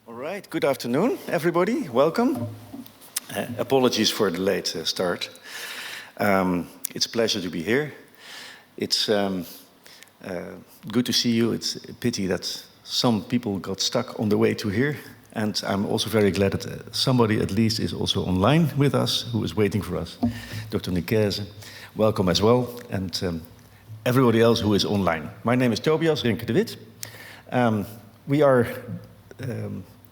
All right, good afternoon, everybody. Welcome. Apologies for the late start. It's a pleasure to be here. It's good to see you. It's a pity that some people got stuck on the way to here. And I'm also very glad that somebody at least is also online with us, who is waiting for us. Dr. Nikese, welcome as well. And everybody else who is online. My name is Tobias Rinke de Wit. We are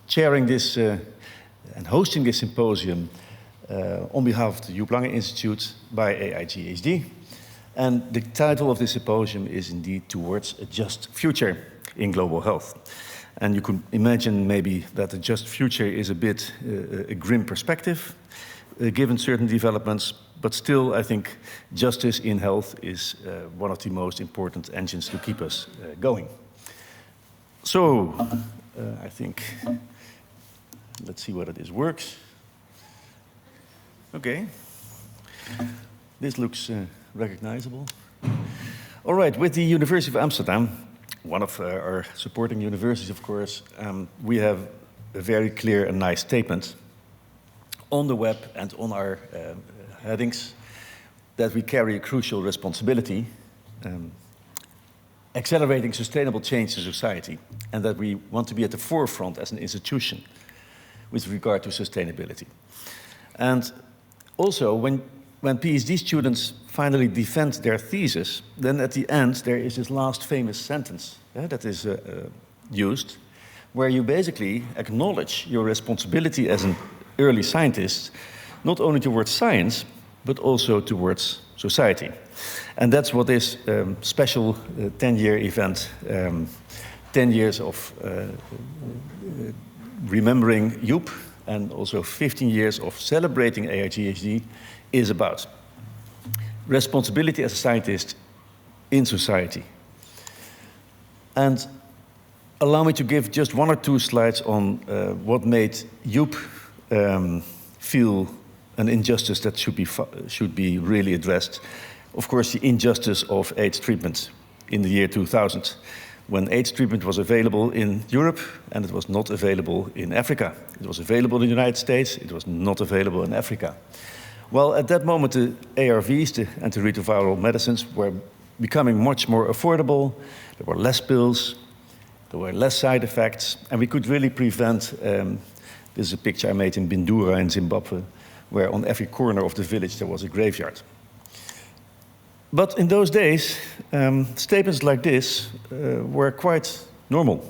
chairing this and hosting this symposium on behalf of the Joep Lange Institute by AIGHD. And the title of this symposium is indeed Towards a Just Future in Global Health. And you could imagine maybe that a just future is a bit a grim perspective, given certain developments, but still I think justice in health is one of the most important engines to keep us going. So, I think, let's see whether this works. Okay, this looks recognizable. All right, with the University of Amsterdam, one of our supporting universities, of course, we have a very clear and nice statement on the web and on our headings that we carry a crucial responsibility, accelerating sustainable change in society, and that we want to be at the forefront as an institution with regard to sustainability. And also, when PhD students finally defend their thesis, then at the end there is this last famous sentence that is used, where you basically acknowledge your responsibility as an early scientist, not only towards science, but also towards society. And that's what this special 10-year event, 10 years of remembering Joep, and also 15 years of celebrating AIGHD is about. Responsibility as a scientist in society. And allow me to give just one or two slides on what made Joep feel an injustice that should be really addressed. Of course, the injustice of AIDS treatment in the year 2000, when AIDS treatment was available in Europe and it was not available in Africa. It was available in the United States, it was not available in Africa. Well, at that moment, the ARVs, the antiretroviral medicines, were becoming much more affordable. There were less pills, there were less side effects, and we could really prevent, this is a picture I made in Bindura in Zimbabwe, where on every corner of the village there was a graveyard. But in those days, statements like this were quite normal.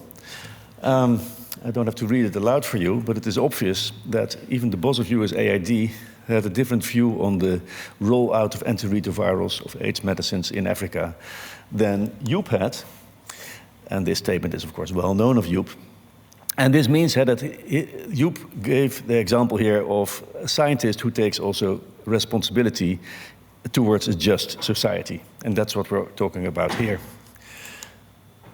I don't have to read it aloud for you, but it is obvious that even the boss of USAID had a different view on the rollout of antiretrovirals of AIDS medicines in Africa than Joep had. And this statement is, of course, well known of Joep. And this means that Joep gave the example here of a scientist who takes also responsibility towards a just society. And that's what we're talking about here.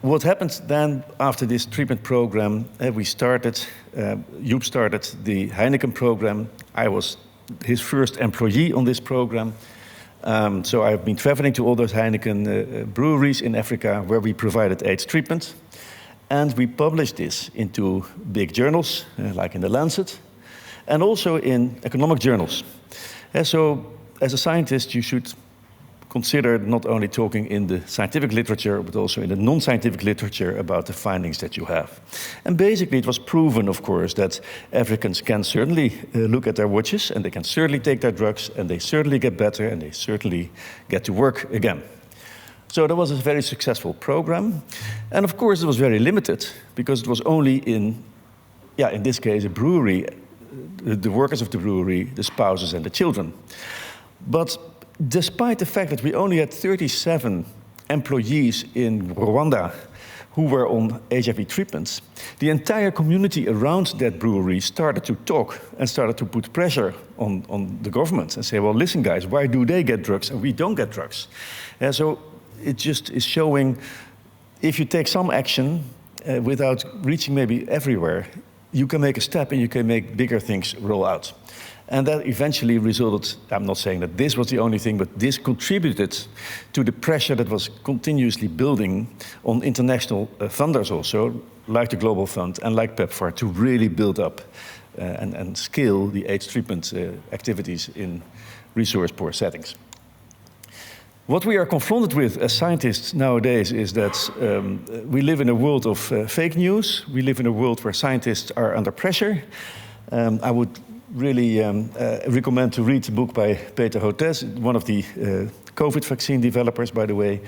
What happened then after this treatment program, Joep started the Heineken program. I was his first employee on this program. So I've been traveling to all those Heineken breweries in Africa where we provided AIDS treatment. And we published this into big journals, like in The Lancet, and also in economic journals. So as a scientist, you should consider not only talking in the scientific literature, but also in the non-scientific literature about the findings that you have. And basically, it was proven, of course, that Africans can certainly look at their watches, and they can certainly take their drugs, and they certainly get better, and they certainly get to work again. So that was a very successful program. And of course, it was very limited, because it was only in this case, a brewery, the workers of the brewery, the spouses, and the children. But despite the fact that we only had 37 employees in Rwanda who were on HIV treatments, the entire community around that brewery started to talk and started to put pressure on the government and say, well, listen, guys, why do they get drugs and we don't get drugs? So it just is showing if you take some action without reaching maybe everywhere, you can make a step and you can make bigger things roll out. And that eventually resulted, I'm not saying that this was the only thing, but this contributed to the pressure that was continuously building on international funders also, like the Global Fund and like PEPFAR, to really build up and scale the AIDS treatment activities in resource-poor settings. What we are confronted with as scientists nowadays is that we live in a world of fake news. We live in a world where scientists are under pressure. I would really recommend to read the book by Peter Hotez, one of the COVID vaccine developers, by the way.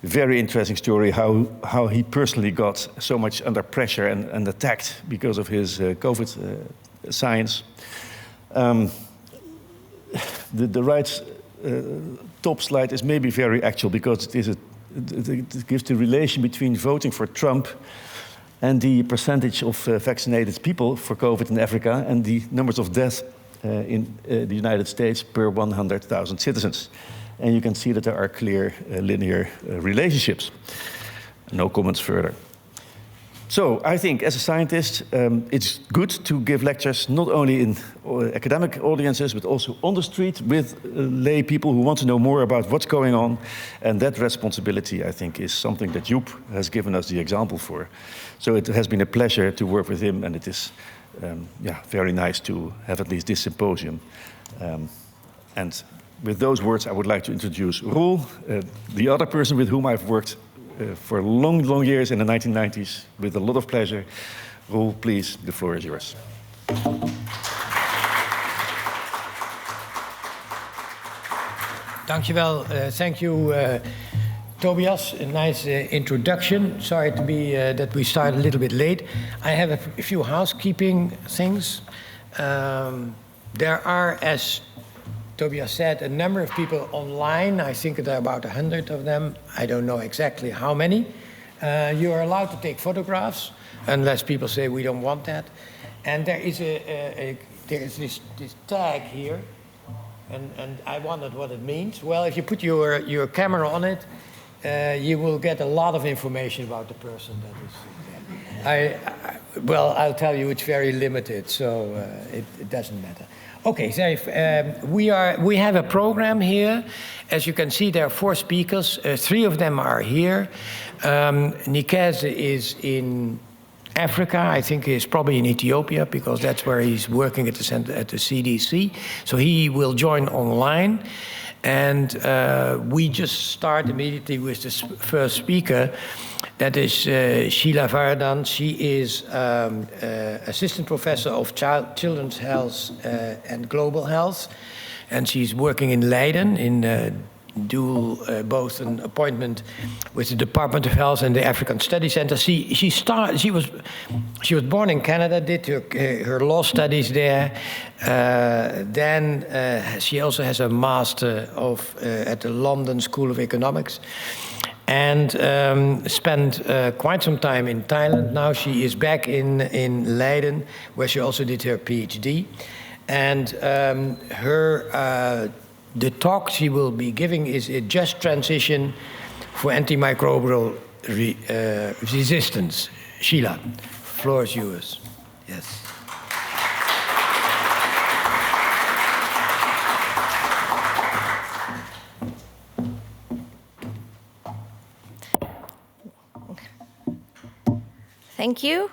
Very interesting story how he personally got so much under pressure and attacked because of his COVID science. The right top slide is maybe very actual because it gives the relation between voting for Trump and the percentage of vaccinated people for COVID in Africa and the numbers of deaths in the United States per 100,000 citizens. And you can see that there are clear linear relationships. No comments further. So I think as a scientist, it's good to give lectures not only in academic audiences, but also on the street with lay people who want to know more about what's going on. And that responsibility, I think, is something that Joep has given us the example for. So it has been a pleasure to work with him, and it is very nice to have at least this symposium. And with those words, I would like to introduce Roel, the other person with whom I've worked for long, long years in the 1990s, with a lot of pleasure. Roel, please, the floor is yours. Dankjewel. Thank you, Tobias. A nice introduction. Sorry to be that we started a little bit late. I have a few housekeeping things. There are, as Tobias said, a number of people online. I think there are about 100 of them. I don't know exactly how many. You are allowed to take photographs, unless people say we don't want that. And there is this tag here, and I wondered what it means. Well, if you put your camera on it, you will get a lot of information about the person that is there. Well, I'll tell you, it's very limited, so it doesn't matter. Okay, so we have a program here. As you can see, there are 4 speakers. 3 of them are here. Nikes is in Africa. I think he's probably in Ethiopia because that's where he's working at the center at the CDC. So he will join online. And we just start immediately with the first speaker. That is Sheila Vardan. She is assistant professor of children's health and global health. And she's working in Leiden in dual, both an appointment with the Department of Health and the African Study Center. She was born in Canada, did her law studies there. Then she also has a master at the London School of Economics. And spent quite some time in Thailand. Now she is back in Leiden, where she also did her PhD. And the talk she will be giving is a just transition for antimicrobial resistance. Sheila, floor is yours. Yes. Thank you.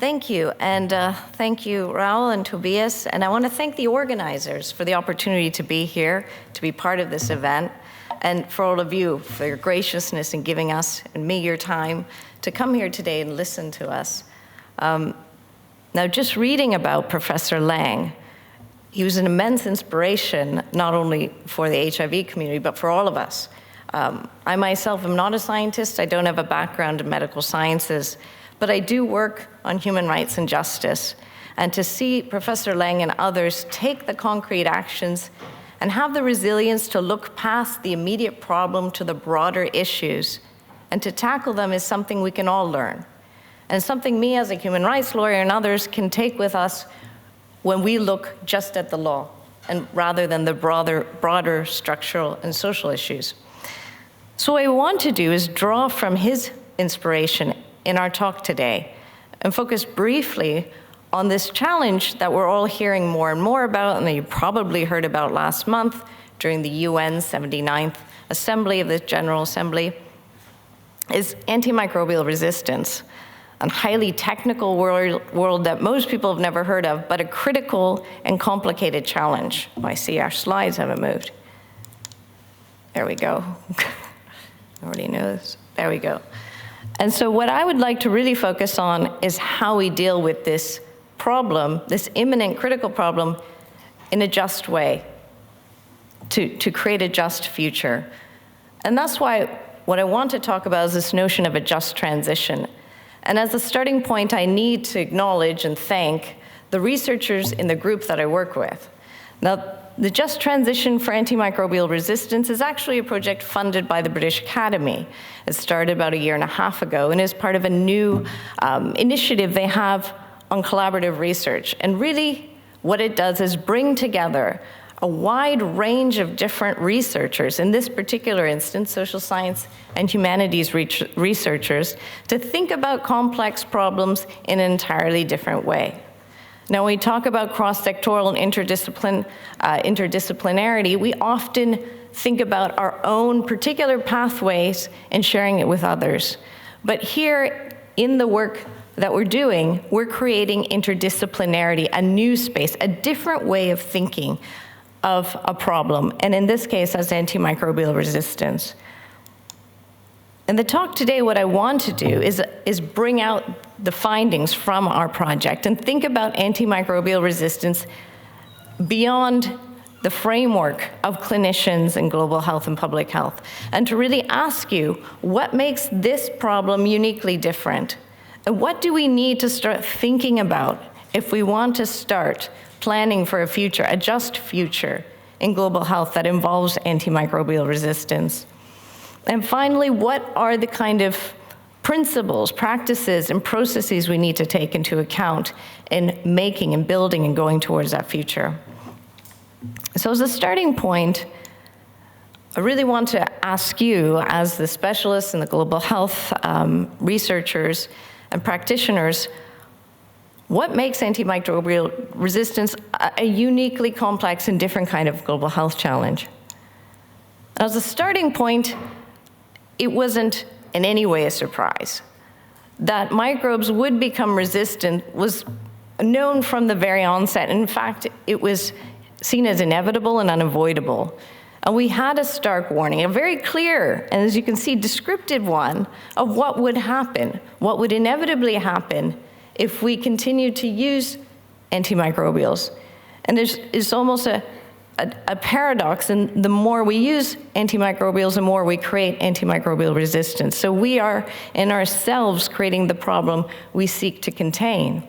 Thank you, and thank you, Raul and Tobias. And I want to thank the organizers for the opportunity to be here, to be part of this event, and for all of you for your graciousness in giving us and me your time to come here today and listen to us. Now, just reading about Professor Lange, he was an immense inspiration, not only for the HIV community, but for all of us. I myself am not a scientist. I don't have a background in medical sciences, but I do work on human rights and justice. And to see Professor Lange and others take the concrete actions and have the resilience to look past the immediate problem to the broader issues and to tackle them is something we can all learn. And something me as a human rights lawyer and others can take with us when we look just at the law, and rather than the broader structural and social issues. So what I want to do is draw from his inspiration in our talk today and focus briefly on this challenge that we're all hearing more and more about, and that you probably heard about last month during the UN's 79th Assembly of the General Assembly, is antimicrobial resistance, a highly technical world that most people have never heard of, but a critical and complicated challenge. Oh, I see our slides haven't moved. There we go. Already knows. There we go. And so what I would like to really focus on is how we deal with this problem, this imminent critical problem, in a just way, to create a just future. And that's why what I want to talk about is this notion of a just transition. And as a starting point, I need to acknowledge and thank the researchers in the group that I work with. Now, the Just Transition for Antimicrobial Resistance is actually a project funded by the British Academy. It started about 1.5 years ago and is part of a new initiative they have on collaborative research. And really, what it does is bring together a wide range of different researchers, in this particular instance, social science and humanities researchers, to think about complex problems in an entirely different way. Now, when we talk about cross-sectoral and interdisciplinarity, we often think about our own particular pathways and sharing it with others. But here, in the work that we're doing, we're creating interdisciplinarity, a new space, a different way of thinking of a problem, and in this case, as antimicrobial resistance. In the talk today, what I want to do is bring out the findings from our project and think about antimicrobial resistance beyond the framework of clinicians and global health and public health, and to really ask you, what makes this problem uniquely different? And what do we need to start thinking about if we want to start planning for a future, a just future in global health that involves antimicrobial resistance? And finally, what are the kind of principles, practices, and processes we need to take into account in making and building and going towards that future? So as a starting point, I really want to ask you, as the specialists and the global health researchers and practitioners, what makes antimicrobial resistance a uniquely complex and different kind of global health challenge? As a starting point, it wasn't in any way a surprise. That microbes would become resistant was known from the very onset. In fact, it was seen as inevitable and unavoidable. And we had a stark warning, a very clear, and as you can see, descriptive one, of what would happen, what would inevitably happen if we continue to use antimicrobials. And there's almost a paradox, and the more we use antimicrobials, the more we create antimicrobial resistance. So we are, in ourselves, creating the problem we seek to contain.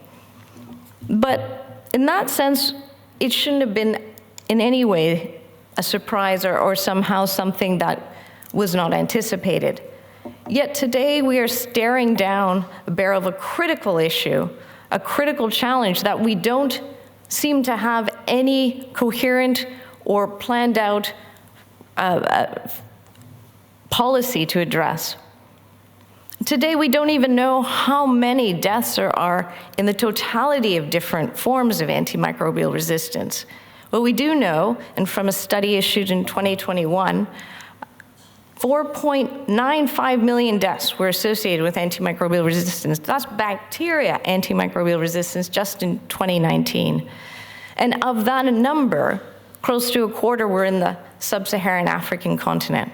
But in that sense, it shouldn't have been in any way a surprise or somehow something that was not anticipated. Yet today we are staring down the barrel of a critical issue, a critical challenge that we don't seem to have any coherent or planned out policy to address. Today we don't even know how many deaths there are in the totality of different forms of antimicrobial resistance. What we do know, and from a study issued in 2021, 4.95 million deaths were associated with antimicrobial resistance. That's bacteria antimicrobial resistance just in 2019. And of that number, close to a quarter were in the sub-Saharan African continent.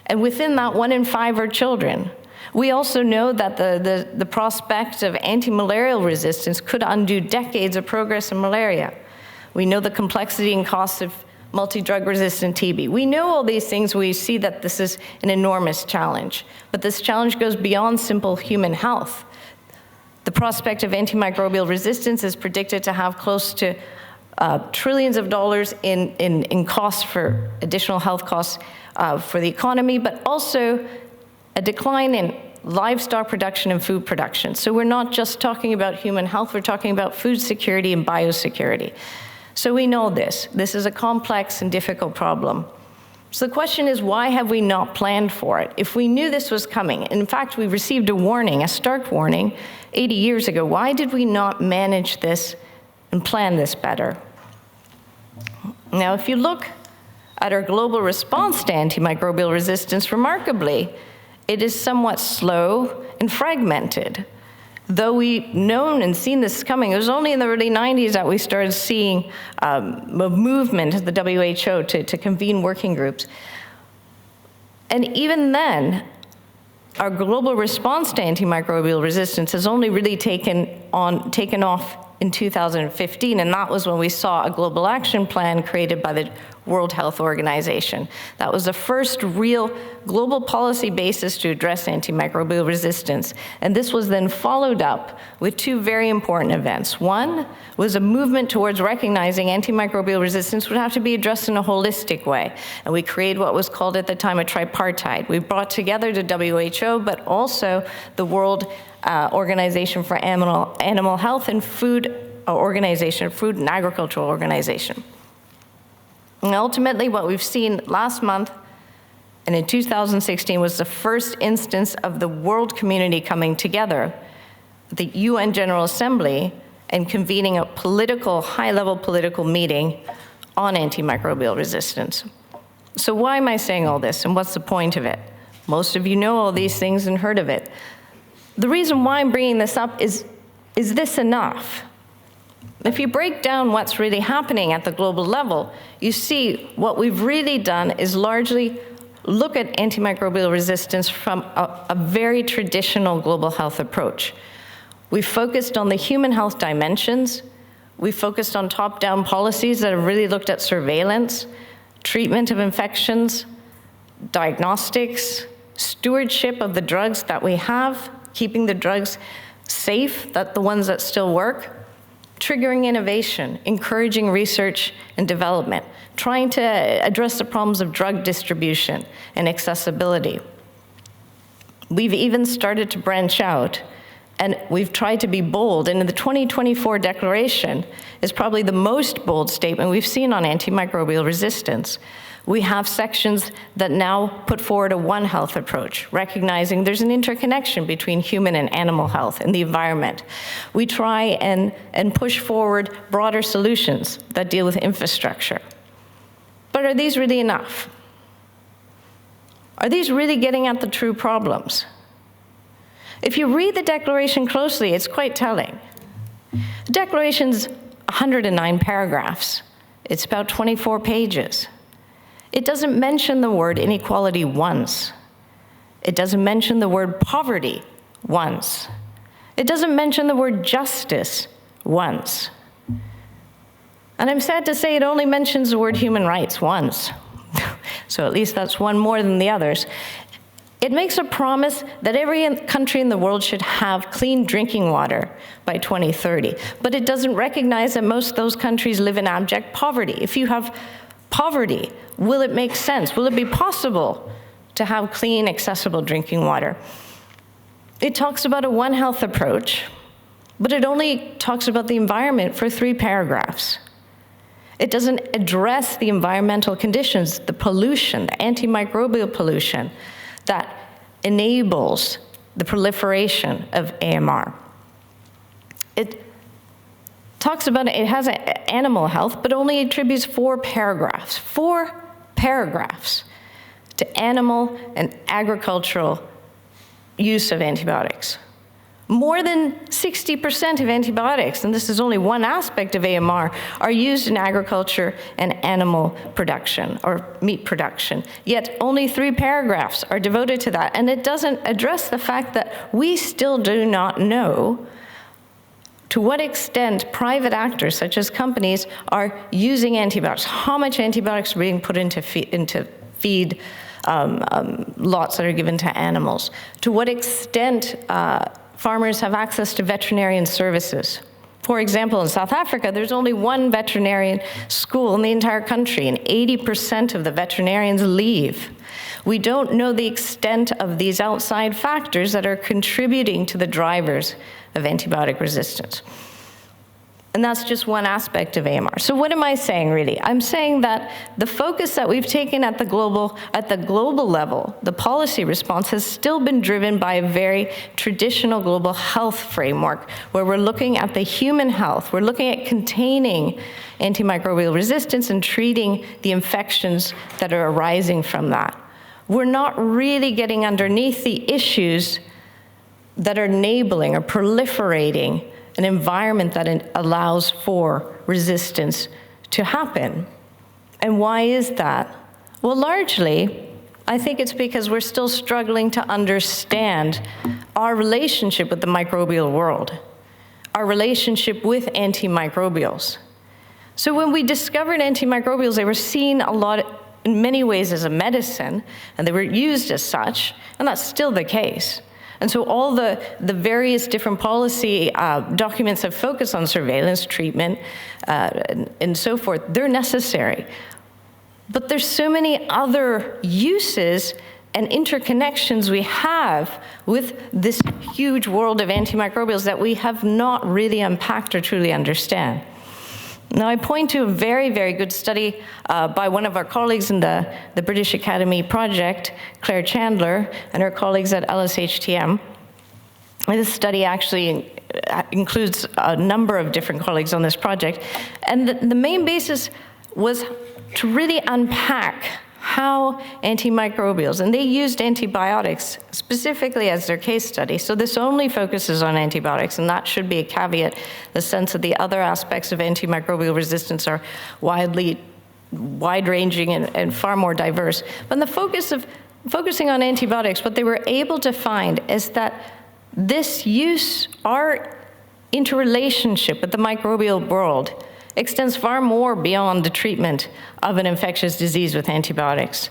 And within that, 1 in 5 are children. We also know that the prospect of anti-malarial resistance could undo decades of progress in malaria. We know the complexity and cost of multi-drug resistant TB. We know all these things. We see that this is an enormous challenge. But this challenge goes beyond simple human health. The prospect of antimicrobial resistance is predicted to have close to trillions of dollars in costs for additional health costs for the economy, but also a decline in livestock production and food production. So we're not just talking about human health, we're talking about food security and biosecurity. So we know this. This is a complex and difficult problem. So the question is, why have we not planned for it? If we knew this was coming, in fact, we received a warning, a stark warning, 80 years ago, why did we not manage this and plan this better? Now, if you look at our global response to antimicrobial resistance, remarkably, it is somewhat slow and fragmented. Though we've known and seen this coming, it was only in the early 90s that we started seeing a movement of the WHO to convene working groups. And even then, our global response to antimicrobial resistance has only really taken off in 2015, and that was when we saw a global action plan created by the World Health Organization. That was the first real global policy basis to address antimicrobial resistance. And this was then followed up with two very important events. One was a movement towards recognizing antimicrobial resistance would have to be addressed in a holistic way. And we created what was called at the time a tripartite. We brought together the WHO, but also the World Organization for Animal Health and Food Organization, Food and Agricultural Organization. And ultimately, what we've seen last month and in 2016 was the first instance of the world community coming together, the UN General Assembly, and convening a high-level political meeting on antimicrobial resistance. So why am I saying all this, and what's the point of it? Most of you know all these things and heard of it. The reason why I'm bringing this up is this enough? If you break down what's really happening at the global level, you see what we've really done is largely look at antimicrobial resistance from a very traditional global health approach. We focused on the human health dimensions. We focused on top-down policies that have really looked at surveillance, treatment of infections, diagnostics, stewardship of the drugs that we have, keeping the drugs safe, the ones that still work, triggering innovation, encouraging research and development, trying to address the problems of drug distribution and accessibility. We've even started to branch out, and we've tried to be bold, and in the 2024 declaration is probably the most bold statement we've seen on antimicrobial resistance. We have sections that now put forward a One Health approach, recognizing there's an interconnection between human and animal health and the environment. We try and push forward broader solutions that deal with infrastructure. But are these really enough? Are these really getting at the true problems? If you read the declaration closely, it's quite telling. The declaration's 109 paragraphs. It's about 24 pages. It doesn't mention the word inequality once. It doesn't mention the word poverty once. It doesn't mention the word justice once. And I'm sad to say it only mentions the word human rights once. So at least that's one more than the others. It makes a promise that every country in the world should have clean drinking water by 2030. But it doesn't recognize that most of those countries live in abject poverty. If you have poverty, will it make sense? Will it be possible to have clean, accessible drinking water? It talks about a One Health approach, but it only talks about the environment for 3 paragraphs. It doesn't address the environmental conditions, the pollution, the antimicrobial pollution that enables the proliferation of AMR. It talks about it has animal health, but only attributes 4 paragraphs to animal and agricultural use of antibiotics. More than 60% of antibiotics, and this is only one aspect of AMR, are used in agriculture and animal production or meat production. Yet only 3 paragraphs are devoted to that, and it doesn't address the fact that we still do not know to what extent private actors, such as companies, are using antibiotics. How much antibiotics are being put into feed lots that are given to animals? To what extent farmers have access to veterinarian services? For example, in South Africa, there's only 1 veterinarian school in the entire country, and 80% of the veterinarians leave. We don't know the extent of these outside factors that are contributing to the drivers of antibiotic resistance. And that's just one aspect of AMR. So what am I saying, really? I'm saying that the focus that we've taken at the global level, the policy response, has still been driven by a very traditional global health framework, where we're looking at the human health. We're looking at containing antimicrobial resistance and treating the infections that are arising from that. We're not really getting underneath the issues that are enabling or proliferating an environment that allows for resistance to happen. And why is that? Well, largely, I think it's because we're still struggling to understand our relationship with the microbial world, our relationship with antimicrobials. So when we discovered antimicrobials, they were seen a lot, in many ways, as a medicine, and they were used as such, and that's still the case. And so all the various different policy documents that focus on surveillance, treatment, and so forth, they're necessary. But there's so many other uses and interconnections we have with this huge world of antimicrobials that we have not really unpacked or truly understand. Now, I point to a very, very good study by one of our colleagues in the British Academy project, Claire Chandler, and her colleagues at LSHTM. And this study actually includes a number of different colleagues on this project. And the main basis was to really unpack how antimicrobials, and they used antibiotics specifically as their case study. So this only focuses on antibiotics, and that should be a caveat, the sense that the other aspects of antimicrobial resistance are wide-ranging and far more diverse. But in the focus of focusing on antibiotics, what they were able to find is that this use, our interrelationship with the microbial world, extends far more beyond the treatment of an infectious disease with antibiotics.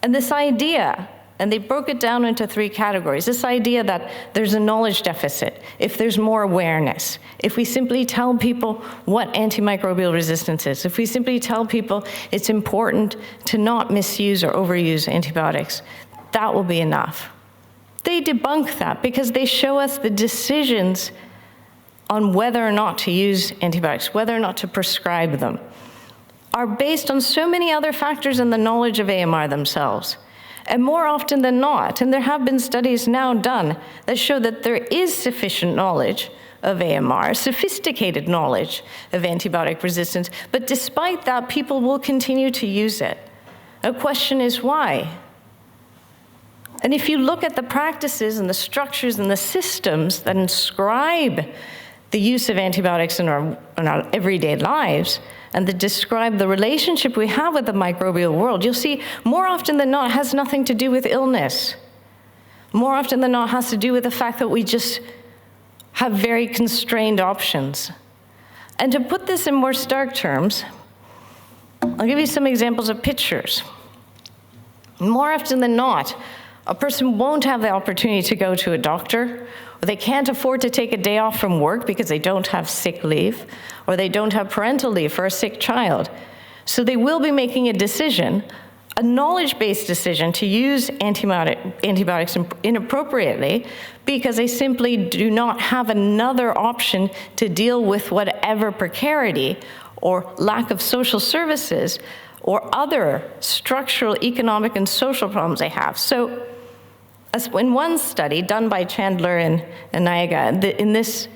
And this idea, and they broke it down into 3 categories, this idea that there's a knowledge deficit, if there's more awareness, if we simply tell people what antimicrobial resistance is, if we simply tell people it's important to not misuse or overuse antibiotics, that will be enough. They debunk that because they show us the decisions on whether or not to use antibiotics, whether or not to prescribe them, are based on so many other factors in the knowledge of AMR themselves. And more often than not, and there have been studies now done that show that there is sufficient knowledge of AMR, sophisticated knowledge of antibiotic resistance, but despite that, people will continue to use it. The question is why? And if you look at the practices and the structures and the systems that inscribe the use of antibiotics in our everyday lives, and that describe the relationship we have with the microbial world, you'll see more often than not it has nothing to do with illness. More often than not it has to do with the fact that we just have very constrained options. And to put this in more stark terms, I'll give you some examples of pictures. More often than not, a person won't have the opportunity to go to a doctor, or they can't afford to take a day off from work because they don't have sick leave, or they don't have parental leave for a sick child. So they will be making a decision, a knowledge-based decision, to use antibiotics inappropriately because they simply do not have another option to deal with whatever precarity or lack of social services or other structural, economic, and social problems they have. So in one study done by Chandler and AIGHD, in this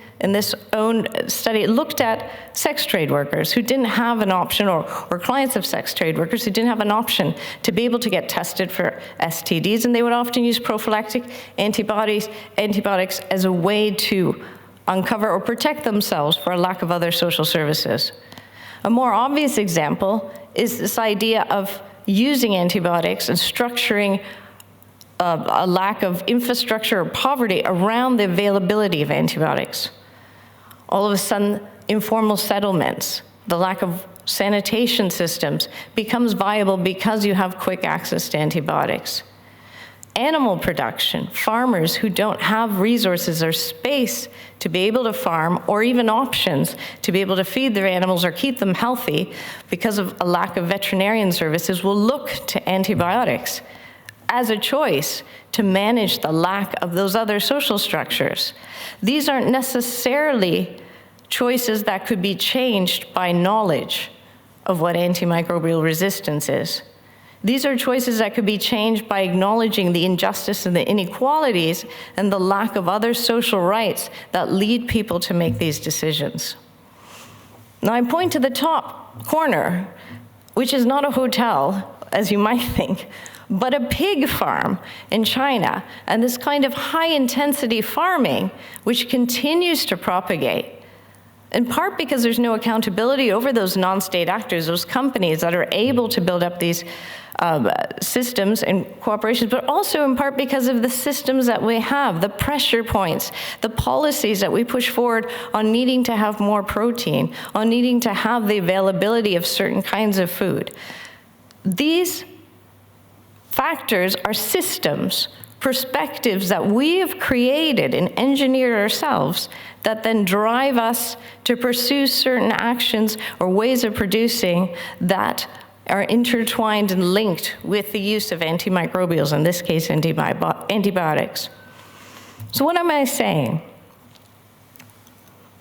own study, it looked at sex trade workers who didn't have an option, or clients of sex trade workers who didn't have an option to be able to get tested for STDs, and they would often use prophylactic antibiotics as a way to uncover or protect themselves for a lack of other social services. A more obvious example is this idea of using antibiotics and structuring a lack of infrastructure or poverty around the availability of antibiotics. All of a sudden, informal settlements, the lack of sanitation systems becomes viable because you have quick access to antibiotics. Animal production, farmers who don't have resources or space to be able to farm, or even options to be able to feed their animals or keep them healthy because of a lack of veterinarian services, will look to antibiotics as a choice to manage the lack of those other social structures. These aren't necessarily choices that could be changed by knowledge of what antimicrobial resistance is. These are choices that could be changed by acknowledging the injustice and the inequalities and the lack of other social rights that lead people to make these decisions. Now I point to the top corner, which is not a hotel, as you might think, but a pig farm in China, and this kind of high-intensity farming, which continues to propagate, in part because there's no accountability over those non-state actors, those companies that are able to build up these systems and cooperations, but also in part because of the systems that we have, the pressure points, the policies that we push forward on needing to have more protein, on needing to have the availability of certain kinds of food. These factors are systems, perspectives that we have created and engineered ourselves that then drive us to pursue certain actions or ways of producing that are intertwined and linked with the use of antimicrobials, in this case antibiotics. So what am I saying?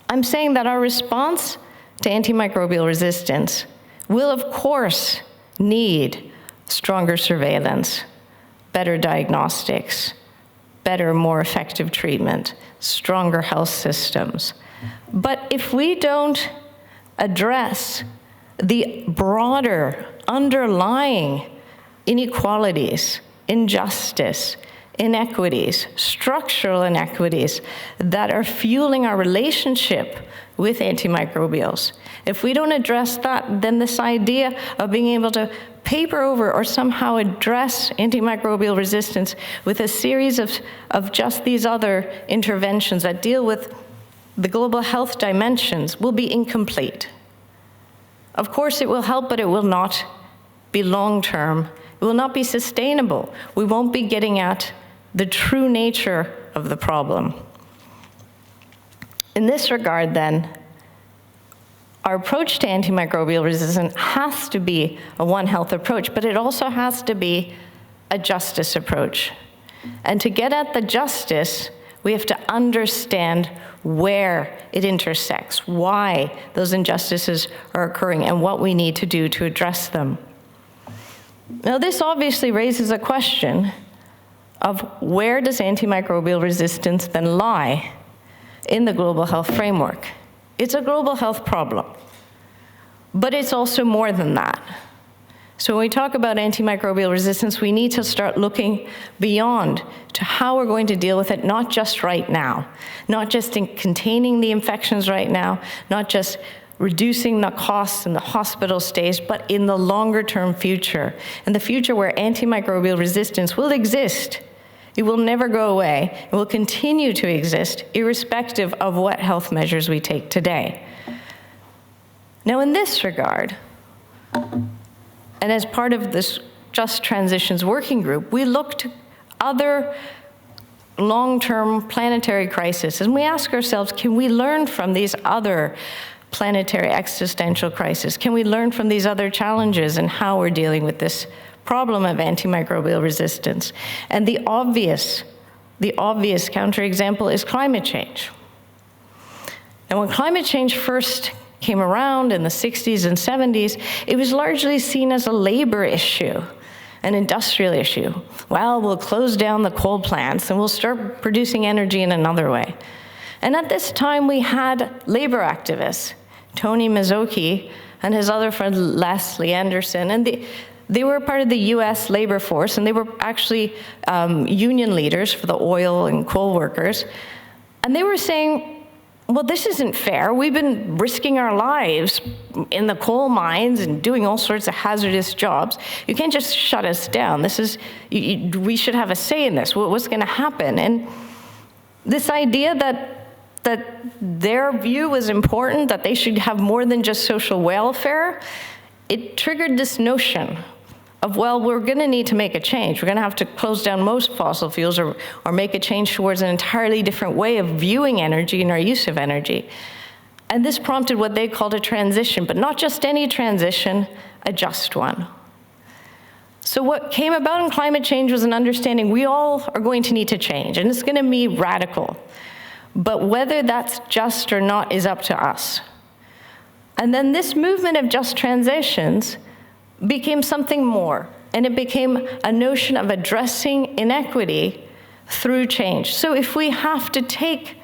I'm saying that our response to antimicrobial resistance will of course need stronger surveillance, better diagnostics, better, more effective treatment, stronger health systems. But if we don't address the broader underlying inequalities, injustice, inequities, structural inequities that are fueling our relationship with antimicrobials, if we don't address that, then this idea of being able to paper over or somehow address antimicrobial resistance with a series of just these other interventions that deal with the global health dimensions will be incomplete. Of course it will help, but it will not be long-term. It will not be sustainable. We won't be getting at the true nature of the problem. In this regard, then, our approach to antimicrobial resistance has to be a One Health approach, but it also has to be a justice approach. And to get at the justice, we have to understand where it intersects, why those injustices are occurring, and what we need to do to address them. Now, this obviously raises a question of where does antimicrobial resistance then lie in the global health framework? It's a global health problem, but it's also more than that. So when we talk about antimicrobial resistance, we need to start looking beyond to how we're going to deal with it, not just right now, not just in containing the infections right now, not just reducing the costs and the hospital stays, but in the longer-term future, in the future where antimicrobial resistance will exist. It will never go away. It will continue to exist, irrespective of what health measures we take today. Now, in this regard, and as part of this Just Transitions Working Group, we look to other long-term planetary crises, and we ask ourselves, can we learn from these other planetary existential crises? Can we learn from these other challenges and how we're dealing with this problem of antimicrobial resistance? And the obvious counterexample is climate change. Now, when climate change first came around in the 60s and 70s, it was largely seen as a labor issue, an industrial issue. Well, we'll close down the coal plants and we'll start producing energy in another way. And at this time, we had labor activists, Tony Mazzocchi and his other friend Leslie Anderson, and they were part of the US labor force, and they were actually union leaders for the oil and coal workers. And they were saying, well, this isn't fair. We've been risking our lives in the coal mines and doing all sorts of hazardous jobs. You can't just shut us down. We should have a say in this. What's going to happen? And this idea that their view was important, that they should have more than just social welfare, it triggered this notion of, well, we're going to need to make a change. We're going to have to close down most fossil fuels or make a change towards an entirely different way of viewing energy and our use of energy. And this prompted what they called a transition, but not just any transition, a just one. So what came about in climate change was an understanding we all are going to need to change, and it's going to be radical. but whether that's just or not is up to us. And then this movement of just transitions became something more, and it became a notion of addressing inequity through change. So if we have to take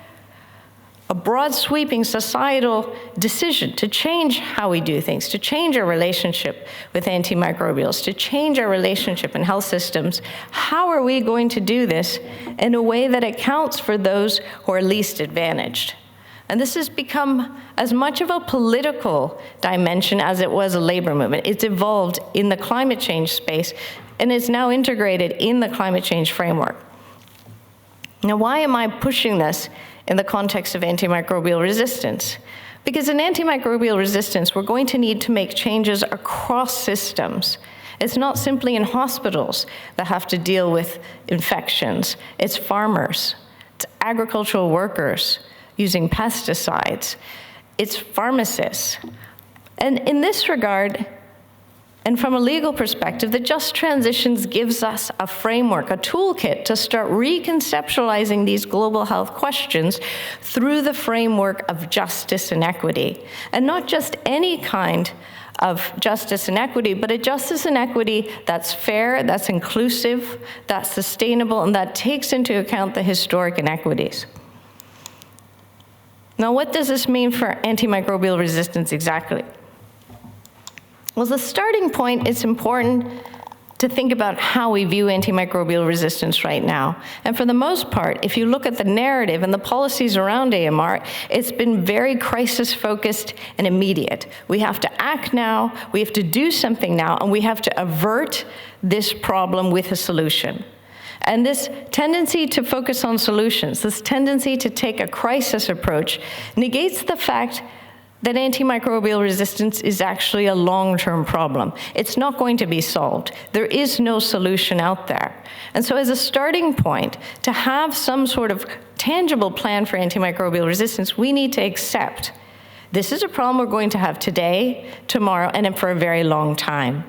a broad sweeping societal decision to change how we do things, to change our relationship with antimicrobials, to change our relationship in health systems, how are we going to do this in a way that accounts for those who are least advantaged? And this has become as much of a political dimension as it was a labor movement. It's evolved in the climate change space and is now integrated in the climate change framework. Now, why am I pushing this in the context of antimicrobial resistance? Because in antimicrobial resistance, we're going to need to make changes across systems. It's not simply in hospitals that have to deal with infections. It's farmers, it's agricultural workers using pesticides, it's pharmacists. And in this regard, and from a legal perspective, the Just Transitions gives us a framework, a toolkit to start reconceptualizing these global health questions through the framework of justice and equity. And not just any kind of justice and equity, but a justice and equity that's fair, that's inclusive, that's sustainable, and that takes into account the historic inequities. Now, what does this mean for antimicrobial resistance exactly? Well, as a starting point, it's important to think about how we view antimicrobial resistance right now. And for the most part, if you look at the narrative and the policies around AMR, it's been very crisis-focused and immediate. We have to act now, we have to do something now, and we have to avert this problem with a solution. And this tendency to focus on solutions, this tendency to take a crisis approach, negates the fact that antimicrobial resistance is actually a long-term problem. It's not going to be solved. There is no solution out there. And so as a starting point, to have some sort of tangible plan for antimicrobial resistance, we need to accept this is a problem we're going to have today, tomorrow, and for a very long time.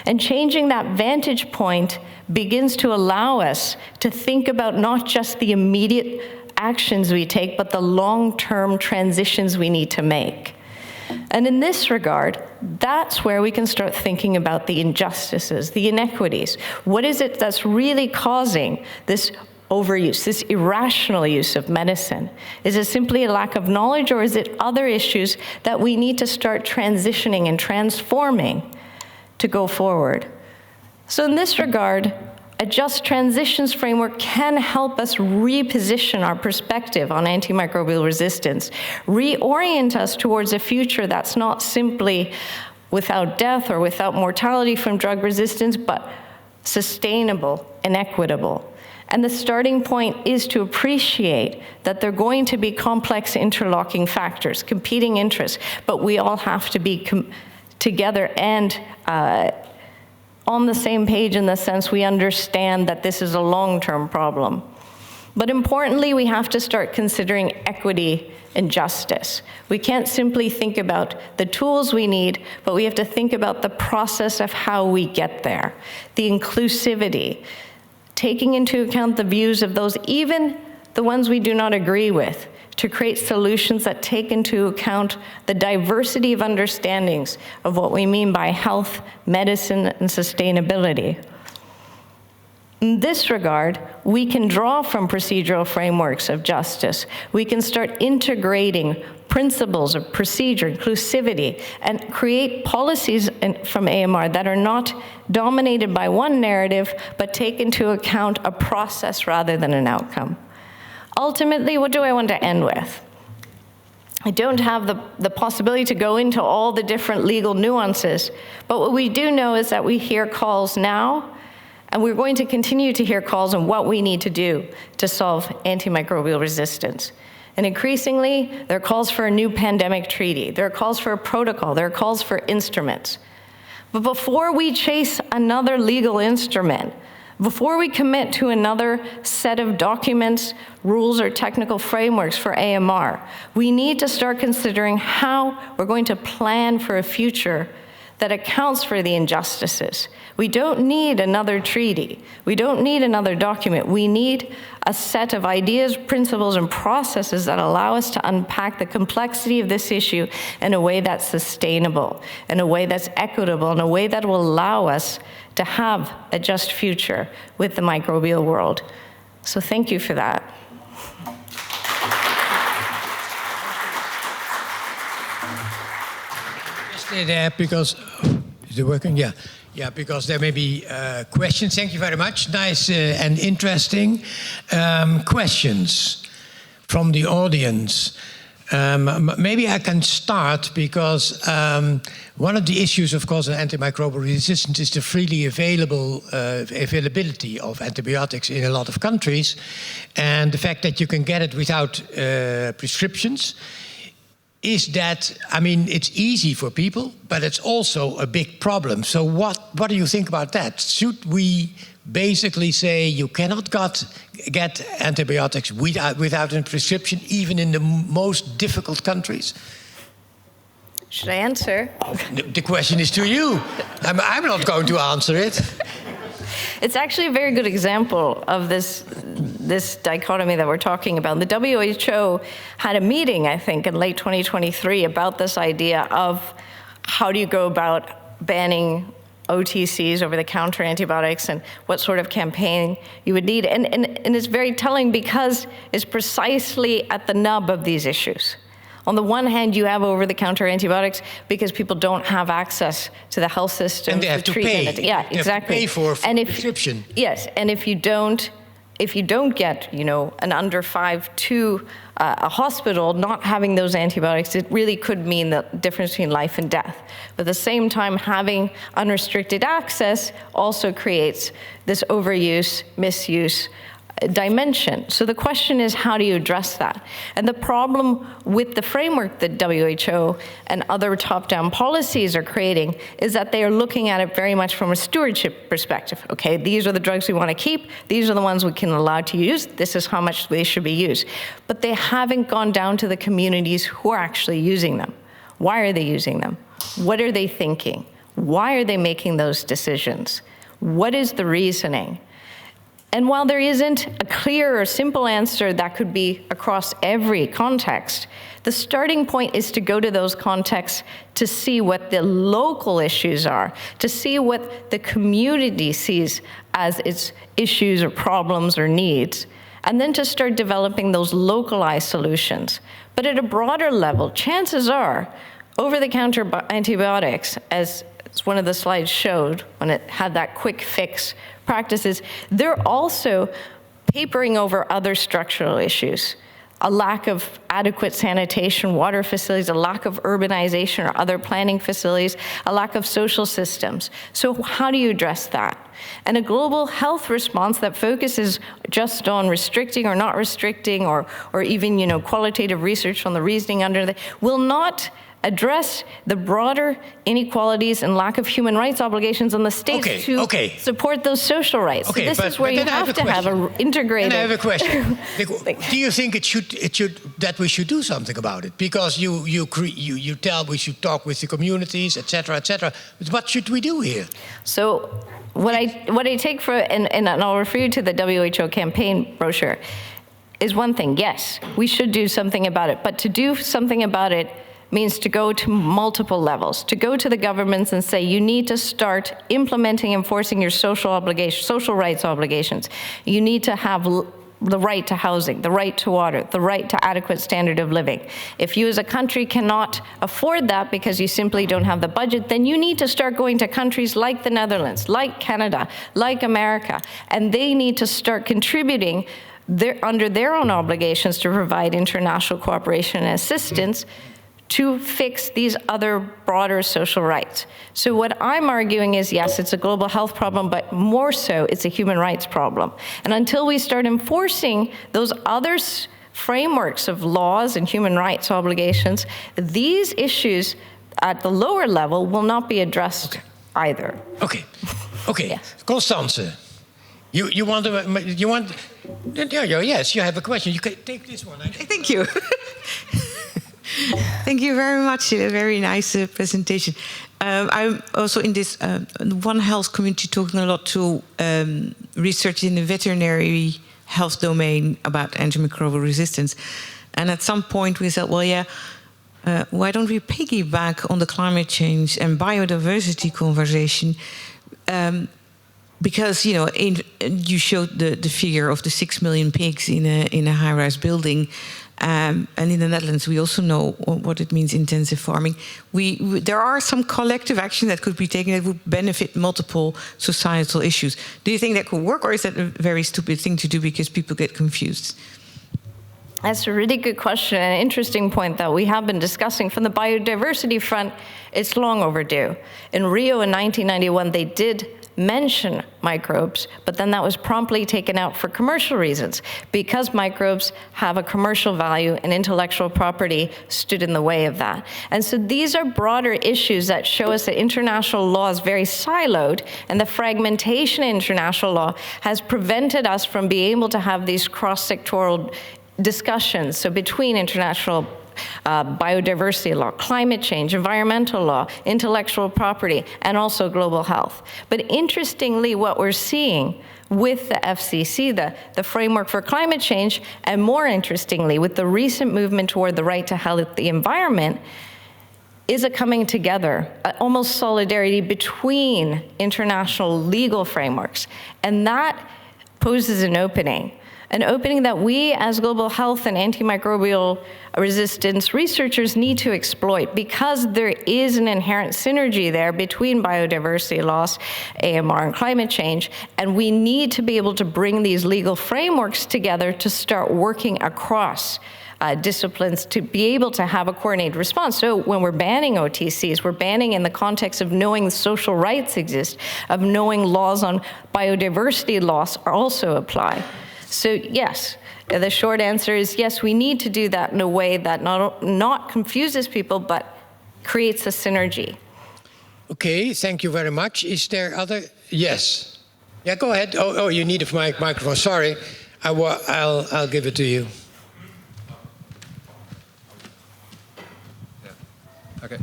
And changing that vantage point begins to allow us to think about not just the immediate actions we take, but the long-term transitions we need to make. And in this regard, that's where we can start thinking about the injustices, the inequities. What is it that's really causing this overuse, this irrational use of medicine? Is it simply a lack of knowledge, or is it other issues that we need to start transitioning and transforming to go forward? So in this regard, a just transitions framework can help us reposition our perspective on antimicrobial resistance, reorient us towards a future that's not simply without death or without mortality from drug resistance, but sustainable and equitable. And the starting point is to appreciate that there are going to be complex interlocking factors, competing interests, but we all have to be together and on the same page in the sense we understand that this is a long-term problem. But importantly, we have to start considering equity and justice. We can't simply think about the tools we need, but we have to think about the process of how we get there. The inclusivity, taking into account the views of those, even the ones we do not agree with, to create solutions that take into account the diversity of understandings of what we mean by health, medicine, and sustainability. In this regard, we can draw from procedural frameworks of justice. We can start integrating principles of procedure, inclusivity, and create policies from AMR that are not dominated by one narrative, but take into account a process rather than an outcome. Ultimately, what do I want to end with? I don't have the possibility to go into all the different legal nuances, but what we do know is that we hear calls now, and we're going to continue to hear calls on what we need to do to solve antimicrobial resistance. And increasingly, there are calls for a new pandemic treaty. There are calls for a protocol. There are calls for instruments. But before we chase another legal instrument, before we commit to another set of documents, rules, or technical frameworks for AMR, we need to start considering how we're going to plan for a future that accounts for the injustices. We don't need another treaty. We don't need another document. We need a set of ideas, principles, and processes that allow us to unpack the complexity of this issue in a way that's sustainable, in a way that's equitable, in a way that will allow us to have a just future with the microbial world. So thank you for that. Because, is it working? Yeah. Yeah, because there may be questions. Thank you very much. Nice and interesting questions from the audience. Maybe I can start because one of the issues, of course, in antimicrobial resistance is the freely availability of antibiotics in a lot of countries, and the fact that you can get it without prescriptions. Is that, I mean, it's easy for people, but it's also a big problem. So what do you think about that? Should we basically say you cannot get antibiotics without a prescription, even in the most difficult countries? Should I answer? The question is to you. I'm not going to answer it. It's actually a very good example of this dichotomy that we're talking about. The WHO had a meeting, I think, in late 2023 about this idea of how do you go about banning OTCs, over-the-counter antibiotics, and what sort of campaign you would need. And it's very telling because it's precisely at the nub of these issues. On the one hand, you have over-the-counter antibiotics because people don't have access to the health system. And they have to pay. Yeah, exactly. They have to pay for prescription. Yes, and if you don't get, an under 5 to a hospital, not having those antibiotics, it really could mean the difference between life and death. But at the same time, having unrestricted access also creates this overuse, misuse dimension. So the question is, how do you address that? And the problem with the framework that WHO and other top-down policies are creating is that they are looking at it very much from a stewardship perspective. Okay, these are the drugs we want to keep. These are the ones we can allow to use. This is how much they should be used. But they haven't gone down to the communities who are actually using them. Why are they using them? What are they thinking? Why are they making those decisions? What is the reasoning? And while there isn't a clear or simple answer that could be across every context, the starting point is to go to those contexts to see what the local issues are, to see what the community sees as its issues or problems or needs, and then to start developing those localized solutions. But at a broader level, chances are over-the-counter antibiotics, as one of the slides showed when it had that quick fix practices, they're also papering over other structural issues. A lack of adequate sanitation, water facilities, a lack of urbanization or other planning facilities, a lack of social systems. So how do you address that? And a global health response that focuses just on restricting or not restricting or even qualitative research on the reasoning under it will not address the broader inequalities and lack of human rights obligations on the states to support those social rights. Okay, so this is where you have to have an integrated. And I have a question. Do you think it should that we should do something about it? Because you tell we should talk with the communities, etc., etc. But what should we do here? So what I take for and I'll refer you to the WHO campaign brochure is one thing. Yes, we should do something about it, but to do something about it means to go to multiple levels, to go to the governments and say, you need to start implementing, enforcing your social rights obligations. You need to have the right to housing, the right to water, the right to adequate standard of living. If you as a country cannot afford that because you simply don't have the budget, then you need to start going to countries like the Netherlands, like Canada, like America, and they need to start contributing under their own obligations to provide international cooperation and assistance to fix these other broader social rights. So what I'm arguing is, yes, it's a global health problem, but more so, it's a human rights problem. And until we start enforcing those other frameworks of laws and human rights obligations, these issues at the lower level will not be addressed either. Okay. Yes. Constance, yes, you have a question. You can take this one. Thank you. Thank you very much. A very nice presentation. I'm also in this One Health community talking a lot to research in the veterinary health domain about antimicrobial resistance. And at some point we said, well, yeah, why don't we piggyback on the climate change and biodiversity conversation? Because, you know, you showed the figure of the 6 million pigs in a high-rise building. And in the Netherlands, we also know what it means, intensive farming. There are some collective action that could be taken that would benefit multiple societal issues. Do you think that could work, or is that a very stupid thing to do because people get confused? That's a really good question and an interesting point that we have been discussing. From the biodiversity front, it's long overdue. In Rio in 1991, they did mention microbes, but then that was promptly taken out for commercial reasons, because microbes have a commercial value and intellectual property stood in the way of that. And so these are broader issues that show us that international law is very siloed, and the fragmentation in international law has prevented us from being able to have these cross-sectoral discussions, so between international biodiversity law, climate change, environmental law, intellectual property, and also global health. But interestingly, what we're seeing with the FCC, the framework for climate change, and more interestingly, with the recent movement toward the right to healthy environment, is a coming together, almost solidarity between international legal frameworks. And that poses an opening that we as global health and antimicrobial resistance researchers need to exploit, because there is an inherent synergy there between biodiversity loss, AMR, and climate change, and we need to be able to bring these legal frameworks together to start working across disciplines to be able to have a coordinated response. So when we're banning OTCs, we're banning in the context of knowing social rights exist, of knowing laws on biodiversity loss also apply. So yes, the short answer is yes, we need to do that in a way that not confuses people, but creates a synergy. Okay, thank you very much. Is there other? Yes. Yeah, go ahead. Oh, you need a microphone. Sorry, I'll give it to you. Okay.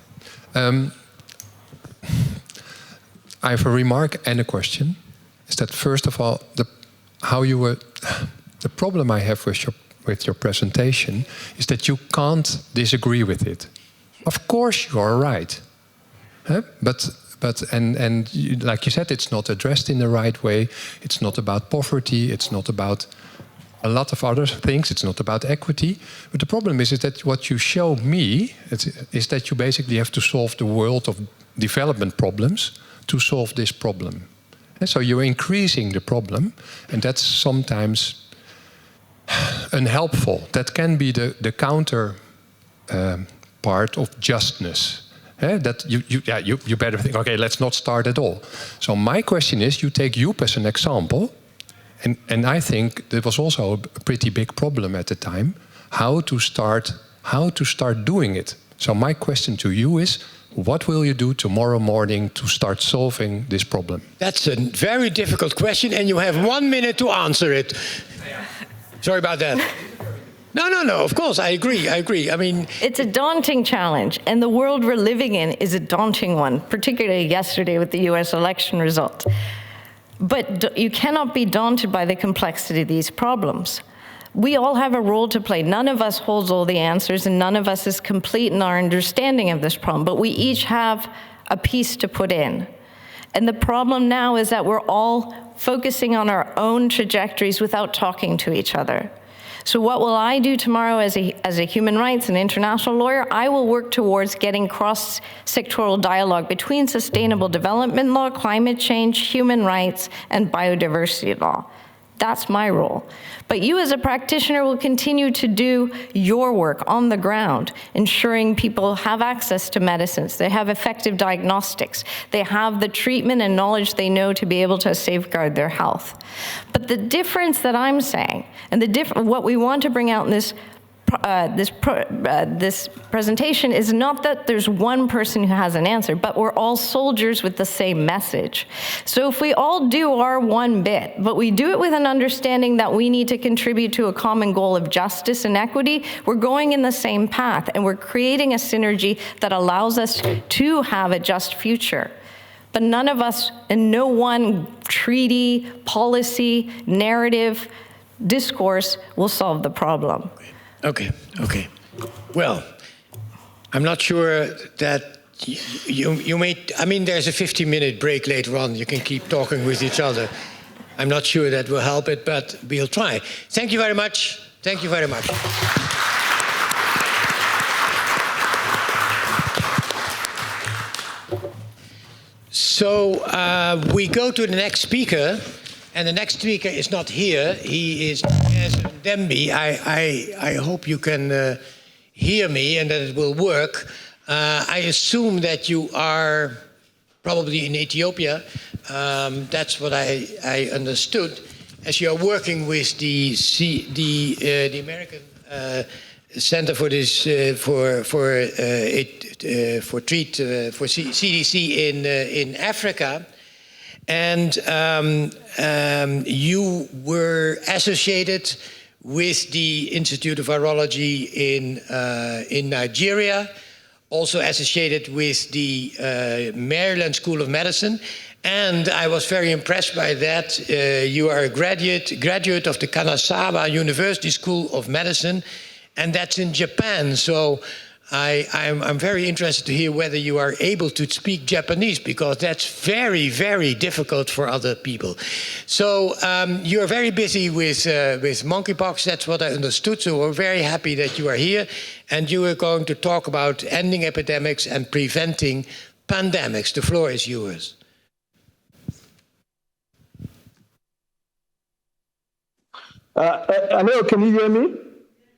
I have a remark and a question. Is that first of all, the problem I have with your presentation is that you can't disagree with it. Of course you are right, huh? But like you said, it's not addressed in the right way. It's not about poverty. It's not about a lot of other things. It's not about equity. But the problem is that what you show me is that you basically have to solve the world of development problems to solve this problem. And so you're increasing the problem, and that's sometimes unhelpful. That can be the counter part of justness. That you better think, okay, let's not start at all. So my question is, you take Joep as an example, and I think there was also a pretty big problem at the time, how to start doing it. So my question to you is, what will you do tomorrow morning to start solving this problem? That's a very difficult question, and you have 1 minute to answer it. Sorry about that. No, of course, I agree. I mean, it's a daunting challenge, and the world we're living in is a daunting one, particularly yesterday with the US election result. But you cannot be daunted by the complexity of these problems. We all have a role to play. None of us holds all the answers, and none of us is complete in our understanding of this problem, but we each have a piece to put in. And the problem now is that we're all focusing on our own trajectories without talking to each other. So what will I do tomorrow as a human rights and international lawyer? I will work towards getting cross-sectoral dialogue between sustainable development law, climate change, human rights, and biodiversity law. That's my role. But you as a practitioner will continue to do your work on the ground, ensuring people have access to medicines, they have effective diagnostics, they have the treatment and knowledge they know to be able to safeguard their health. But the difference that I'm saying, and what we want to bring out in this this presentation is not that there's one person who has an answer, but we're all soldiers with the same message. So if we all do our one bit, but we do it with an understanding that we need to contribute to a common goal of justice and equity, we're going in the same path, and we're creating a synergy that allows us to have a just future. But none of us, and no one treaty, policy, narrative, discourse will solve the problem. Okay. Well, I'm not sure that you may, I mean, there's a 15-minute break later on. You can keep talking with each other. I'm not sure that will help it, but we'll try. Thank you very much. Thank you very much. So we go to the next speaker. And the next speaker is not here. He is Dembi. I hope you can hear me and that it will work. I assume that you are probably in Ethiopia. That's what I understood. As you are working with the American Center for this for CDC in Africa. And you were associated with the Institute of Virology in Nigeria, also associated with the Maryland School of Medicine. And I was very impressed by that. You are a graduate of the Kanazawa University School of Medicine, and that's in Japan. So I'm very interested to hear whether you are able to speak Japanese, because that's very, very difficult for other people. So you're very busy with monkeypox, that's what I understood. So we're very happy that you are here. And you are going to talk about ending epidemics and preventing pandemics. The floor is yours. Hello, can you hear me?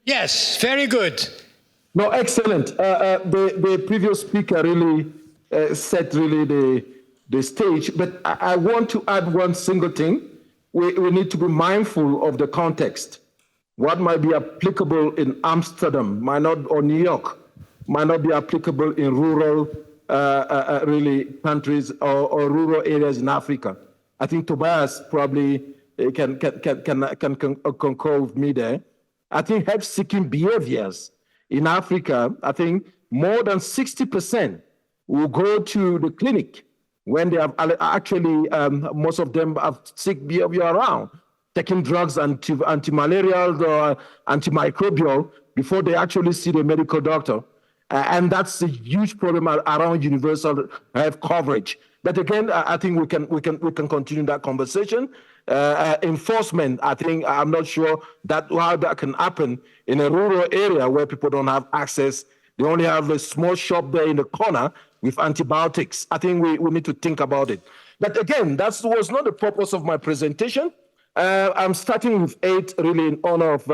Yes, very good. No, excellent. The previous speaker really set really the stage, but I want to add one single thing. We need to be mindful of the context. What might be applicable in Amsterdam might not, or New York, might not be applicable in rural really countries or rural areas in Africa. I think Tobias probably can concur with me there. I think help-seeking behaviors in Africa, I think more than 60% will go to the clinic when they have actually, most of them have sick behavior around, taking drugs, anti-malarial or antimicrobial before they actually see the medical doctor. And that's a huge problem around universal health coverage. But again, I think we can continue that conversation. Enforcement, I think, I'm not sure how that can happen in a rural area where people don't have access. They only have a small shop there in the corner with antibiotics. I think we need to think about it. But again, that was not the purpose of my presentation. I'm starting with 8 really in honor of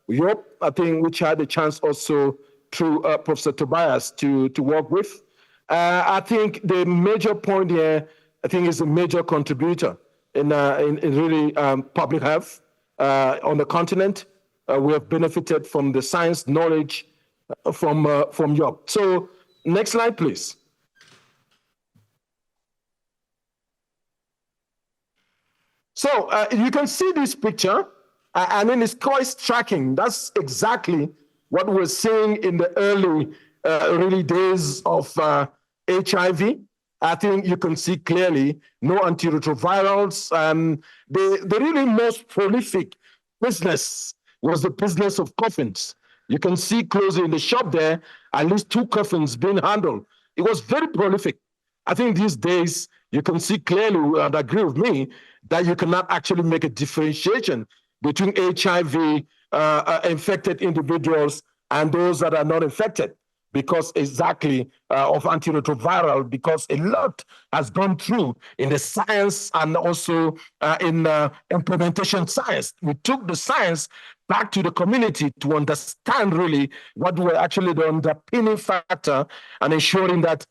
Joep, I think, which I had the chance also through Professor Tobias to work with. I think the major point here, I think, is a major contributor in really public health on the continent. We have benefited from the science knowledge from Joep. So next slide, please. So you can see this picture. I mean, it's quite striking. That's exactly what we're seeing in the early really days of HIV. I think you can see clearly no antiretrovirals. The really most prolific business was the business of coffins. You can see closely in the shop there, at least 2 coffins being handled. It was very prolific. I think these days, you can see clearly, and agree with me, that you cannot actually make a differentiation between HIV infected individuals and those that are not infected, because exactly of antiretroviral, because a lot has gone through in the science and also in implementation science. We took the science back to the community to understand really what were actually the underpinning factor and ensuring that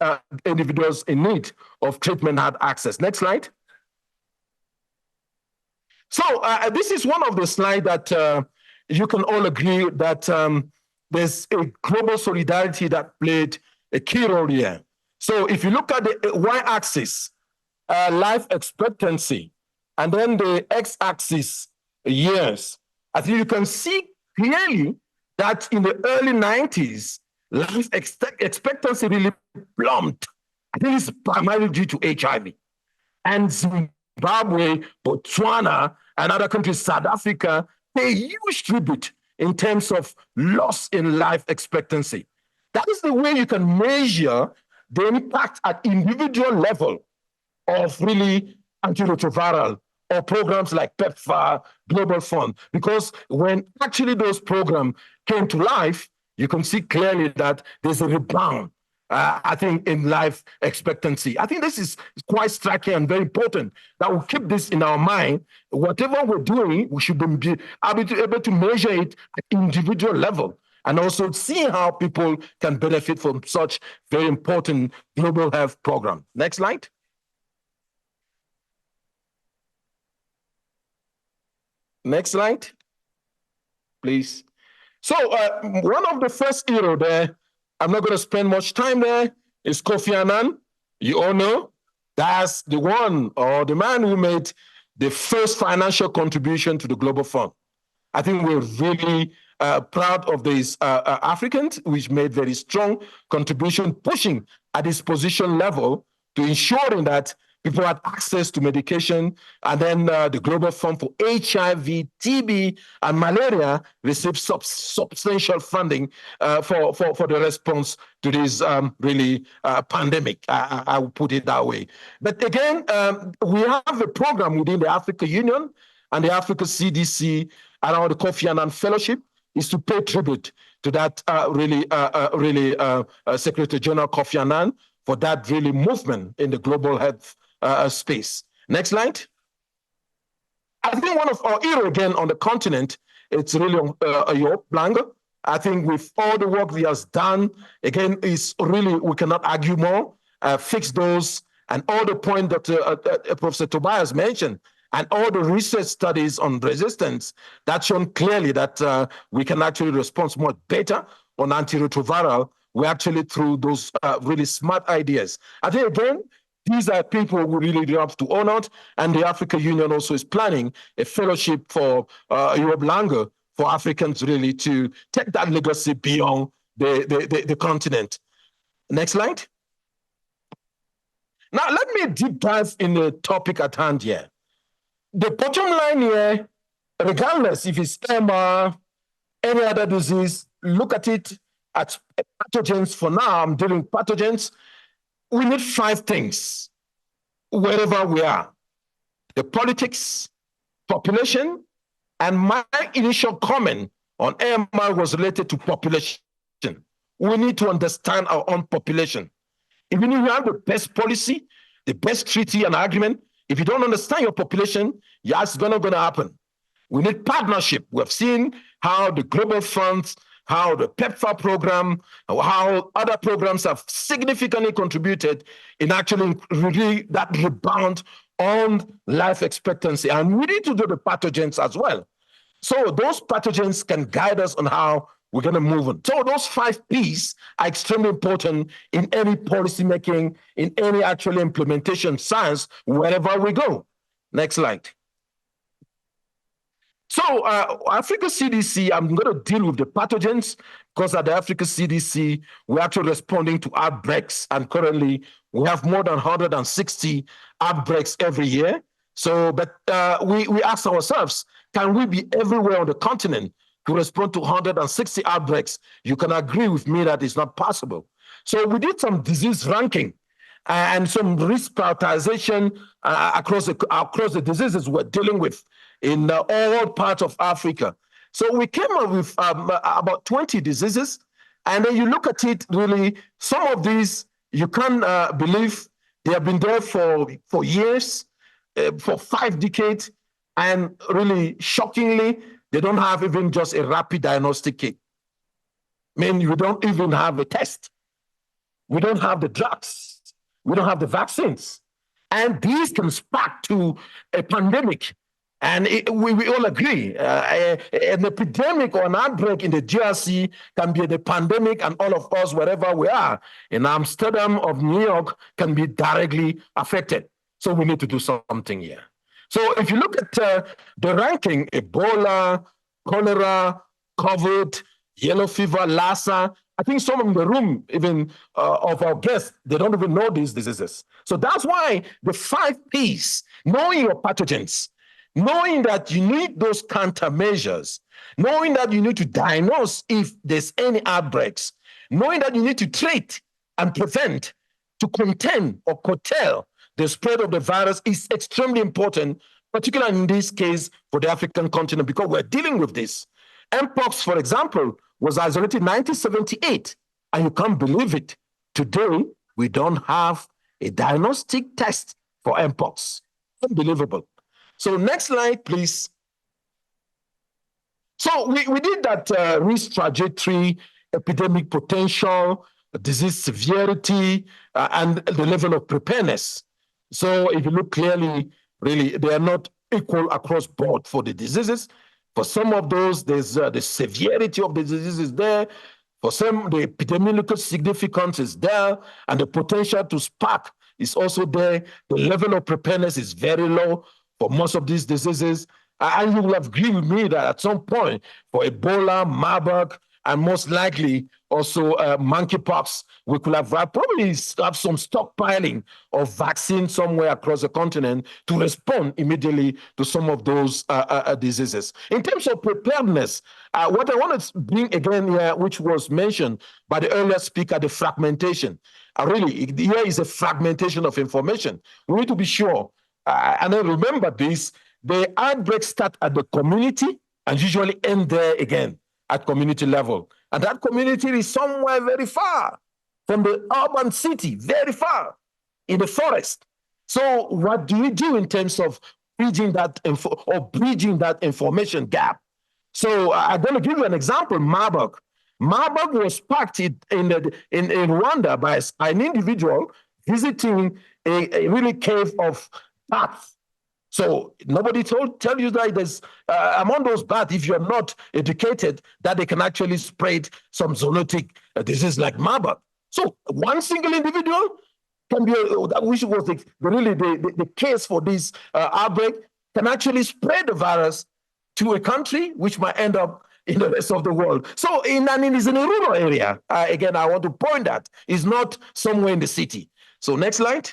individuals in need of treatment had access. Next slide. So this is one of the slides that you can all agree that there's a global solidarity that played a key role here. So if you look at the y-axis, life expectancy, and then the x-axis, years, I think you can see clearly that in the early 90s, life expectancy really plumped. I think it's primarily due to HIV. And Zimbabwe, Botswana, and other countries, South Africa, pay a huge tribute in terms of loss in life expectancy. That is the way you can measure the impact at individual level of really antiretroviral or programs like PEPFAR, Global Fund. Because when actually those programs came to life, you can see clearly that there's a rebound, I think, in life expectancy. I think this is quite striking and very important that we keep this in our mind. Whatever we're doing, we should be able to measure it at individual level and also see how people can benefit from such very important global health program. Next slide. Next slide, please. So one of the first hero there, I'm not going to spend much time there, is Kofi Annan. You all know that's the one or the man who made the first financial contribution to the Global Fund. I think we're really proud of these Africans, which made very strong contribution, pushing at this position level to ensuring that people had access to medication, and then the Global Fund for HIV, TB, and malaria received substantial funding for the response to this really pandemic. I will put it that way. But again, we have a program within the African Union and the Africa CDC around the Kofi Annan Fellowship is to pay tribute to that Secretary General Kofi Annan for that really movement in the global health space. Next slide. I think one of our hero again on the continent, it's really Joep Lange. I think with all the work he has done, again, is really, we cannot argue more, fix those, and all the point that Professor Tobias mentioned, and all the research studies on resistance, that's shown clearly that we can actually respond much better on antiretroviral. We actually through those really smart ideas. I think again, these are people who really have to honor, and the African Union also is planning a fellowship for Joep Lange for Africans really to take that legacy beyond the continent. Next slide. Now, let me deep dive in the topic at hand here. The bottom line here, regardless if it's MR, any other disease, look at it at pathogens. For now, I'm dealing with pathogens. We need 5 things wherever we are: the politics, population, and my initial comment on AMR was related to population. We need to understand our own population. Even if you have the best policy, the best treaty and argument, if you don't understand your population, it's not going to happen. We need partnership. We have seen how the global funds, how the PEPFAR program, how other programs have significantly contributed in actually really that rebound on life expectancy. And we need to do the pathogens as well. So those pathogens can guide us on how we're going to move on. So those 5 P's are extremely important in any policy making, in any actual implementation science, wherever we go. Next slide. So Africa CDC, I'm going to deal with the pathogens because at the Africa CDC, we're actually responding to outbreaks. And currently, we have more than 160 outbreaks every year. So, but we ask ourselves, can we be everywhere on the continent to respond to 160 outbreaks? You can agree with me that it's not possible. So we did some disease ranking and some risk prioritization across the diseases we're dealing with in all parts of Africa. So we came up with about 20 diseases, and then you look at it, really, some of these, you can't believe they have been there for years, for 5 decades, and really shockingly, they don't have even just a rapid diagnostic kit. I mean, we don't even have a test. We don't have the drugs. We don't have the vaccines. And these can spark to a pandemic And we all agree, an epidemic or an outbreak in the DRC can be a pandemic, and all of us, wherever we are, in Amsterdam or New York, can be directly affected. So we need to do something here. So if you look at the ranking, Ebola, cholera, COVID, yellow fever, Lassa, I think some in the room, even of our guests, they don't even know these diseases. So that's why the 5 Ps, knowing your pathogens, knowing that you need those countermeasures, knowing that you need to diagnose if there's any outbreaks, knowing that you need to treat and prevent, to contain or curtail the spread of the virus is extremely important, particularly in this case for the African continent, because we're dealing with this. Mpox, for example, was isolated in 1978, and you can't believe it. Today, we don't have a diagnostic test for Mpox. Unbelievable. So next slide, please. So we did that risk trajectory, epidemic potential, disease severity, and the level of preparedness. So if you look clearly, really, they are not equal across board for the diseases. For some of those, there's the severity of the disease is there. For some, the epidemiological significance is there, and the potential to spark is also there. The level of preparedness is very low for most of these diseases. And you will agree with me that at some point, for Ebola, Marburg, and most likely also monkeypox, we could have probably have some stockpiling of vaccines somewhere across the continent to respond immediately to some of those diseases. In terms of preparedness, what I want to bring again here, which was mentioned by the earlier speaker, the fragmentation. Really, here is a fragmentation of information. We need to be sure, and then remember this, the outbreaks start at the community and usually end there again at community level. And that community is somewhere very far from the urban city, very far in the forest. So what do we do in terms of bridging that information gap? So I'm going to give you an example, Marburg. Marburg was sparked in Rwanda by an individual visiting a really cave of bats. So nobody tell you that there's among those bats, if you're not educated, that they can actually spread some zoonotic disease like Marburg. So one single individual can be, which was really the case for this outbreak, can actually spread the virus to a country, which might end up in the rest of the world. So it's in a rural area. Again, I want to point that it's not somewhere in the city. So next slide.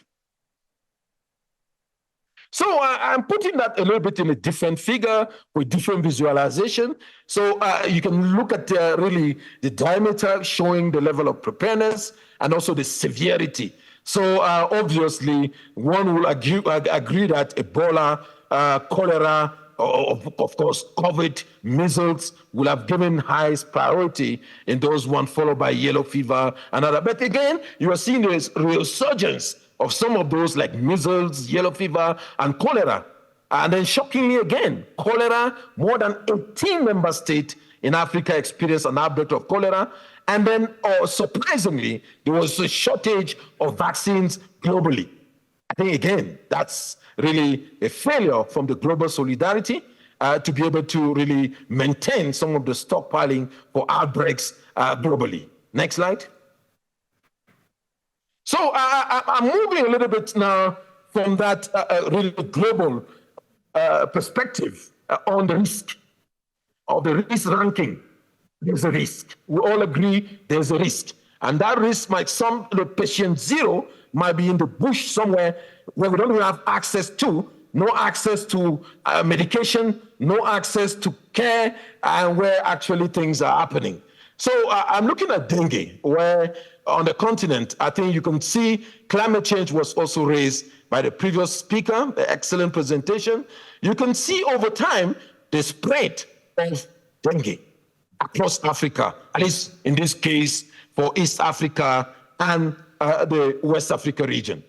So I'm putting that a little bit in a different figure with different visualization. So you can look at really the diameter showing the level of preparedness and also the severity. So obviously, one will agree that Ebola, cholera, of course, COVID, measles will have given highest priority in those ones, followed by yellow fever and other. But again, you are seeing this resurgence of some of those like measles, yellow fever, and cholera. And then shockingly again, cholera, more than 18 member states in Africa experienced an outbreak of cholera. And then surprisingly, there was a shortage of vaccines globally. I think again, that's really a failure from the global solidarity to be able to really maintain some of the stockpiling for outbreaks globally. Next slide. So I'm moving a little bit now from that really global perspective on the risk, of the risk ranking. There's a risk. We all agree there's a risk. And that risk might the patient zero might be in the bush somewhere where we don't even have access to, no access to medication, no access to care, and where actually things are happening. So I'm looking at dengue, where on the continent, I think you can see climate change was also raised by the previous speaker, the excellent presentation. You can see over time the spread of dengue across Africa, at least in this case for East Africa and the West Africa region.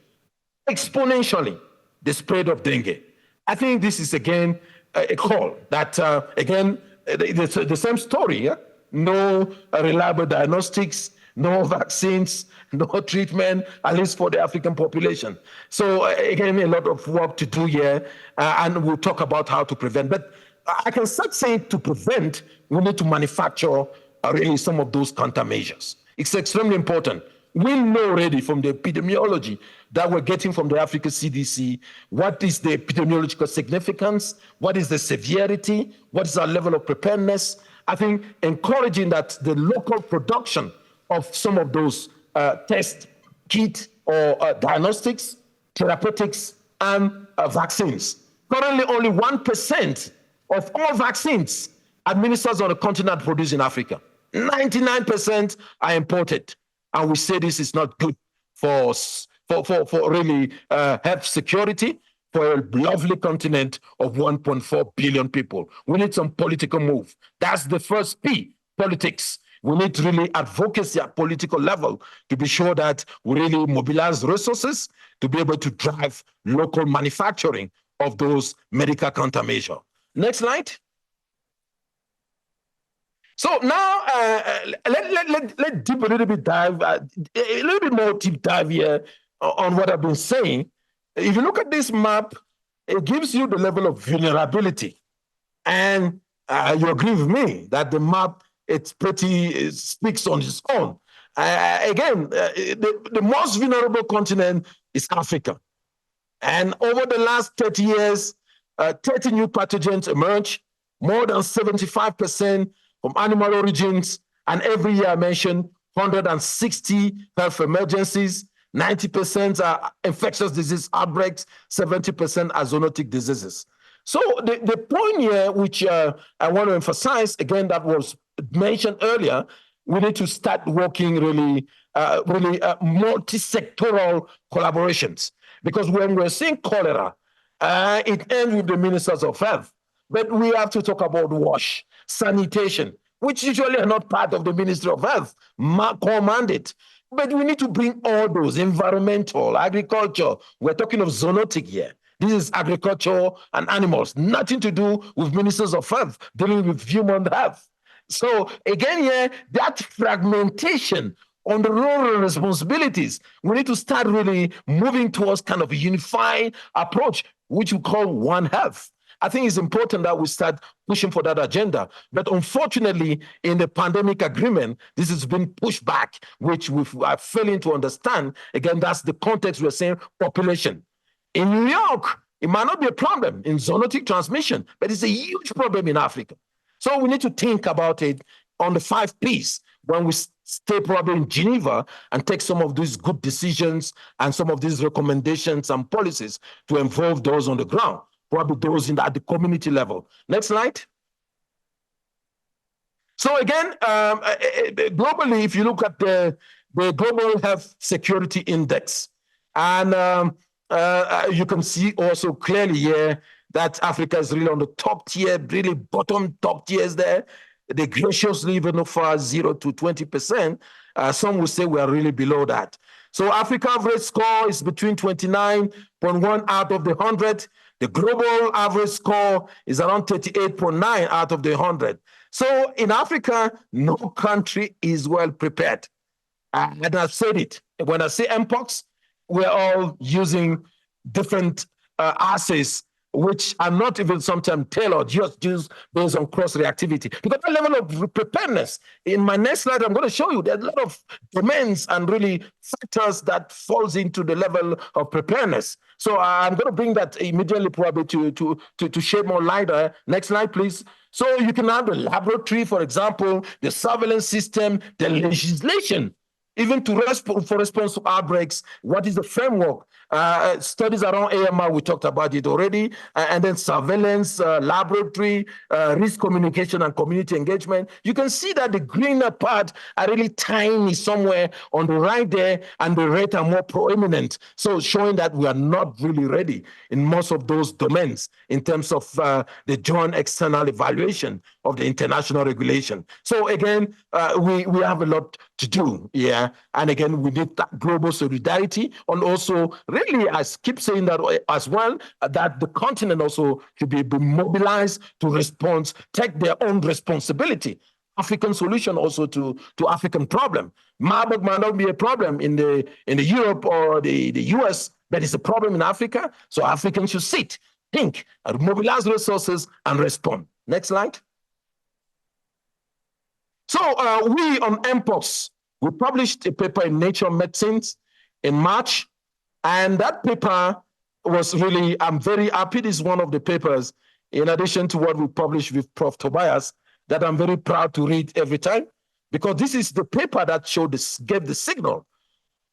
Exponentially, the spread of dengue. I think this is again a call that, again, the same story, yeah? No reliable diagnostics, no vaccines, no treatment, at least for the African population. So again, a lot of work to do here, and we'll talk about how to prevent. But I can start saying to prevent, we need to manufacture really some of those countermeasures. It's extremely important. We know already from the epidemiology that we're getting from the Africa CDC, what is the epidemiological significance, what is the severity, what is our level of preparedness. I think encouraging that the local production of some of those test kit or diagnostics, therapeutics, and vaccines. Currently, only 1% of all vaccines administered on the continent produced in Africa. 99% are imported. And we say this is not good for really health security for a lovely continent of 1.4 billion people. We need some political move. That's the first P, politics. We need really advocacy at political level to be sure that we really mobilize resources to be able to drive local manufacturing of those medical countermeasures. Next slide. So now let's deep a little bit dive, a little bit more deep dive here on what I've been saying. If you look at this map, it gives you the level of vulnerability. And you agree with me that the map, it speaks on its own. Again, the most vulnerable continent is Africa. And over the last 30 years, 30 new pathogens emerged, more than 75% from animal origins, and every year I mentioned 160 health emergencies, 90% are infectious disease outbreaks, 70% are zoonotic diseases. So the point here, which I want to emphasize, again, that was mentioned earlier, we need to start working really multi-sectoral collaborations. Because when we're seeing cholera, it ends with the ministers of health. But we have to talk about WASH, sanitation, which usually are not part of the Ministry of Health, core mandate. But we need to bring all those, environmental, agriculture. We're talking of zoonotic here. This is agriculture and animals, nothing to do with ministers of health, dealing with human health. So again here, that fragmentation on the role and responsibilities, we need to start really moving towards kind of a unified approach, which we call One Health. I think it's important that we start pushing for that agenda. But unfortunately, in the pandemic agreement, this has been pushed back, which we are failing to understand. Again, that's the context we're saying population. In New York, it might not be a problem in zoonotic transmission, but it's a huge problem in Africa. So we need to think about it on the 5 Ps when we stay probably in Geneva and take some of these good decisions and some of these recommendations and policies to involve those on the ground. Probably those at the community level. Next slide. So again, globally, if you look at the Global Health Security Index, and you can see also clearly here that Africa is really on the top tier, really bottom top tiers there. The ratios even for 0 to 20%. Some will say we are really below that. So Africa average score is between 29.1 out of the 100. The global average score is around 38.9 out of the 100. So in Africa, no country is well prepared. And I've said it. When I say Mpox, we're all using different assays, which are not even sometimes tailored, just based on cross-reactivity. Because that level of preparedness, in my next slide, I'm going to show you there's a lot of domains and really factors that falls into the level of preparedness. So I'm going to bring that immediately probably to shed more light. Next slide, please. So you can have the laboratory, for example, the surveillance system, the legislation, even to response to outbreaks. What is the framework? Studies around AMR, we talked about it already, and then surveillance, laboratory, risk communication and community engagement. You can see that the greener part are really tiny somewhere on the right there, and the red are more prominent. So showing that we are not really ready in most of those domains in terms of the joint external evaluation of the international regulation. So again, we have a lot to do, yeah. And again, we need that global solidarity, and also really, I keep saying that as well, that the continent also should be mobilized to respond, take their own responsibility. African solution also to African problem. Marburg might not be a problem in the Europe or the US, but it's a problem in Africa. So Africans should sit, think, mobilize resources, and respond. Next slide. So we on mpox, we published a paper in Nature Medicines in March, and that paper was really, I'm very happy. This is one of the papers, in addition to what we published with Prof. Tobias, that I'm very proud to read every time, because this is the paper that showed this, gave the signal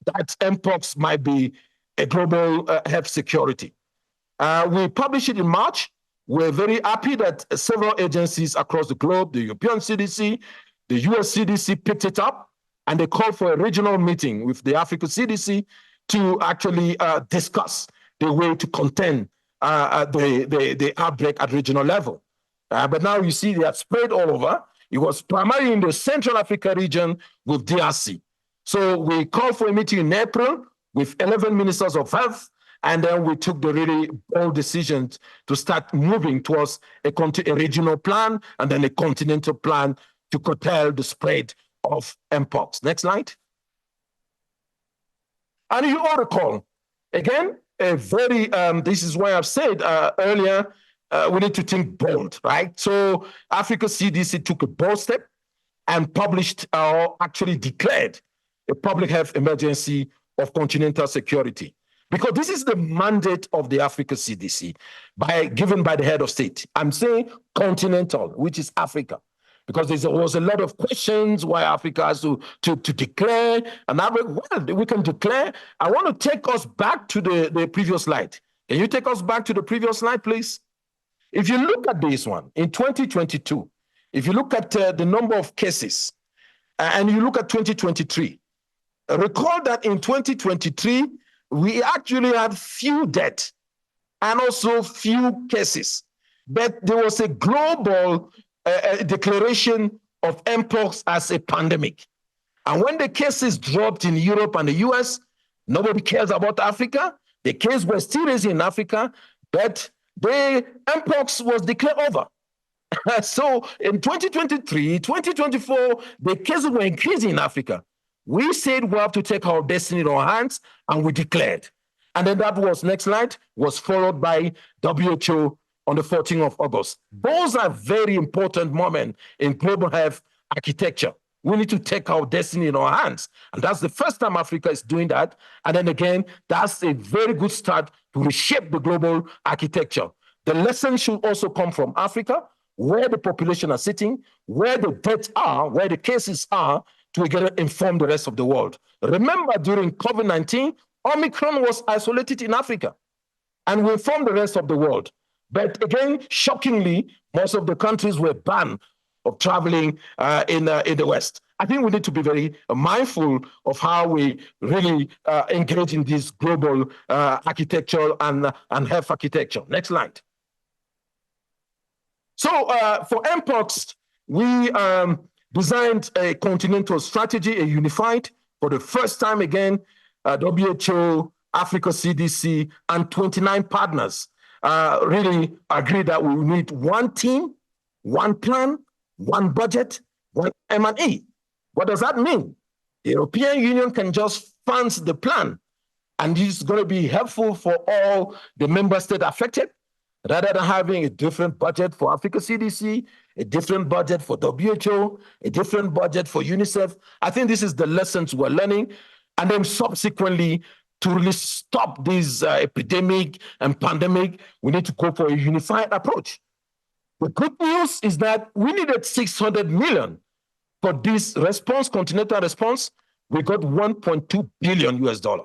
that mpox might be a global health security. We published it in March. We're very happy that several agencies across the globe, the European CDC, the US CDC picked it up, and they called for a regional meeting with the Africa CDC to actually discuss the way to contain the outbreak at regional level. But now you see they have spread all over. It was primarily in the Central Africa region with DRC. So we called for a meeting in April with 11 ministers of health, and then we took the really bold decision to start moving towards a regional plan and then a continental plan to curtail the spread of mpox. Next slide. And you all recall, again, a very, this is why I've said earlier, we need to think bold, right? So Africa CDC took a bold step and published, or actually declared, a public health emergency of continental security. Because this is the mandate of the Africa CDC, given by the head of state. I'm saying continental, which is Africa. Because there was a lot of questions why Africa has to declare. And well, we can declare. I want to take us back to the previous slide. Can you take us back to the previous slide, please? If you look at this one, in 2022, if you look at the number of cases, and you look at 2023, recall that in 2023, we actually had few deaths and also few cases. But there was a global declaration of mpox as a pandemic. And when the cases dropped in Europe and the US, nobody cares about Africa. The cases were still raising in Africa, but the mpox was declared over. So in 2023, 2024, the cases were increasing in Africa. We said we have to take our destiny in our hands, and we declared. And then that was, next slide, was followed by WHO on the 14th of August. Those are very important moments in global health architecture. We need to take our destiny in our hands. And that's the first time Africa is doing that. And then again, that's a very good start to reshape the global architecture. The lesson should also come from Africa, where the population are sitting, where the deaths are, where the cases are, to get to inform the rest of the world. Remember, during COVID-19, Omicron was isolated in Africa, and we informed the rest of the world. But again, shockingly, most of the countries were banned of traveling in the West. I think we need to be very mindful of how we really engage in this global architecture and health architecture. Next slide. So for mpox, we designed a continental strategy, a unified, for the first time again, WHO, Africa CDC, and 29 partners really agreed that we need one team, one plan, one budget, one M&E. What does that mean? The European Union can just fund the plan, and this is going to be helpful for all the member states affected, rather than having a different budget for Africa CDC, a different budget for WHO, a different budget for UNICEF. I think this is the lessons we're learning. And then subsequently, to really stop this epidemic and pandemic, we need to go for a unified approach. The good news is that we needed 600 million for this response, continental response. We got 1.2 billion US dollar.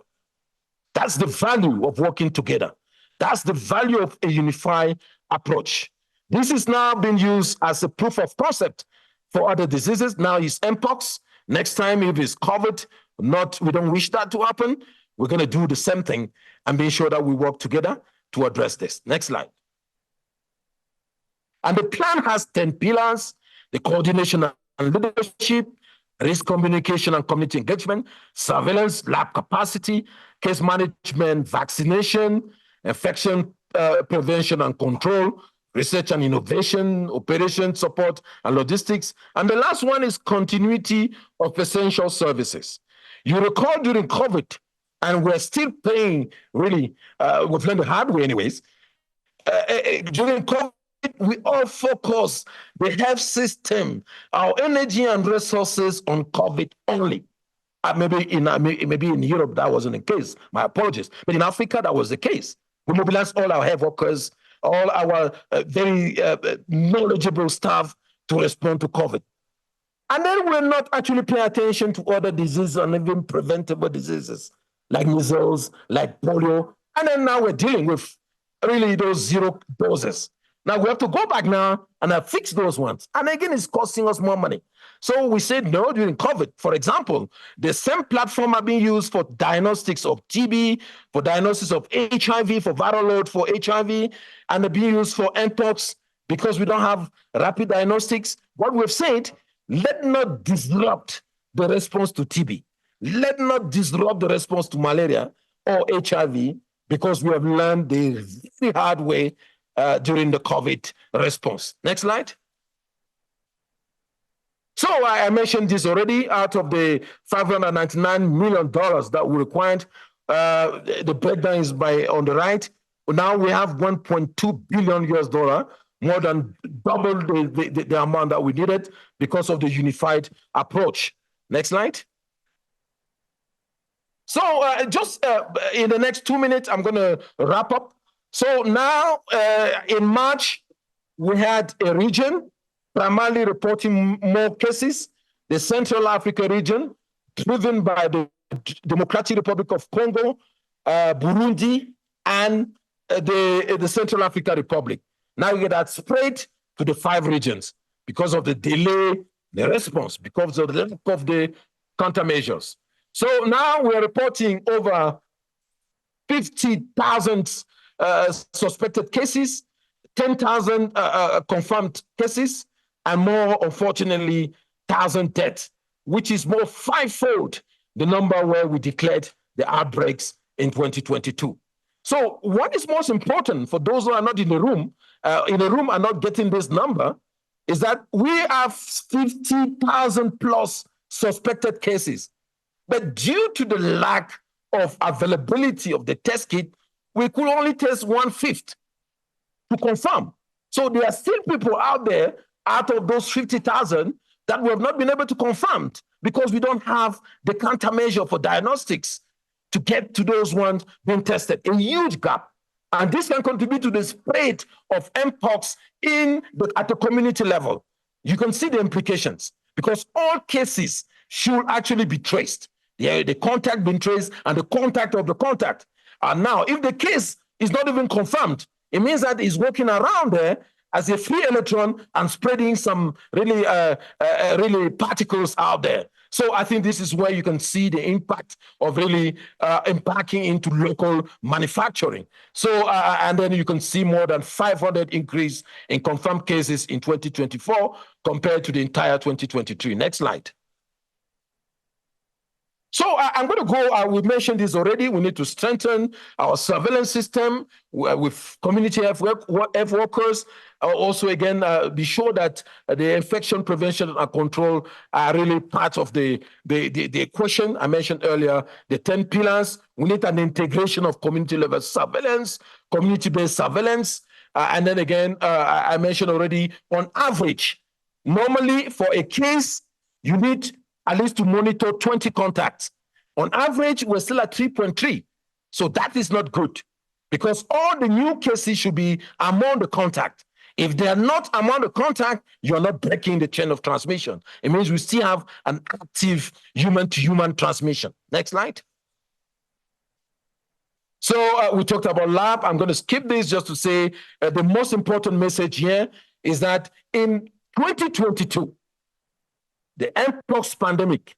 That's the value of working together. That's the value of a unified approach. This is now being used as a proof of concept for other diseases. Now it's mpox. Next time, if it's COVID, we don't wish that to happen. We're going to do the same thing and be sure that we work together to address this. Next slide. And the plan has 10 pillars: the coordination and leadership, risk communication and community engagement, surveillance, lab capacity, case management, vaccination, infection prevention and control, research and innovation, operation support and logistics. And the last one is continuity of essential services. You recall during COVID, and we're still paying, really, we've learned the hard way anyways, during COVID, we all focus the health system, our energy and resources on COVID only. Maybe in Europe that wasn't the case. My apologies. But in Africa, that was the case. We mobilized all our health workers, all our very knowledgeable staff to respond to COVID. And then we're not actually paying attention to other diseases and even preventable diseases like measles, like polio. And then now we're dealing with really those zero doses. Now we have to go back now and fix those ones. And again, it's costing us more money. So we said no during COVID. For example, the same platform are being used for diagnostics of TB, for diagnosis of HIV, for viral load for HIV, and they're being used for mpox because we don't have rapid diagnostics. What we've said, let not disrupt the response to TB. Let not disrupt the response to malaria or HIV, because we have learned the very hard way during the COVID response. Next slide. So I mentioned this already. Out of the $599 million that we required, the breakdown is on the right. Now we have $1.2 billion US, more than double the amount that we needed because of the unified approach. Next slide. So just in the next 2 minutes, I'm going to wrap up. So now in March, we had a region primarily reporting more cases, the Central Africa region, driven by the Democratic Republic of Congo, Burundi, and the Central Africa Republic. Now we get that spread to the 5 regions because of the delay, the response, because of the lack of the countermeasures. So now we're reporting over 50,000 suspected cases, 10,000 confirmed cases, and more, unfortunately, 1,000 deaths, which is more 5-fold the number where we declared the outbreaks in 2022. So what is most important for those who are not in the room are not getting this number, is that we have 50,000 plus suspected cases. But due to the lack of availability of the test kit, we could only test 1/5 to confirm. So there are still people out there, out of those 50,000, that we have not been able to confirm because we don't have the countermeasure for diagnostics to get to those ones being tested. A huge gap. And this can contribute to the spread of mpox at the community level. You can see the implications because all cases should actually be traced. The contact being traced and the contact of the contact. And now, if the case is not even confirmed, it means that he's walking around there as a free electron and spreading some really particles out there. So I think this is where you can see the impact of really impacting into local manufacturing. So, and then you can see more than 500 increase in confirmed cases in 2024 compared to the entire 2023. Next slide. So I'm going to go, we mentioned this already, we need to strengthen our surveillance system with community health workers. Also, again, be sure that the infection prevention and control are really part of the equation. I mentioned earlier, the 10 pillars. We need an integration of community-level surveillance, community-based surveillance. And then again, I mentioned already, on average, normally for a case, you need at least to monitor 20 contacts. On average, we're still at 3.3. So that is not good because all the new cases should be among the contact. If they are not among the contact, you're not breaking the chain of transmission. It means we still have an active human-to-human transmission. Next slide. So we talked about lab. I'm going to skip this just to say the most important message here is that in 2022, the mpox pandemic,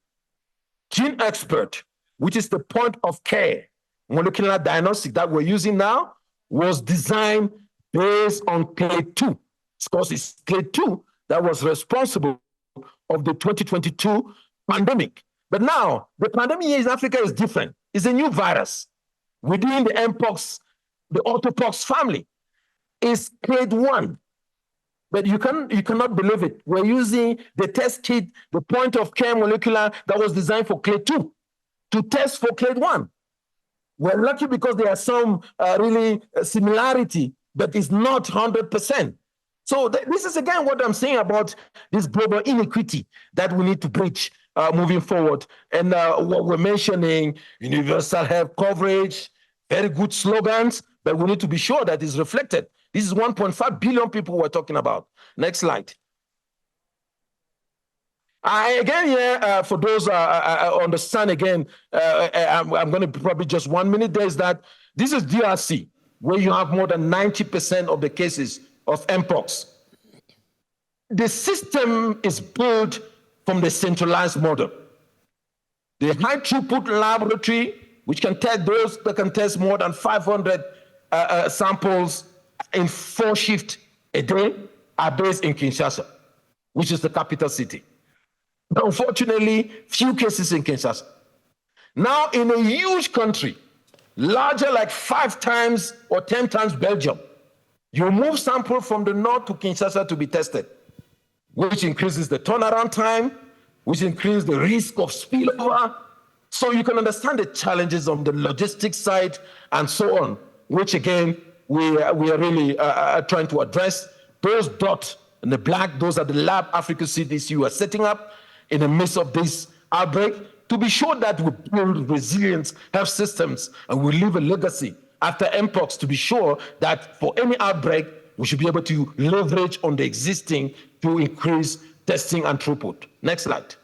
gene expert, which is the point of care molecular diagnostic that we're using now, was designed based on clade 2. Because it's clade 2 that was responsible of the 2022 pandemic. But now, the pandemic here in Africa is different. It's a new virus within the mpox, the orthopox family. It's clade 1. But you cannot believe it. We're using the test kit, the point of care molecular that was designed for clade 2 to test for clade 1. We're lucky because there are some similarity, but it's not 100%. So this is again what I'm saying about this global inequity that we need to bridge moving forward. And what we're mentioning, universal health coverage, very good slogans, but we need to be sure that it's reflected. This is 1.5 billion people we're talking about. Next slide. For those understand again, I'm going to probably just 1 minute. There's that. This is DRC, where you have more than 90% of the cases of mpox. The system is built from the centralized model. The high throughput laboratory, which can test those that can test more than 500 samples in 4 shifts a day, are based in Kinshasa, which is the capital city. Unfortunately, few cases in Kinshasa. Now, in a huge country, larger like 5 times or 10 times Belgium, you move sample from the north to Kinshasa to be tested, which increases the turnaround time, which increases the risk of spillover. So you can understand the challenges on the logistics side and so on, which again, we are really trying to address. Those dots in the black, those are the lab Africa cities you are setting up in the midst of this outbreak to be sure that we build resilient health systems and we leave a legacy after mpox to be sure that for any outbreak, we should be able to leverage on the existing to increase testing and throughput. Next slide.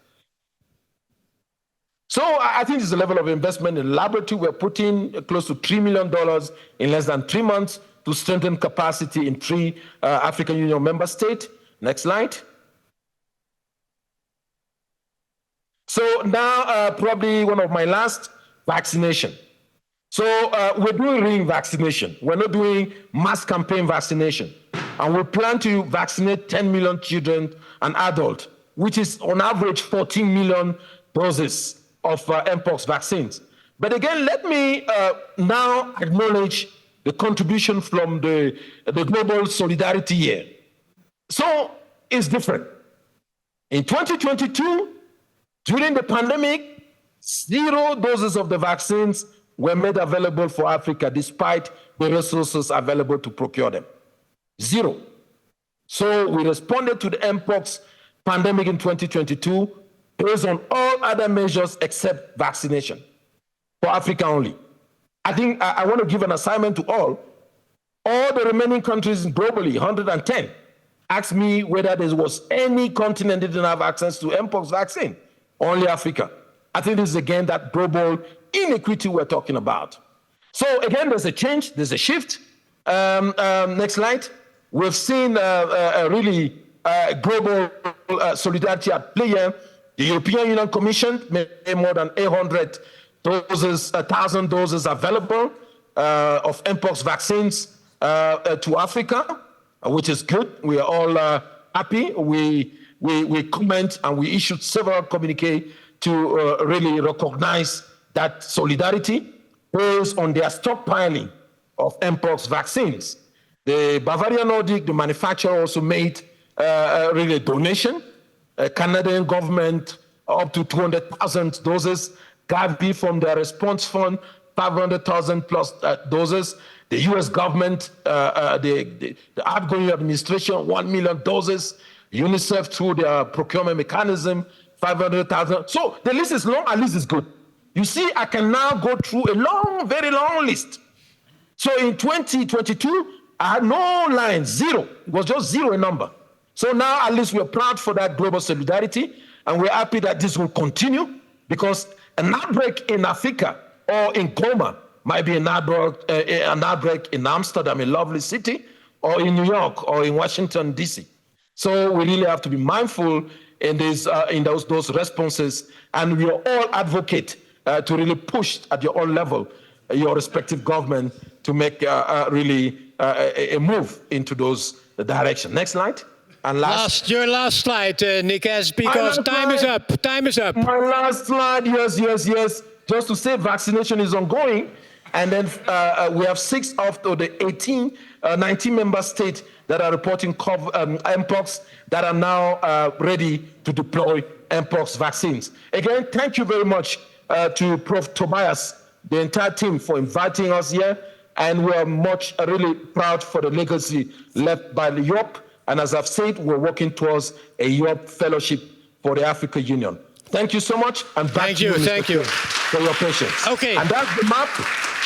So I think there's a level of investment in the laboratory. We're putting close to $3 million in less than 3 months to strengthen capacity in 3 African Union member states. Next slide. So now probably one of my last, vaccination. So we're doing ring vaccination. We're not doing mass campaign vaccination. And we plan to vaccinate 10 million children and adults, which is on average 14 million doses of mpox vaccines. But again, let me now acknowledge the contribution from the Global Solidarity Year. So it's different. In 2022, during the pandemic, 0 doses of the vaccines were made available for Africa despite the resources available to procure them. 0. So we responded to the mpox pandemic in 2022 based on all other measures except vaccination for Africa only. I think I want to give an assignment to all the remaining countries globally, 110, asked me whether there was any continent that didn't have access to mpox vaccine. Only Africa. I think this is again that global inequity we're talking about. So again, there's a change, there's a shift. Next slide. We've seen really global solidarity at play here. The European Union Commission made more than 1,000 doses available of mpox vaccines to Africa, which is good. We are all happy. We comment and we issued several communiques to really recognize that solidarity based on their stockpiling of mpox vaccines. The Bavarian Nordic, the manufacturer, also made really a donation. Canadian government up to 200,000 doses. Gavi from their response fund, 500,000 plus doses. The US government, the outgoing administration, 1 million doses. UNICEF through their procurement mechanism, 500,000. So the list is long, and list is good. You see, I can now go through a long, very long list. So in 2022, I had no line, 0. It was just 0 a number. So now at least we're proud for that global solidarity, and we're happy that this will continue because an outbreak in Africa or in Goma might be an outbreak in Amsterdam, a lovely city, or in New York or in Washington, D.C. So we really have to be mindful in those responses, and we are all advocate to really push at your own level, your respective government, to make really a move into those directions. Next slide. And your last slide, Nikes, because time is up. Time is up. My last slide, yes. Just to say vaccination is ongoing, and then we have 6 of the 19 member states that are reporting Mpox that are now ready to deploy Mpox vaccines. Again, thank you very much to Prof. Tobias, the entire team, for inviting us here. And we are really proud for the legacy left by the Joep. And as I've said, we're working towards a Joep Fellowship for the African Union. Thank you so much, and back to you, thank you for your patience. Okay. And that's the map.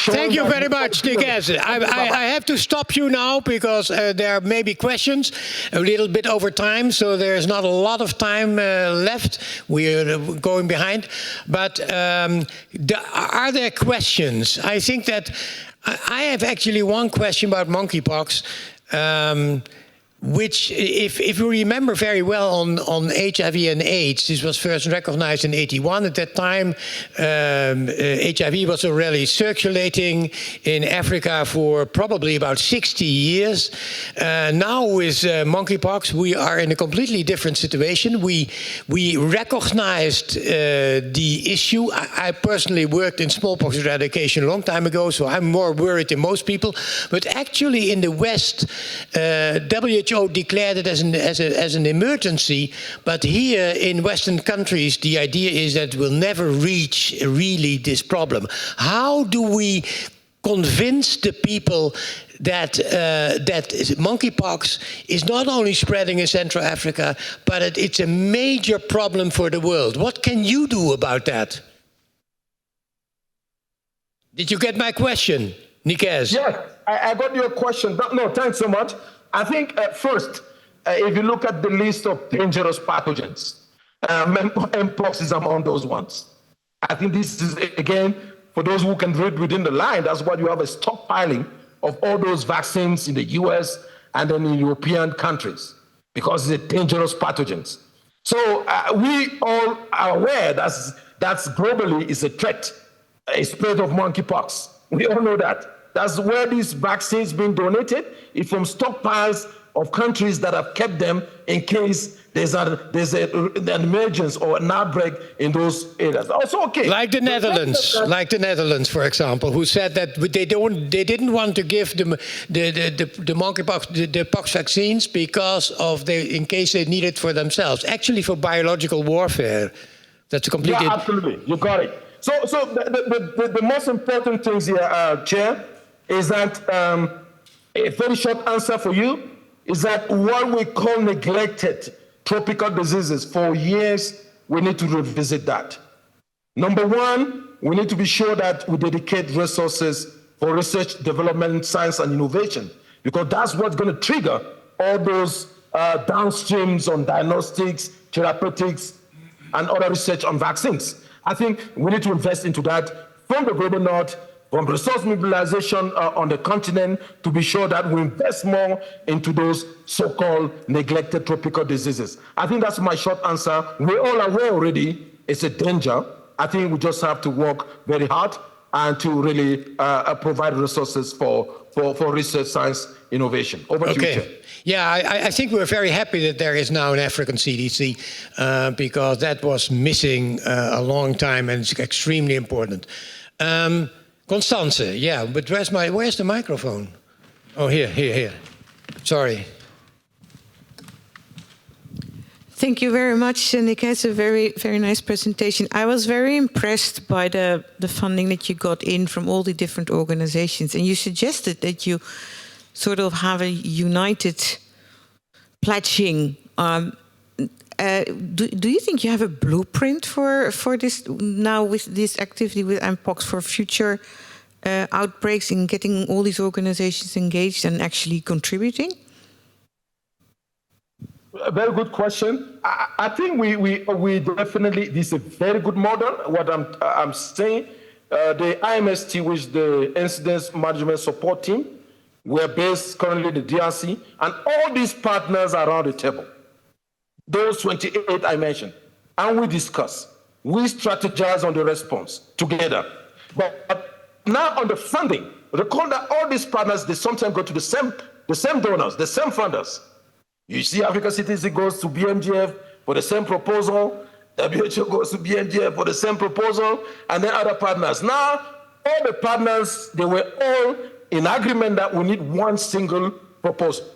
Thank you very much, Nikes. I have to stop you now because there may be questions a little bit over time, so there's not a lot of time left. We're going behind. But are there questions? I think that I have actually one question about monkeypox. Which, if you remember very well on HIV and AIDS, this was first recognized in '81. At that time, HIV was already circulating in Africa for probably about 60 years. Now with monkeypox, we are in a completely different situation. We recognized the issue. I personally worked in smallpox eradication a long time ago, so I'm more worried than most people. But actually in the West, WHO declared it as an emergency, but here in Western countries, the idea is that we'll never reach really this problem. How do we convince the people that monkeypox is not only spreading in Central Africa, but it's a major problem for the world? What can you do about that? Did you get my question, Nikes? Yes, I got your question. No, thanks so much. I think first, if you look at the list of dangerous pathogens, Mpox is among those ones. I think this is, again, for those who can read within the line, that's why you have a stockpiling of all those vaccines in the US and then in European countries, because it's dangerous pathogens. So we all are aware that's globally is a threat, a spread of monkeypox. We all know that. That's where these vaccines being donated is from stockpiles of countries that have kept them in case there's an emergence or an outbreak in those areas. Also, okay. Like the Netherlands, for example, who said that they didn't want to give the monkeypox, the pox vaccines because of in case they need it for themselves, actually for biological warfare. That's a completely... Yeah, absolutely. You got it. So the most important things here, Chair, is that a very short answer for you is that what we call neglected tropical diseases for years, we need to revisit that. Number one, we need to be sure that we dedicate resources for research, development, science, and innovation, because that's what's going to trigger all those downstreams on diagnostics, therapeutics, and other research on vaccines. I think we need to invest into that from the global north, from resource mobilization on the continent, to be sure that we invest more into those so-called neglected tropical diseases. I think that's my short answer. We're all aware already it's a danger. I think we just have to work very hard and to really provide resources for research, science, innovation. Over to you, Chair. Yeah, I think we're very happy that there is now an African CDC because that was missing a long time and it's extremely important. Constance, yeah, but where's the microphone? Oh, here. Sorry. Thank you very much, Nick. It's a very, very nice presentation. I was very impressed by the funding that you got in from all the different organizations. And you suggested that you sort of have a united pledging. Do you think you have a blueprint for this now with this activity with Mpox for future outbreaks in getting all these organizations engaged and actually contributing? A very good question. I think we definitely, this is a very good model. What I'm saying, the IMST, which is the Incident Management Support Team, we're based currently in the DRC, and all these partners are around the table. Those 28 I mentioned, and we discuss, we strategize on the response together. But now on the funding, recall that all these partners, they sometimes go to the same donors, the same funders. You see, Africa CDC goes to BMGF for the same proposal, WHO goes to BMGF for the same proposal, and then other partners. Now, all the partners, they were all in agreement that we need one single proposal.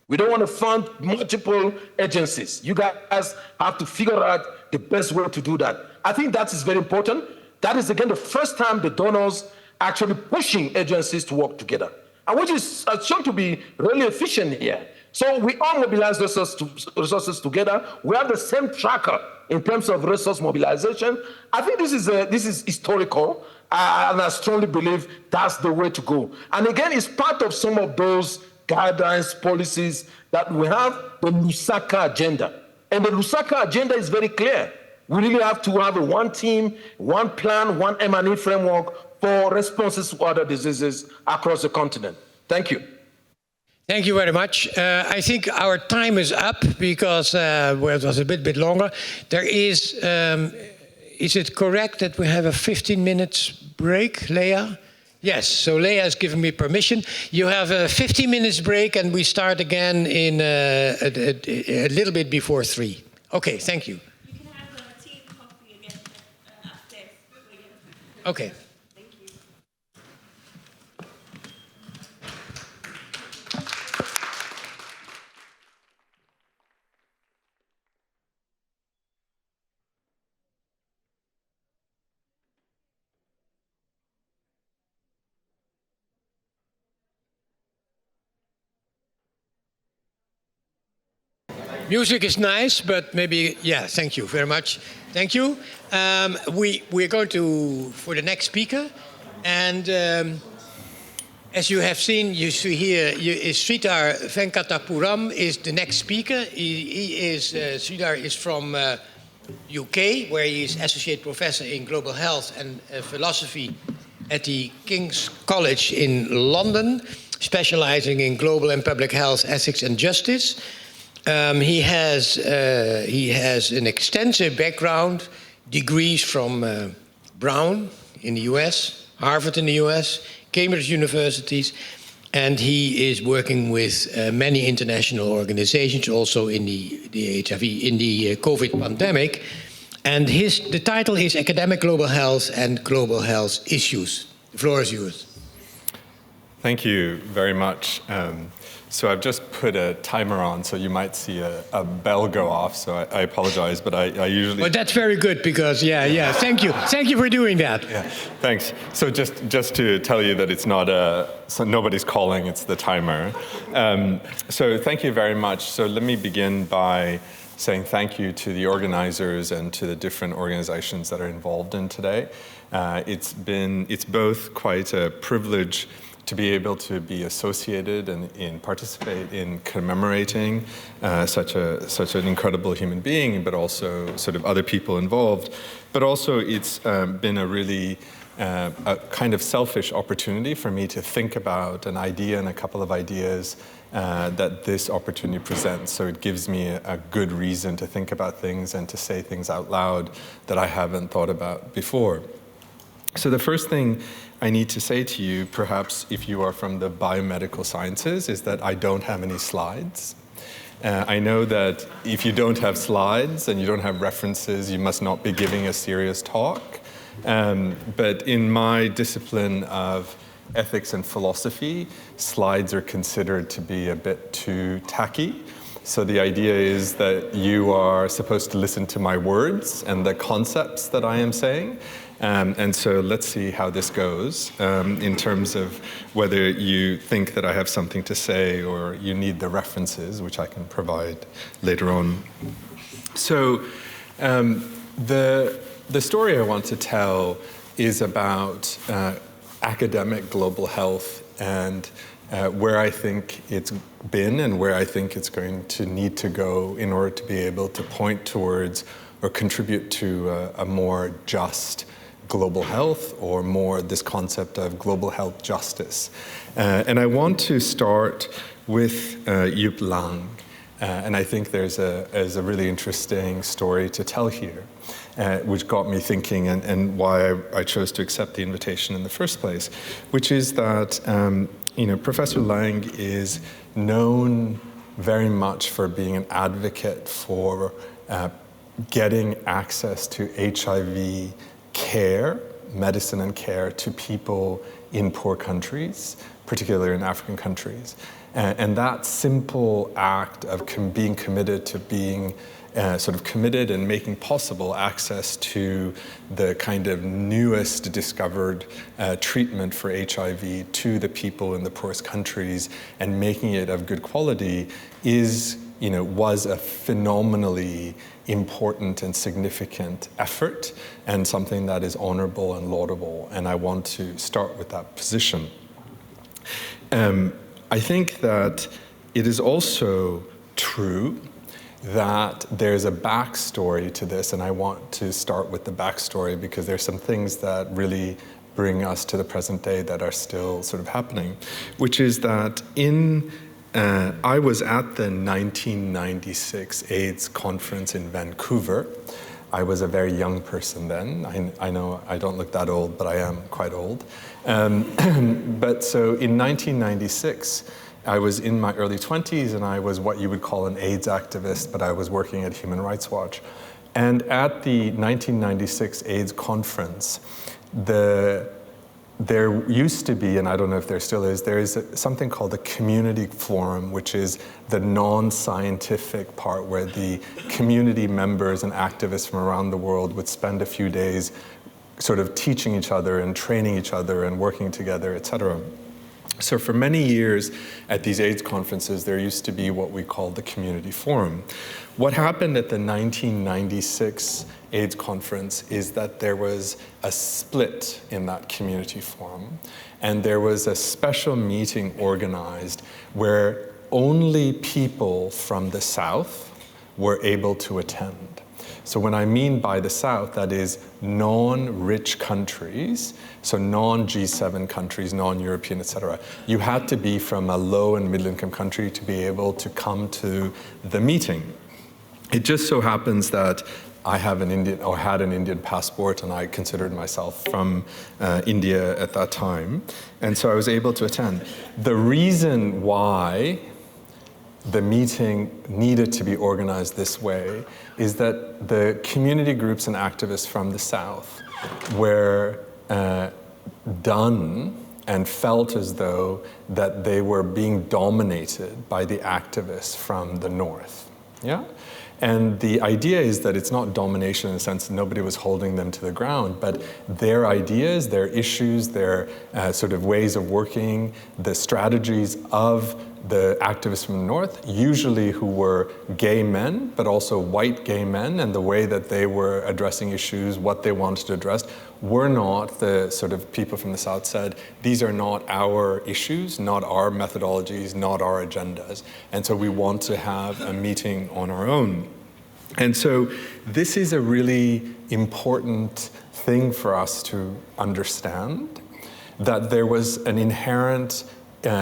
We don't want to fund multiple agencies. You guys have to figure out the best way to do that. I think that is very important. That is, again, the first time the donors actually pushing agencies to work together, and which is shown to be really efficient here. So we all mobilize resources together. We have the same tracker in terms of resource mobilization. I think this is historical, and I strongly believe that's the way to go. And again, it's part of some of those guidelines, policies that we have, the Lusaka agenda. And the Lusaka agenda is very clear. We really have to have one team, one plan, one M&E framework for responses to other diseases across the continent. Thank you. Thank you very much. I think our time is up because well, it was a bit longer. There is it correct that we have a 15 minutes break, Leah? Yes, so Leah has given me permission. You have a 15 minutes break and we start again in a little bit before 3. Okay, thank you. You can have a tea and coffee again upstairs. Okay. Music is nice, but maybe, yeah, thank you very much. Thank you. We're going to, for the next speaker, and as you have seen, you see here, Sridhar Venkatapuram is the next speaker. Sridhar is from UK, where he is Associate Professor in Global Health and Philosophy at the King's College in London, specializing in global and public health, ethics and justice. He has an extensive background, degrees from Brown in the US, Harvard in the US, Cambridge universities, and he is working with many international organizations, also in the HIV, in the COVID pandemic. And the title is Academic Global Health and Global Health Issues. The floor is yours. Thank you very much. So I've just put a timer on, so you might see a bell go off, so I apologize, but I usually... Well, that's very good, because, yeah, thank you. Thank you for doing that. Yeah, thanks. So just to tell you that it's not so nobody's calling, it's the timer. So thank you very much. So let me begin by saying thank you to the organizers and to the different organizations that are involved in today. It's both quite a privilege to be able to be associated and participate in commemorating such an incredible human being, but also sort of other people involved. But also it's been a really a kind of selfish opportunity for me to think about an idea and a couple of ideas that this opportunity presents. So it gives me a good reason to think about things and to say things out loud that I haven't thought about before. So the first thing I need to say to you, perhaps if you are from the biomedical sciences, is that I don't have any slides. I know that if you don't have slides and you don't have references, you must not be giving a serious talk. But in my discipline of ethics and philosophy, slides are considered to be a bit too tacky. So the idea is that you are supposed to listen to my words and the concepts that I am saying. And so let's see how this goes in terms of whether you think that I have something to say or you need the references, which I can provide later on. So the story I want to tell is about academic global health and where I think it's been and where I think it's going to need to go in order to be able to point towards or contribute to a more just global health, or more this concept of global health justice. And I want to start with Joep Lange. And I think there's a really interesting story to tell here, which got me thinking and why I chose to accept the invitation in the first place, which is that Professor Lange is known very much for being an advocate for getting access to HIV care, medicine and care, to people in poor countries, particularly in African countries. And that simple act of being committed to being sort of committed and making possible access to the kind of newest discovered treatment for HIV to the people in the poorest countries and making it of good quality was a phenomenally important and significant effort and something that is honorable and laudable. And I want to start with that position. I think that it is also true that there's a backstory to this, and I want to start with the backstory because there's some things that really bring us to the present day that are still sort of happening, which is that I was at the 1996 AIDS conference in Vancouver. I was a very young person then. I know I don't look that old, but I am quite old. But so in 1996, I was in my early 20s and I was what you would call an AIDS activist, but I was working at Human Rights Watch. And at the 1996 AIDS conference, there used to be, and I don't know if there still is, there is something called the community forum, which is the non-scientific part where the community members and activists from around the world would spend a few days sort of teaching each other and training each other and working together, et cetera. So for many years at these AIDS conferences, there used to be what we call the community forum. What happened at the 1996 AIDS conference is that there was a split in that community forum, and there was a special meeting organized where only people from the South were able to attend. So when I mean by the South, that is non-rich countries, so non-G7 countries, non-European, et cetera. You had to be from a low and middle-income country to be able to come to the meeting. It just so happens that I have had an Indian passport, and I considered myself from India at that time, and so I was able to attend. The reason why the meeting needed to be organized this way is that the community groups and activists from the South were done and felt as though that they were being dominated by the activists from the North. Yeah? And the idea is that it's not domination in the sense that nobody was holding them to the ground, but their ideas, their issues, their sort of ways of working, the strategies of the activists from the North, usually who were gay men, but also white gay men, and the way that they were addressing issues, what they wanted to address, were not the sort of people from the South said, these are not our issues, not our methodologies, not our agendas. And so we want to have a meeting on our own. And so this is a really important thing for us to understand, that there was an inherent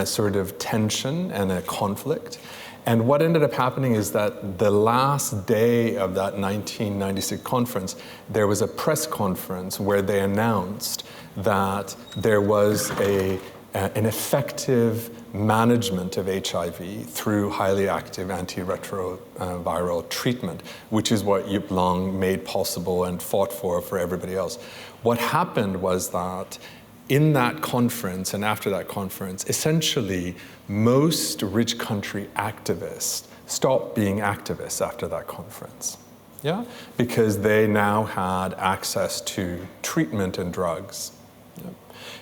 sort of tension and a conflict. And what ended up happening is that the last day of that 1996 conference, there was a press conference where they announced that there was an effective management of HIV through highly active antiretroviral treatment, which is what Joep Lange made possible and fought for everybody else. What happened was that in that conference and after that conference, essentially most rich country activists stopped being activists after that conference. Yeah? Because they now had access to treatment and drugs. Yeah.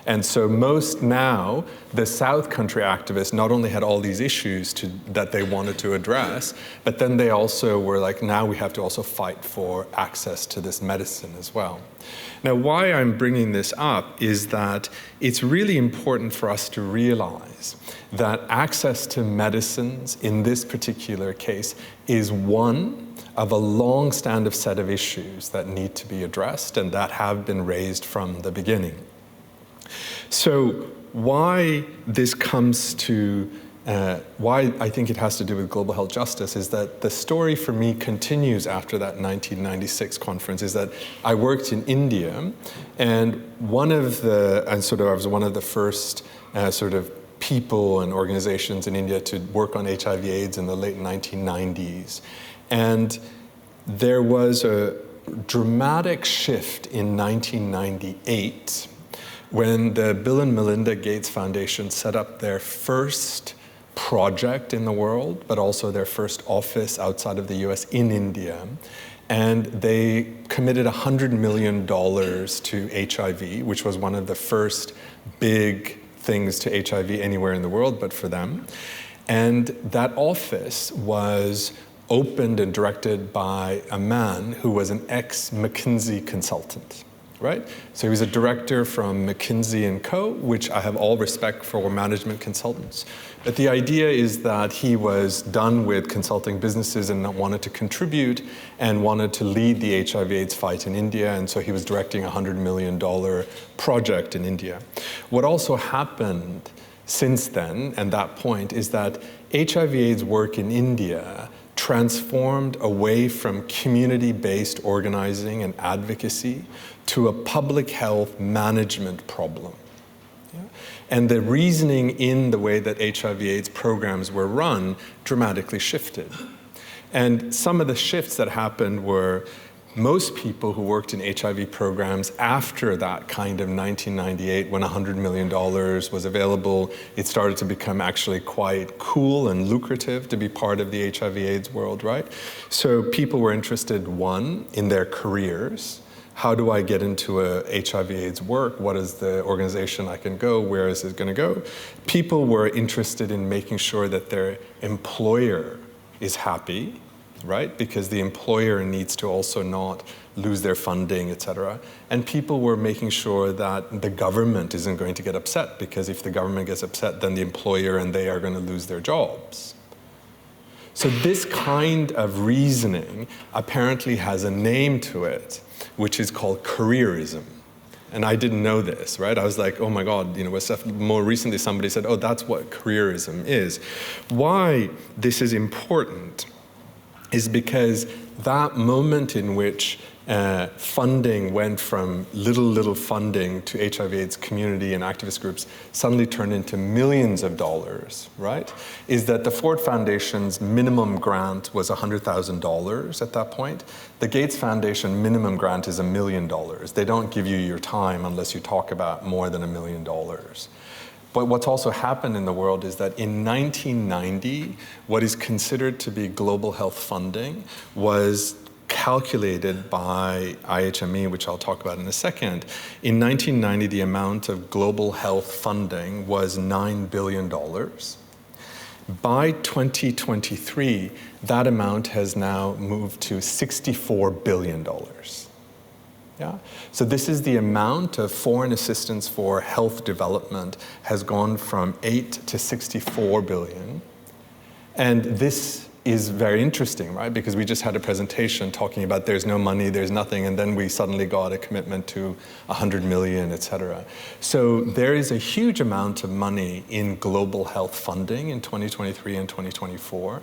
And so most now, the South country activists not only had all these issues that they wanted to address, but then they also were like, now we have to also fight for access to this medicine as well. Now, why I'm bringing this up is that it's really important for us to realize that access to medicines in this particular case is one of a long stand of set of issues that need to be addressed and that have been raised from the beginning. So why this comes to why I think it has to do with global health justice is that the story for me continues after that 1996 conference, is that I worked in India, and I was one of the first sort of people and organizations in India to work on HIV/AIDS in the late 1990s. And there was a dramatic shift in 1998 when the Bill and Melinda Gates Foundation set up their first project in the world, but also their first office outside of the US in India. And they committed $100 million to HIV, which was one of the first big things to HIV anywhere in the world, but for them. And that office was opened and directed by a man who was an ex-McKinsey consultant, right? So he was a director from McKinsey & Co., which I have all respect for management consultants. But the idea is that he was done with consulting businesses and wanted to contribute and wanted to lead the HIV/AIDS fight in India, and so he was directing a $100 million project in India. What also happened since then, and that point, is that HIV/AIDS work in India transformed away from community-based organizing and advocacy to a public health management problem. Yeah? And the reasoning in the way that HIV/AIDS programs were run dramatically shifted. And some of the shifts that happened were most people who worked in HIV programs after that kind of 1998, when $100 million was available, it started to become actually quite cool and lucrative to be part of the HIV/AIDS world, right? So people were interested, one, in their careers. How do I get into a HIV/AIDS work? What is the organization I can go? Where is it going to go? People were interested in making sure that their employer is happy, right? Because the employer needs to also not lose their funding, et cetera. And people were making sure that the government isn't going to get upset, because if the government gets upset, then the employer and they are going to lose their jobs. So this kind of reasoning apparently has a name to it, which is called careerism. And I didn't know this, right? I was like, oh my God, more recently somebody said, oh, that's what careerism is. Why this is important is because that moment in which funding went from little funding to HIV/AIDS community and activist groups suddenly turned into millions of dollars, right? Is that the Ford Foundation's minimum grant was $100,000 at that point. The Gates Foundation minimum grant is $1 million. They don't give you your time unless you talk about more than $1 million. But what's also happened in the world is that in 1990, what is considered to be global health funding was calculated by IHME, which I'll talk about in a second. In 1990, the amount of global health funding was $9 billion. By 2023, that amount has now moved to $64 billion. Yeah? So this is the amount of foreign assistance for health development has gone from 8 to 64 billion. And this is very interesting, right? Because we just had a presentation talking about there's no money, there's nothing, and then we suddenly got a commitment to 100 million, et cetera. So there is a huge amount of money in global health funding in 2023 and 2024.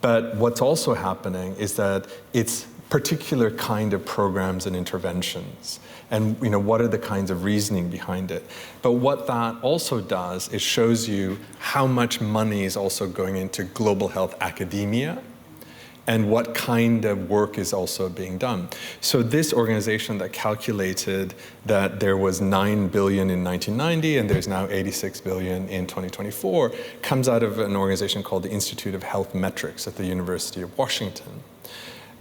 But what's also happening is that it's particular kind of programs and interventions, and what are the kinds of reasoning behind it. But what that also does is shows you how much money is also going into global health academia and what kind of work is also being done. So this organization that calculated that there was 9 billion in 1990 and there's now 86 billion in 2024 comes out of an organization called the Institute of Health Metrics at the University of Washington.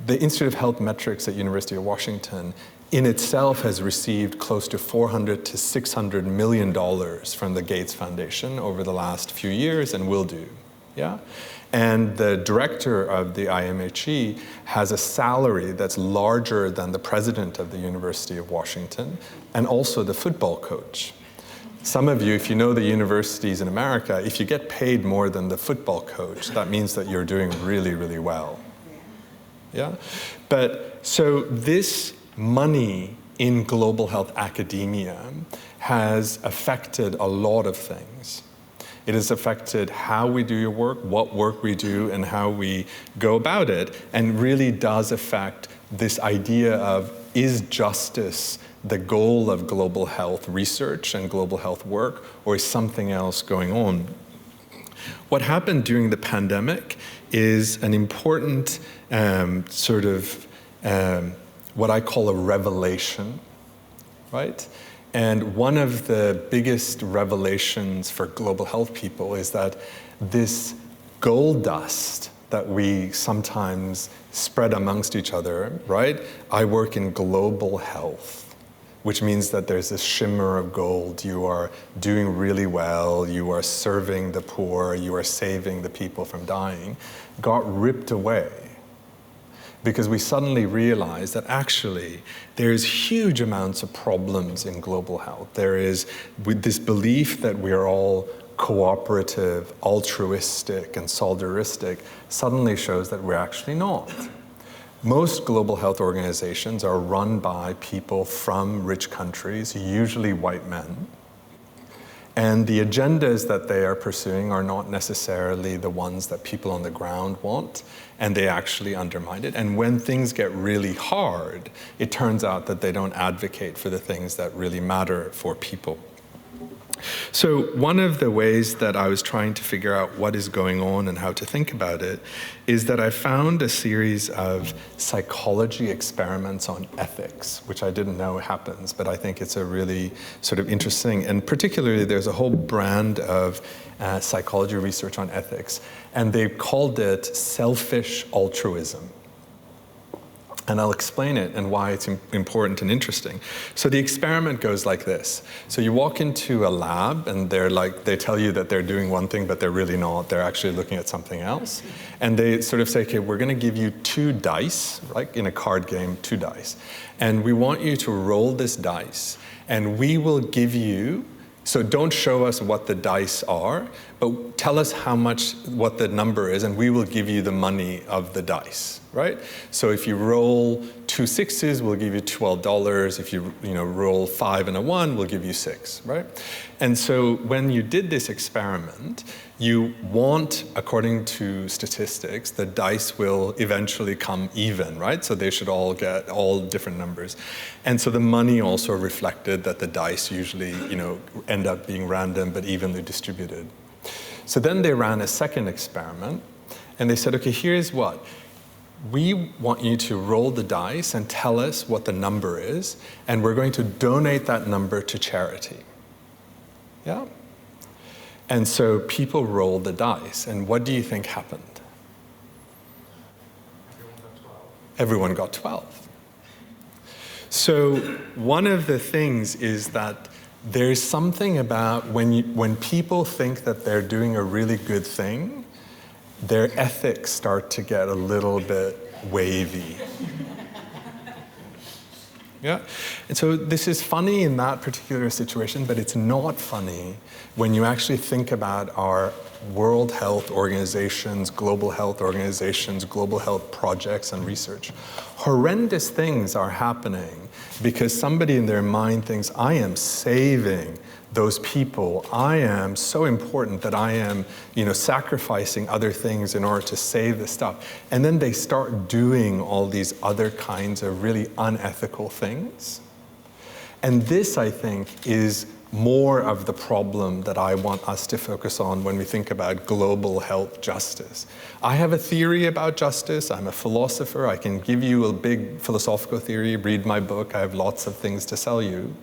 The Institute of Health Metrics at University of Washington in itself has received close to $400 to $600 million from the Gates Foundation over the last few years and will do. Yeah? And the director of the IMHE has a salary that's larger than the president of the University of Washington and also the football coach. Some of you, if you know the universities in America, if you get paid more than the football coach, that means that you're doing really, really well. Yeah? But so this money in global health academia has affected a lot of things. It has affected how we do your work, what work we do, and how we go about it, and really does affect this idea of, is justice the goal of global health research and global health work, or is something else going on? What happened during the pandemic is an important what I call a revelation, right? And one of the biggest revelations for global health people is that this gold dust that we sometimes spread amongst each other, right? I work in global health, which means that there's this shimmer of gold. You are doing really well, you are serving the poor, you are saving the people from dying, got ripped away. Because we suddenly realized that actually there's huge amounts of problems in global health. There is with this belief that we are all cooperative, altruistic, and solidaristic suddenly shows that we're actually not. Most global health organizations are run by people from rich countries, usually white men. And the agendas that they are pursuing are not necessarily the ones that people on the ground want, and they actually undermine it. And when things get really hard, it turns out that they don't advocate for the things that really matter for people. So one of the ways that I was trying to figure out what is going on and how to think about it is that I found a series of psychology experiments on ethics, which I didn't know happens, but I think it's a really sort of interesting, and particularly there's a whole brand of psychology research on ethics, and they called it selfish altruism. And I'll explain it and why it's important and interesting. So the experiment goes like this. So you walk into a lab and they tell you that they're doing one thing, but they're really not. They're actually looking at something else. And they sort of say, okay, we're going to give you 2 dice, like in a card game, 2 dice. And we want you to roll this dice. And we will give you, so don't show us what the dice are, but tell us what the number is, and we will give you the money of the dice, right? So if you roll 2 6s, we'll give you $12. If you roll 5 and a 1, we'll give you 6, right? And so when you did this experiment, you want, according to statistics, the dice will eventually come even, right? So they should all get all different numbers. And so the money also reflected that the dice usually, end up being random but evenly distributed. So then they ran a second experiment, and they said, okay, here's what. We want you to roll the dice and tell us what the number is, and we're going to donate that number to charity. Yeah? And so people rolled the dice, and what do you think happened? Everyone got 12. So one of the things is that there's something about when people think that they're doing a really good thing, their ethics start to get a little bit wavy. Yeah? And so this is funny in that particular situation, but it's not funny when you actually think about our World Health Organizations, global health projects and research. Horrendous things are happening because somebody in their mind thinks, I am saving those people. I am so important that I am, sacrificing other things in order to save this stuff. And then they start doing all these other kinds of really unethical things. And this, I think, is more of the problem that I want us to focus on when we think about global health justice. I have a theory about justice. I'm a philosopher. I can give you a big philosophical theory, read my book. I have lots of things to sell you.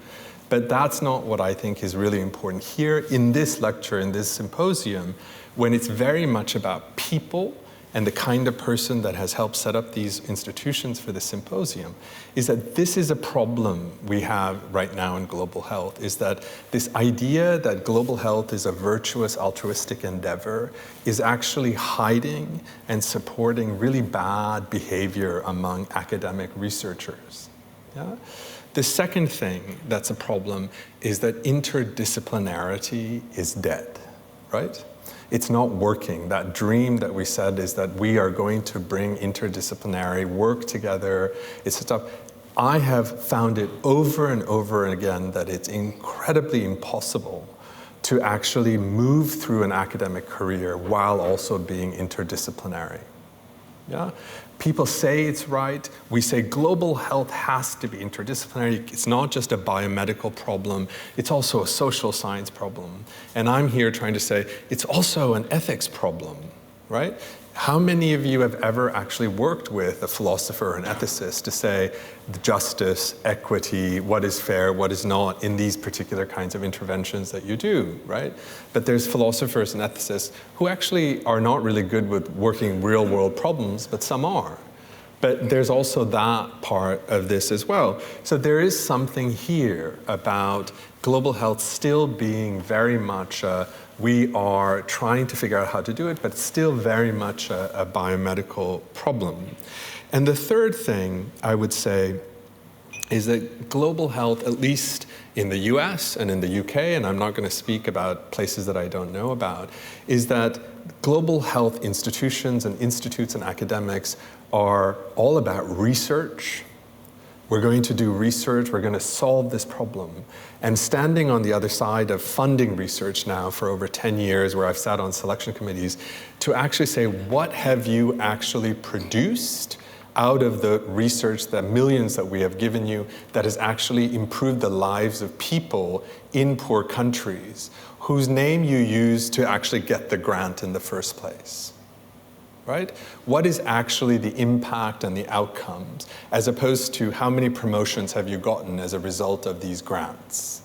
But that's not what I think is really important here in this lecture, in this symposium, when it's very much about people and the kind of person that has helped set up these institutions for the symposium, is that this is a problem we have right now in global health, is that this idea that global health is a virtuous, altruistic endeavor is actually hiding and supporting really bad behavior among academic researchers. Yeah? The second thing that's a problem is that interdisciplinarity is dead, right? It's not working. That dream that we said is that we are going to bring interdisciplinary work together. It's stuff. I have found it over and over again that it's incredibly impossible to actually move through an academic career while also being interdisciplinary. Yeah? People say it's right. We say global health has to be interdisciplinary. It's not just a biomedical problem. It's also a social science problem. And I'm here trying to say it's also an ethics problem, right? How many of you have ever actually worked with a philosopher or an ethicist to say justice, equity, what is fair, what is not in these particular kinds of interventions that you do, right? But there's philosophers and ethicists who actually are not really good with working real world problems, but some are. But there's also that part of this as well. So there is something here about global health still being very much we are trying to figure out how to do it, but still very much a biomedical problem. And the third thing I would say is that global health, at least in the US and in the UK, and I'm not going to speak about places that I don't know about, is that global health institutions and institutes and academics are all about research. We're going to do research, we're going to solve this problem. And standing on the other side of funding research now for over 10 years, where I've sat on selection committees, to actually say, what have you actually produced out of the research, the millions that we have given you, that has actually improved the lives of people in poor countries, whose name you used to actually get the grant in the first place? Right? What is actually the impact and the outcomes, as opposed to how many promotions have you gotten as a result of these grants?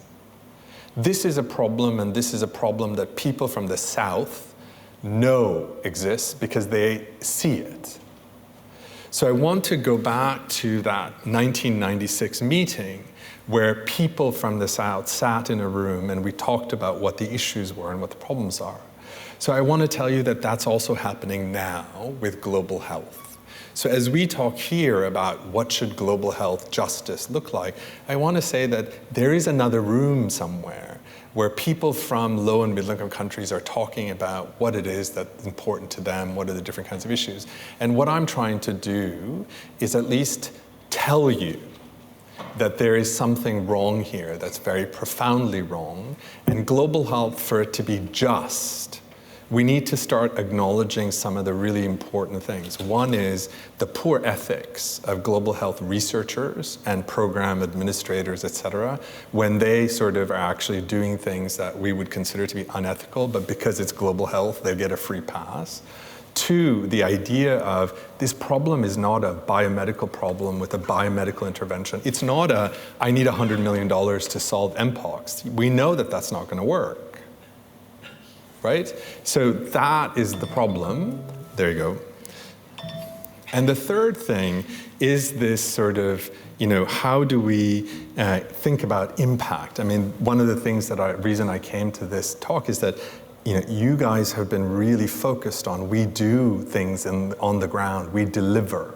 This is a problem, and this is a problem that people from the South know exists because they see it. So I want to go back to that 1996 meeting where people from the South sat in a room and we talked about what the issues were and what the problems are. So I want to tell you that that's also happening now with global health. So as we talk here about what should global health justice look like, I want to say that there is another room somewhere where people from low and middle income countries are talking about what it is that's important to them, what are the different kinds of issues. And what I'm trying to do is at least tell you that there is something wrong here that's very profoundly wrong, and global health, for it to be just, we need to start acknowledging some of the really important things. One is the poor ethics of global health researchers and program administrators, et cetera, when they sort of are actually doing things that we would consider to be unethical, but because it's global health, they get a free pass. Two, the idea of this problem is not a biomedical problem with a biomedical intervention. It's not a, I need $100 million to solve Mpox. We know that that's not going to work. Right? So that is the problem. There you go. And the third thing is this sort of, how do we think about impact? I mean, one of the things reason I came to this talk is that, you guys have been really focused on, we do things on the ground, we deliver.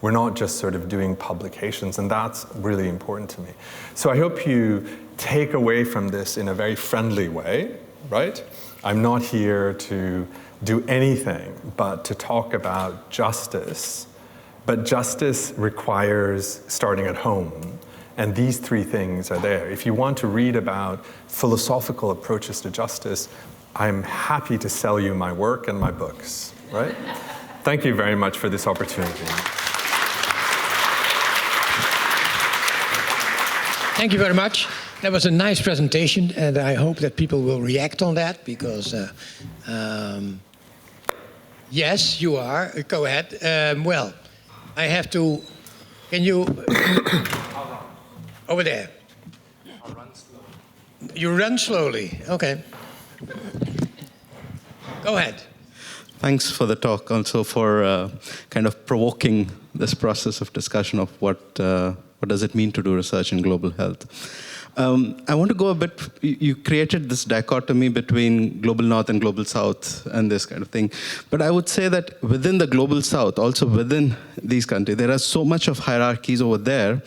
We're not just sort of doing publications, and that's really important to me. So I hope you take away from this in a very friendly way, right? I'm not here to do anything but to talk about justice, but justice requires starting at home, and these three things are there. If you want to read about philosophical approaches to justice, I'm happy to sell you my work and my books, right? Thank you very much for this opportunity. Thank you very much. That was a nice presentation, and I hope that people will react on that, because yes, you are. Go ahead. Well, I have to. Can you over there? I'll run slowly. You run slowly. Okay. Go ahead. Thanks for the talk, also for kind of provoking this process of discussion of what does it mean to do research in global health. I want to go a bit, you created this dichotomy between global north and global south and this kind of thing. But I would say that within the global south, also within these countries, there are so much of hierarchies over there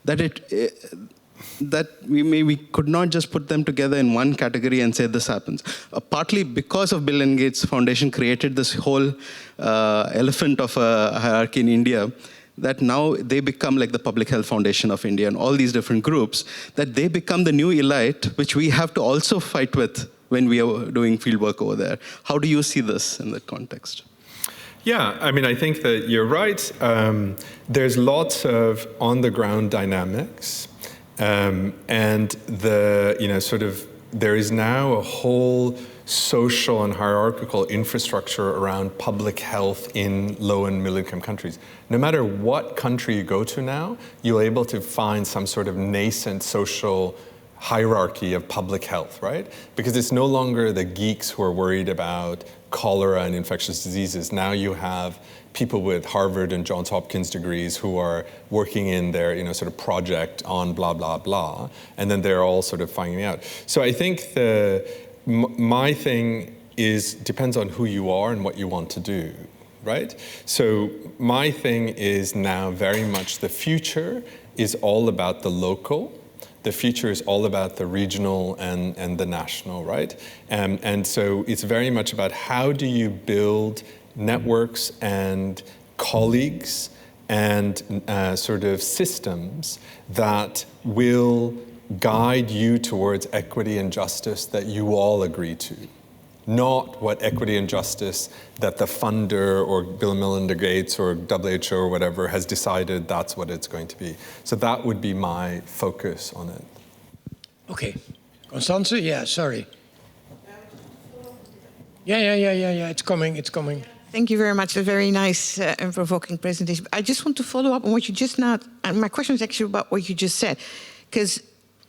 that we could not just put them together in one category and say this happens. Partly because of Bill and Gates Foundation created this whole elephant of a hierarchy in India, that now they become like the Public Health Foundation of India and all these different groups, that they become the new elite, which we have to also fight with when we are doing field work over there. How do you see this in that context? Yeah, I mean, I think that you're right. There's lots of on-the-ground dynamics, and there is now a whole social and hierarchical infrastructure around public health in low and middle income countries. No matter what country you go to now, you're able to find some sort of nascent social hierarchy of public health, right? Because it's no longer the geeks who are worried about cholera and infectious diseases. Now you have people with Harvard and Johns Hopkins degrees who are working in their, sort of project on blah, blah, blah. And then they're all sort of finding out. So I think my thing depends on who you are and what you want to do, right? So my thing is now very much the future is all about the local. The future is all about the regional and the national, right? And so it's very much about how do you build networks and colleagues and sort of systems that will guide you towards equity and justice that you all agree to. Not what equity and justice that the funder or Bill and Melinda Gates or WHO or whatever has decided that's what it's going to be. So that would be my focus on it. Okay. Constance? Yeah, sorry. Yeah, it's coming. Thank you very much. A very nice and provoking presentation. I just want to follow up on what you just now, and my question is actually about what you just said, because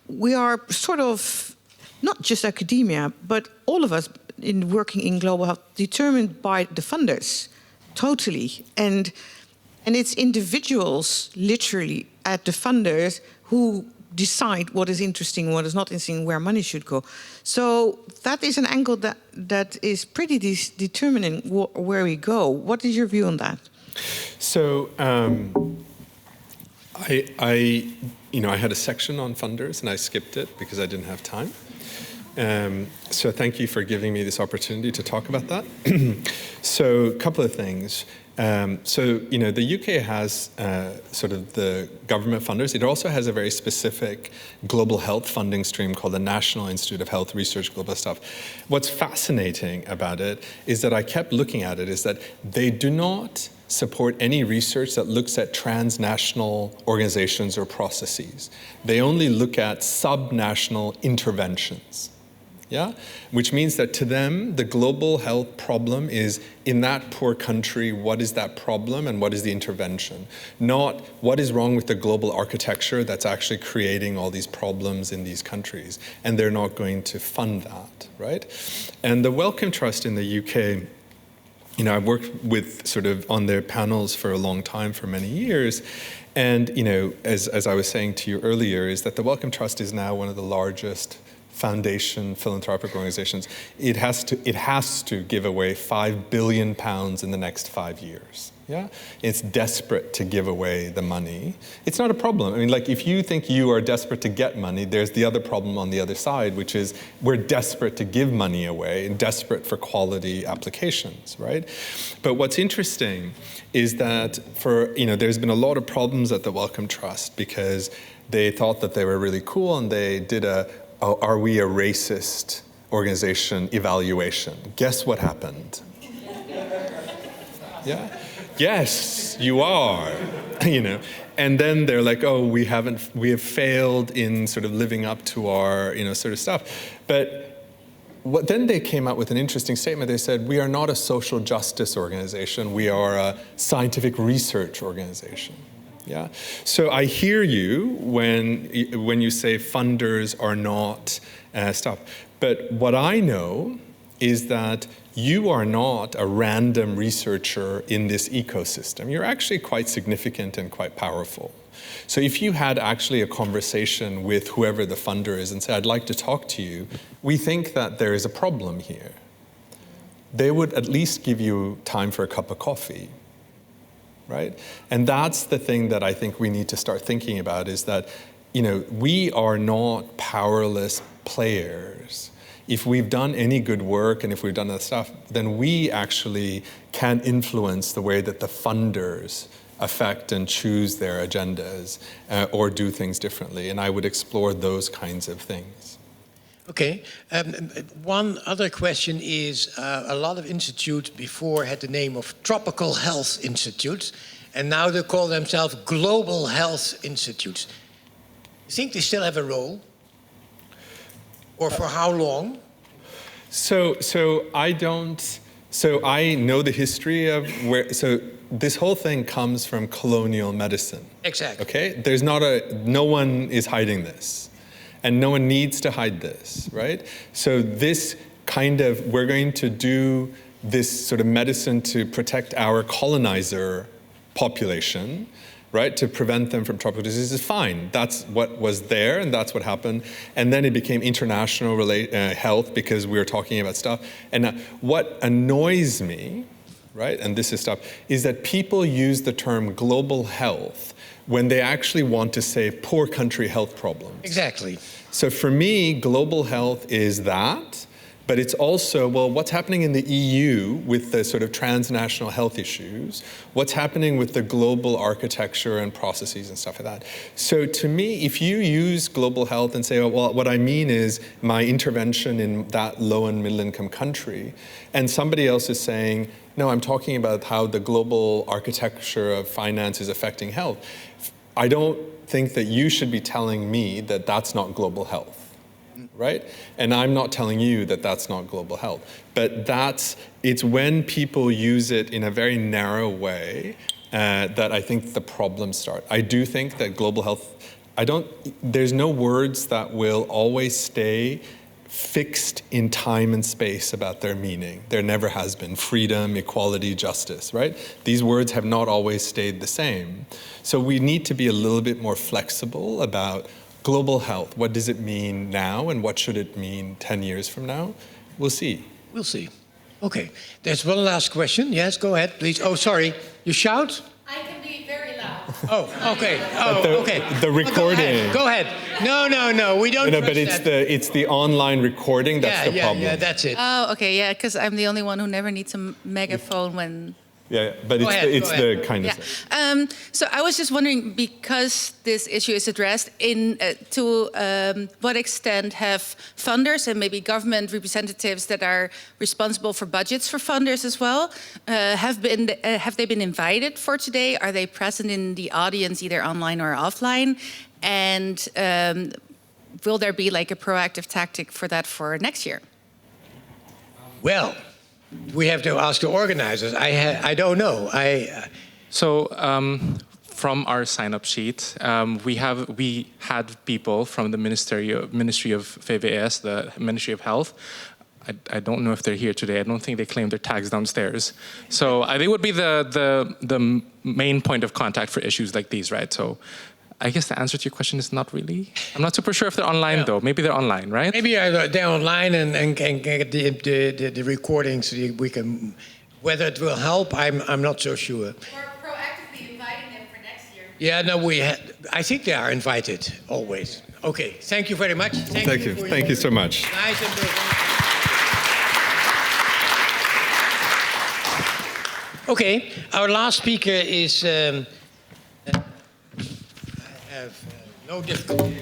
we are sort of, not just academia, but all of us in working in global health, determined by the funders, totally. And it's individuals, literally, at the funders who decide what is interesting, what is not interesting, where money should go. So that is an angle that is pretty determining where we go. What is your view on that? So I had a section on funders and I skipped it because I didn't have time. So thank you for giving me this opportunity to talk about that. So a couple of things. The UK has sort of the government funders. It also has a very specific global health funding stream called the National Institute of Health Research Global Stuff. What's fascinating about it is that I kept looking at it is that they do not support any research that looks at transnational organizations or processes. They only look at subnational interventions. Yeah? Which means that to them, the global health problem is in that poor country, what is that problem and what is the intervention? Not what is wrong with the global architecture that's actually creating all these problems in these countries. And they're not going to fund that, right? And the Wellcome Trust in the UK, I've worked with sort of on their panels for a long time, for many years. And, as I was saying to you earlier, is that the Wellcome Trust is now one of the largest foundation philanthropic organizations. It has to give away £5 billion in the next 5 years. Yeah, it's desperate to give away the money. It's not a problem. I mean, like if you think you are desperate to get money, there's the other problem on the other side, which is we're desperate to give money away and desperate for quality applications, right? But what's interesting is that there's been a lot of problems at the Wellcome Trust because they thought that they were really cool and they did are we a racist organization evaluation. Guess what happened? Yeah. Yes, you are, And then they're like, oh, we have failed in sort of living up to our, sort of stuff. But then they came out with an interesting statement. They said, we are not a social justice organization. We are a scientific research organization. Yeah. So I hear you when you say funders are not stuff. But what I know is that you are not a random researcher in this ecosystem. You're actually quite significant and quite powerful. So if you had actually a conversation with whoever the funder is and say, I'd like to talk to you, we think that there is a problem here. They would at least give you time for a cup of coffee. Right? And that's the thing that I think we need to start thinking about is that, we are not powerless players. If we've done any good work and if we've done that stuff, then we actually can influence the way that the funders affect and choose their agendas or do things differently. And I would explore those kinds of things. Okay. One other question is, a lot of institutes before had the name of Tropical Health Institutes, and now they call themselves Global Health Institutes. You think they still have a role? Or for how long? So I don't. So I know the history of where. So this whole thing comes from colonial medicine. Exactly. Okay. There's not no one is hiding this, and no one needs to hide this, right? So this kind of, we're going to do this sort of medicine to protect our colonizer population, right, to prevent them from tropical diseases, fine. That's what was there, and that's what happened. And then it became international health because we were talking about stuff. And what annoys me, right, and this is stuff, is that people use the term global health when they actually want to say poor country health problems. Exactly. So for me, global health is that. But it's also, well, what's happening in the EU with the sort of transnational health issues? What's happening with the global architecture and processes and stuff like that? So to me, if you use global health and say, oh, well, what I mean is my intervention in that low and middle income country, and somebody else is saying, no, I'm talking about how the global architecture of finance is affecting health, I don't think that you should be telling me that that's not global health. Right? And I'm not telling you that that's not global health. But it's when people use it in a very narrow way that I think the problems start. I do think that global health, there's no words that will always stay fixed in time and space about their meaning. There never has been. Freedom, equality, justice, right? These words have not always stayed the same. So we need to be a little bit more flexible about global health. What does it mean now, and what should it mean 10 years from now? We'll see. We'll see. Okay, there's one last question. Yes, go ahead, please. Oh, sorry, you shout? I can be very loud. Oh, okay. Okay. The recording. Go ahead. No, we don't. No, but it's the online recording that's the problem. Yeah, that's it. Oh, okay, yeah, because I'm the only one who never needs a megaphone when. Yeah, but it's the kind of thing. So I was just wondering, because this issue is addressed, to what extent have funders and maybe government representatives that are responsible for budgets for funders as well, have they been invited for today? Are they present in the audience, either online or offline? And will there be like a proactive tactic for that for next year? Well, we have to ask the organizers. I don't know. So from our sign-up sheet, we had people from the Ministry of VWS, the Ministry of Health. I don't know if they're here today. I don't think they claimed their tags downstairs. So they would be the main point of contact for issues like these, right? So I guess the answer to your question is not really. I'm not super sure if they're online, though. Maybe they're online, right? Maybe they're online and can get the recordings so we can. Whether it will help, I'm not so sure. We're proactively inviting them for next year. Yeah, no, I think they are invited always. Okay, thank you very much. Thank you. Thank you so much. Nice and big. Okay, our last speaker is. No difficulty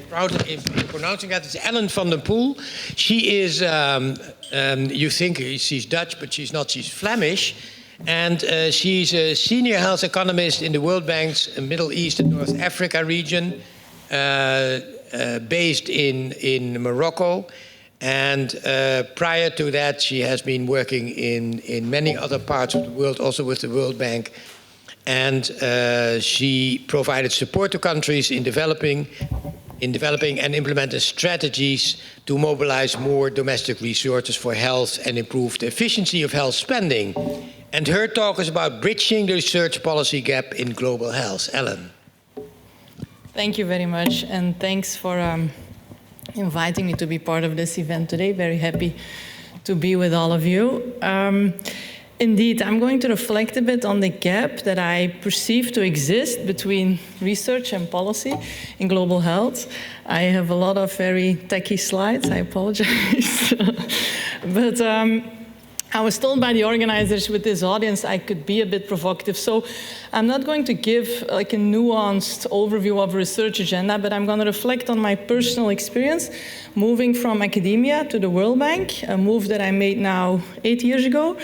in pronouncing that. It's Ellen van der Poel. She is, you think she's Dutch, but she's not. She's Flemish. And she's a senior health economist in the World Bank's Middle East and North Africa region, based in Morocco. And prior to that, she has been working in many other parts of the world, also with the World Bank. And she provided support to countries in developing and implementing strategies to mobilize more domestic resources for health and improve the efficiency of health spending. And her talk is about bridging the research policy gap in global health. Ellen. Thank you very much, and thanks for inviting me to be part of this event today. Very happy to be with all of you. Indeed, I'm going to reflect a bit on the gap that I perceive to exist between research and policy in global health. I have a lot of very techy slides, I apologize. But I was told by the organizers with this audience I could be a bit provocative, so I'm not going to give like a nuanced overview of a research agenda, but I'm going to reflect on my personal experience moving from academia to the World Bank, a move that I made now 8 years ago,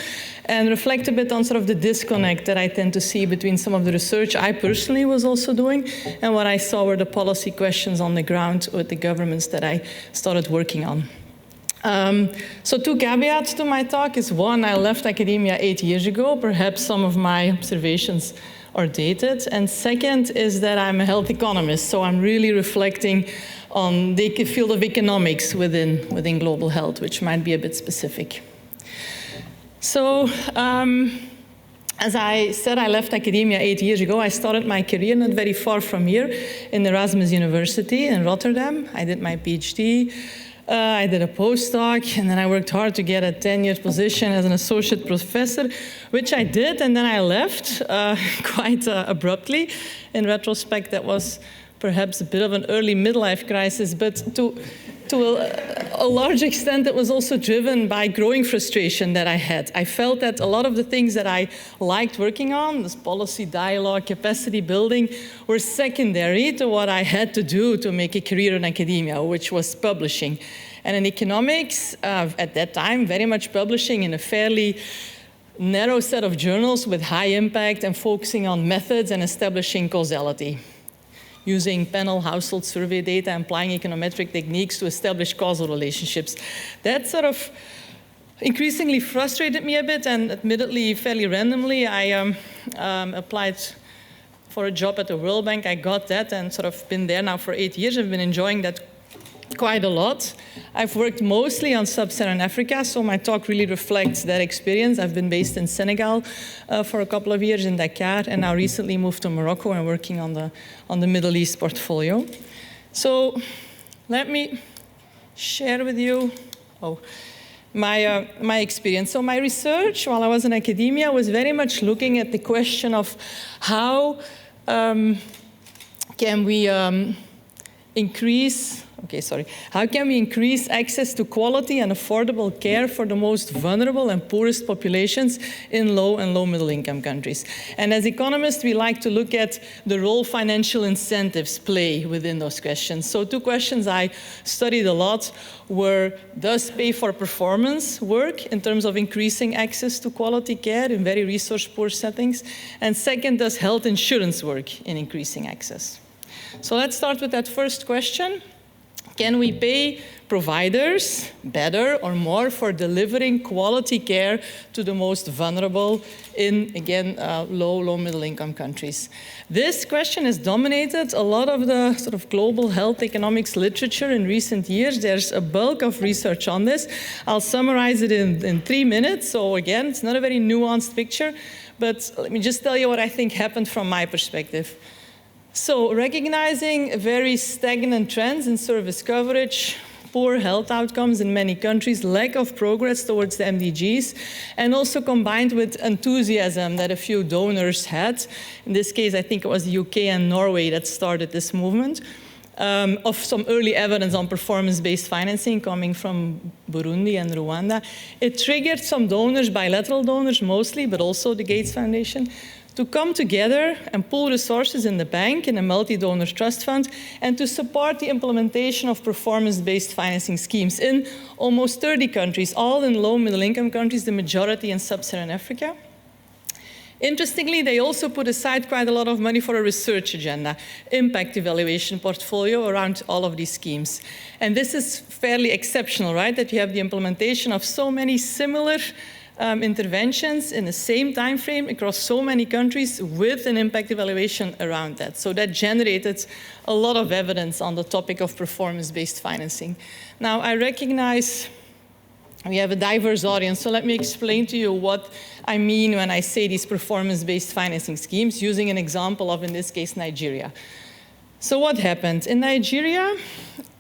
and reflect a bit on sort of the disconnect that I tend to see between some of the research I personally was also doing and what I saw were the policy questions on the ground with the governments that I started working on. So 2 caveats to my talk is, one, I left academia 8 years ago. Perhaps some of my observations are dated. And second is that I'm a health economist, so I'm really reflecting on the field of economics within global health, which might be a bit specific. So, as I said, I left academia 8 years ago. I started my career not very far from here in Erasmus University in Rotterdam. I did my PhD. I did a postdoc, and then I worked hard to get a tenured position as an associate professor, which I did, and then I left quite abruptly. In retrospect, that was perhaps a bit of an early midlife crisis, but to a large extent, it was also driven by growing frustration that I had. I felt that a lot of the things that I liked working on, this policy dialogue, capacity building, were secondary to what I had to do to make a career in academia, which was publishing. And in economics, at that time, very much publishing in a fairly narrow set of journals with high impact and focusing on methods and establishing causality, using panel household survey data, applying econometric techniques to establish causal relationships. That sort of increasingly frustrated me a bit, and admittedly, fairly randomly, I applied for a job at the World Bank. I got that and sort of been there now for 8 years. I've been enjoying that quite a lot. I've worked mostly on sub-Saharan Africa, so my talk really reflects that experience. I've been based in Senegal for a couple of years in Dakar, and now recently moved to Morocco and working on the Middle East portfolio. So let me share with you my experience. So my research while I was in academia was very much looking at the question of how can we increase access to quality and affordable care for the most vulnerable and poorest populations in low and low-middle income countries. And as economists, we like to look at the role financial incentives play within those questions. So 2 questions I studied a lot were, does pay for performance work in terms of increasing access to quality care in very resource-poor settings? And second, does health insurance work in increasing access? So let's start with that first question. Can we pay providers better or more for delivering quality care to the most vulnerable in, again, low, middle income countries? This question has dominated a lot of the sort of global health economics literature in recent years. There's a bulk of research on this. I'll summarize it in 3 minutes. So again, it's not a very nuanced picture, but let me just tell you what I think happened from my perspective. So recognizing very stagnant trends in service coverage, poor health outcomes in many countries, lack of progress towards the MDGs, and also combined with enthusiasm that a few donors had. In this case, I think it was the UK and Norway that started this movement, of some early evidence on performance-based financing coming from Burundi and Rwanda. It triggered some donors, bilateral donors mostly, but also the Gates Foundation, to come together and pool resources in the bank in a multi-donor trust fund and to support the implementation of performance-based financing schemes in almost 30 countries, all in low middle income countries, the majority in sub-Saharan Africa. Interestingly, they also put aside quite a lot of money for a research agenda, impact evaluation portfolio around all of these schemes. And this is fairly exceptional, right? That you have the implementation of so many similar interventions in the same time frame across so many countries with an impact evaluation around that. So that generated a lot of evidence on the topic of performance-based financing. Now, I recognize we have a diverse audience, so let me explain to you what I mean when I say these performance-based financing schemes, using an example of, in this case, Nigeria. So what happened? In Nigeria,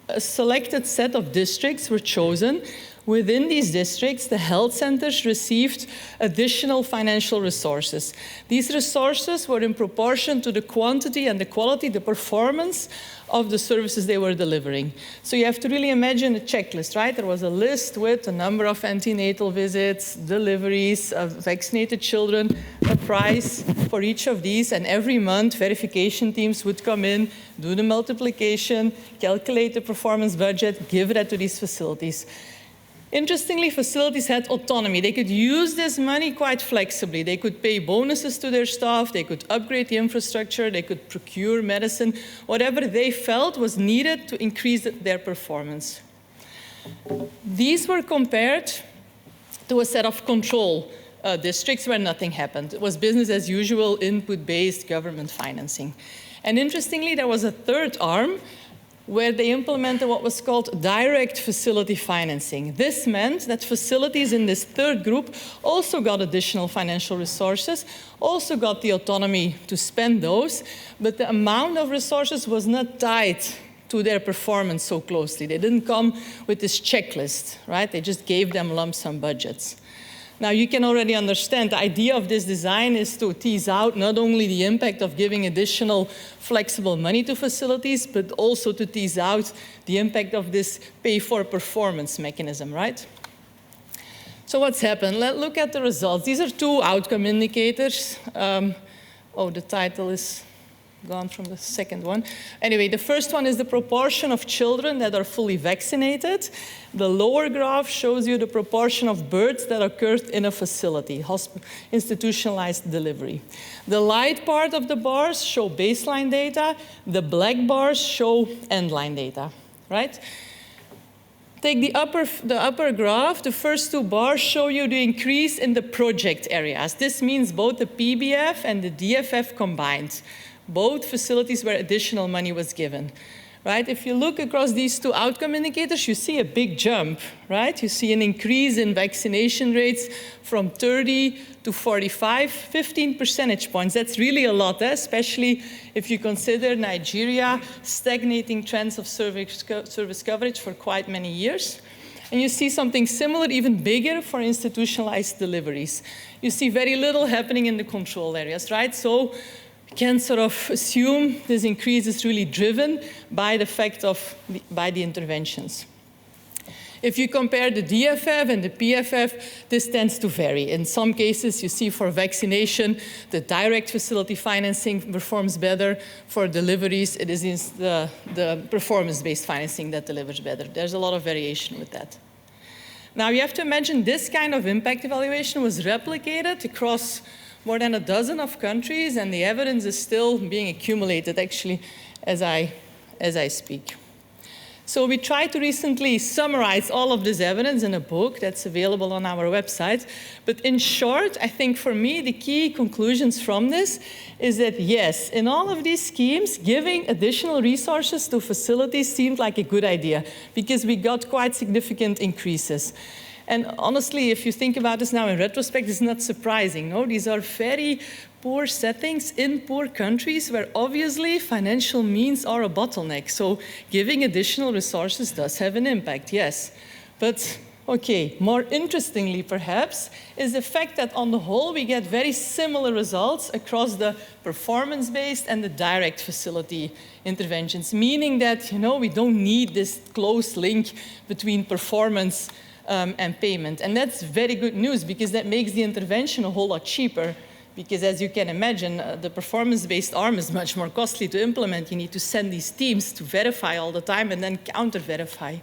a selected set of districts were chosen. Within these districts, the health centers received additional financial resources. These resources were in proportion to the quantity and the quality, the performance of the services they were delivering. So you have to really imagine a checklist, right? There was a list with a number of antenatal visits, deliveries of vaccinated children, a price for each of these, and every month verification teams would come in, do the multiplication, calculate the performance budget, give that to these facilities. Interestingly, facilities had autonomy. They could use this money quite flexibly. They could pay bonuses to their staff, they could upgrade the infrastructure, they could procure medicine, whatever they felt was needed to increase their performance. These were compared to a set of control districts where nothing happened. It was business as usual, input-based government financing. And interestingly, there was a third arm where they implemented what was called direct facility financing. This meant that facilities in this third group also got additional financial resources, also got the autonomy to spend those, but the amount of resources was not tied to their performance so closely. They didn't come with this checklist, right? They just gave them lump sum budgets. Now, you can already understand the idea of this design is to tease out not only the impact of giving additional flexible money to facilities, but also to tease out the impact of this pay-for-performance mechanism, right? So what's happened? Let's look at the results. These are two outcome indicators. The title is gone from the second one. Anyway, the first one is the proportion of children that are fully vaccinated. The lower graph shows you the proportion of births that occurred in a facility, institutionalized delivery. The light part of the bars show baseline data. The black bars show endline data, right? Take the upper graph. The first two bars show you the increase in the project areas. This means both the PBF and the DFF combined. Both facilities where additional money was given, right? If you look across these two outcome indicators, you see a big jump, right? You see an increase in vaccination rates from 30 to 45, 15 percentage points. That's really a lot, especially if you consider Nigeria stagnating trends of service coverage for quite many years. And you see something similar, even bigger, for institutionalized deliveries. You see very little happening in the control areas, right? So we can sort of assume this increase is really driven by the effect of by the interventions. If you compare the DFF and the PFF, this tends to vary. In some cases, you see for vaccination, the direct facility financing performs better. For deliveries, it is the performance-based financing that delivers better. There's a lot of variation with that. Now, you have to imagine this kind of impact evaluation was replicated across more than a dozen of countries, and the evidence is still being accumulated, actually, as I speak. So we tried to recently summarize all of this evidence in a book that's available on our website. But in short, I think for me, the key conclusions from this is that, yes, in all of these schemes, giving additional resources to facilities seemed like a good idea because we got quite significant increases. And honestly, if you think about this now in retrospect, it's not surprising. No? These are very poor settings in poor countries where obviously financial means are a bottleneck. So giving additional resources does have an impact, yes. But okay, more interestingly perhaps, is the fact that on the whole we get very similar results across the performance-based and the direct facility interventions, meaning that we don't need this close link between performance and payment. And that's very good news because that makes the intervention a whole lot cheaper. Because as you can imagine, the performance-based arm is much more costly to implement. You need to send these teams to verify all the time and then counter-verify.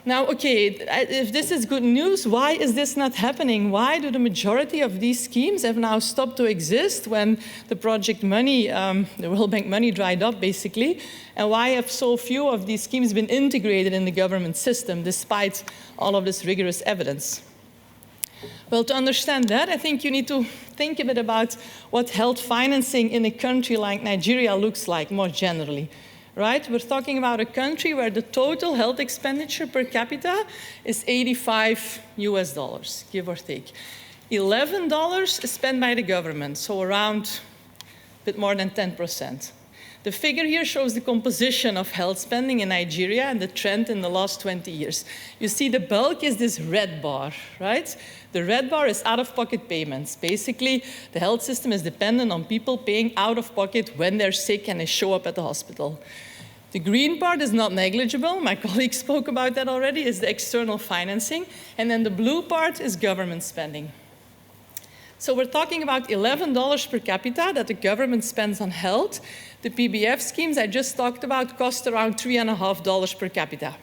Now, okay, if this is good news, why is this not happening? Why do the majority of these schemes have now stopped to exist when the project money, the World Bank money dried up, basically? And why have so few of these schemes been integrated in the government system, despite all of this rigorous evidence? Well, to understand that, I think you need to think a bit about what health financing in a country like Nigeria looks like more generally. Right? We're talking about a country where the total health expenditure per capita is $85, give or take. $11 is spent by the government, so around a bit more than 10%. The figure here shows the composition of health spending in Nigeria and the trend in the last 20 years. You see the bulk is this red bar, right? The red bar is out-of-pocket payments. Basically, the health system is dependent on people paying out-of-pocket when they're sick and they show up at the hospital. The green part is not negligible. My colleague spoke about that already, is the external financing. And then the blue part is government spending. So we're talking about $11 per capita that the government spends on health. The PBF schemes I just talked about cost around $3.50 per capita.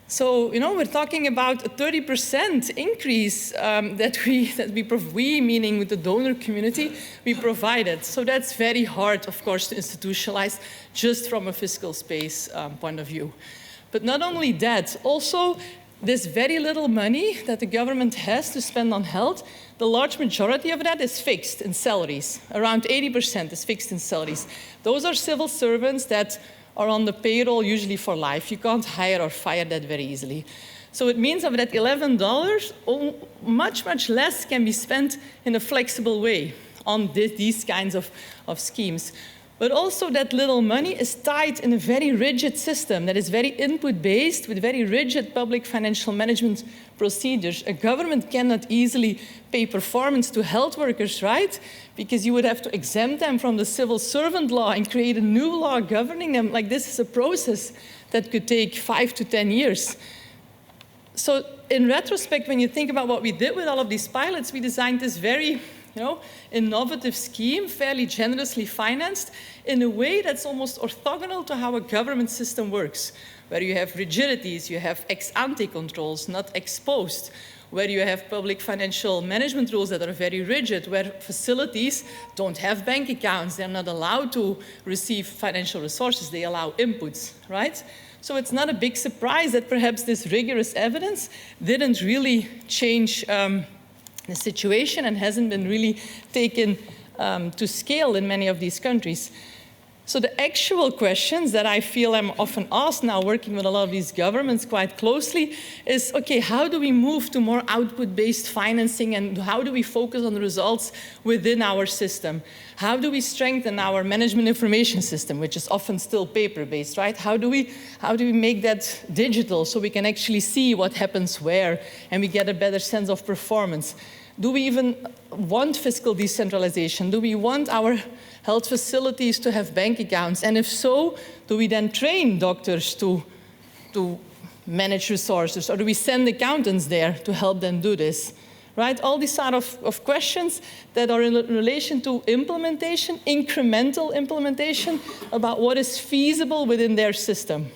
So, we're talking about a 30% increase that we, meaning with the donor community, we provided. So that's very hard, of course, to institutionalize just from a fiscal space point of view. But not only that, also this very little money that the government has to spend on health, the large majority of that is fixed in salaries. Around 80% is fixed in salaries. Those are civil servants that are on the payroll usually for life. You can't hire or fire that very easily. So it means of that $11, much less can be spent in a flexible way on these kinds of schemes. But also that little money is tied in a very rigid system that is very input-based with very rigid public financial management procedures. A government cannot easily pay performance to health workers, right? Because you would have to exempt them from the civil servant law and create a new law governing them. Like, this is a process that could take 5 to 10 years. So in retrospect, when you think about what we did with all of these pilots, we designed this very innovative scheme, fairly generously financed, in a way that's almost orthogonal to how a government system works, where you have rigidities, you have ex-ante controls, not ex-post, where you have public financial management rules that are very rigid, where facilities don't have bank accounts, they're not allowed to receive financial resources, they allow inputs, right? So it's not a big surprise that perhaps this rigorous evidence didn't really change the situation and hasn't been really taken to scale in many of these countries. So the actual questions that I feel I'm often asked now, working with a lot of these governments quite closely, is, okay, how do we move to more output-based financing, and how do we focus on the results within our system? How do we strengthen our management information system, which is often still paper-based, right? How do we make that digital so we can actually see what happens where and we get a better sense of performance? Do we even want fiscal decentralization? Do we want our health facilities to have bank accounts? And if so, do we then train doctors to manage resources? Or do we send accountants there to help them do this? Right? All these sort of questions that are in relation to implementation, incremental implementation, about what is feasible within their system.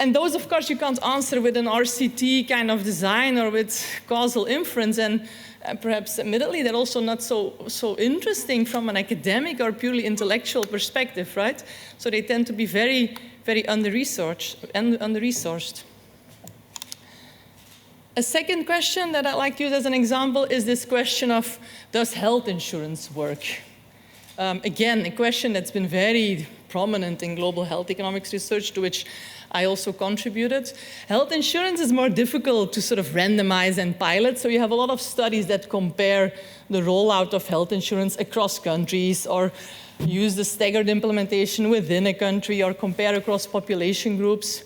And those, of course, you can't answer with an RCT kind of design or with causal inference. And perhaps, admittedly, they're also not so interesting from an academic or purely intellectual perspective, right? So they tend to be very, very under-resourced. A second question that I'd like to use as an example is this question of, does health insurance work? Again, a question that's been very prominent in global health economics research, to which I also contributed. Health insurance is more difficult to sort of randomize and pilot, so you have a lot of studies that compare the rollout of health insurance across countries, or use the staggered implementation within a country, or compare across population groups.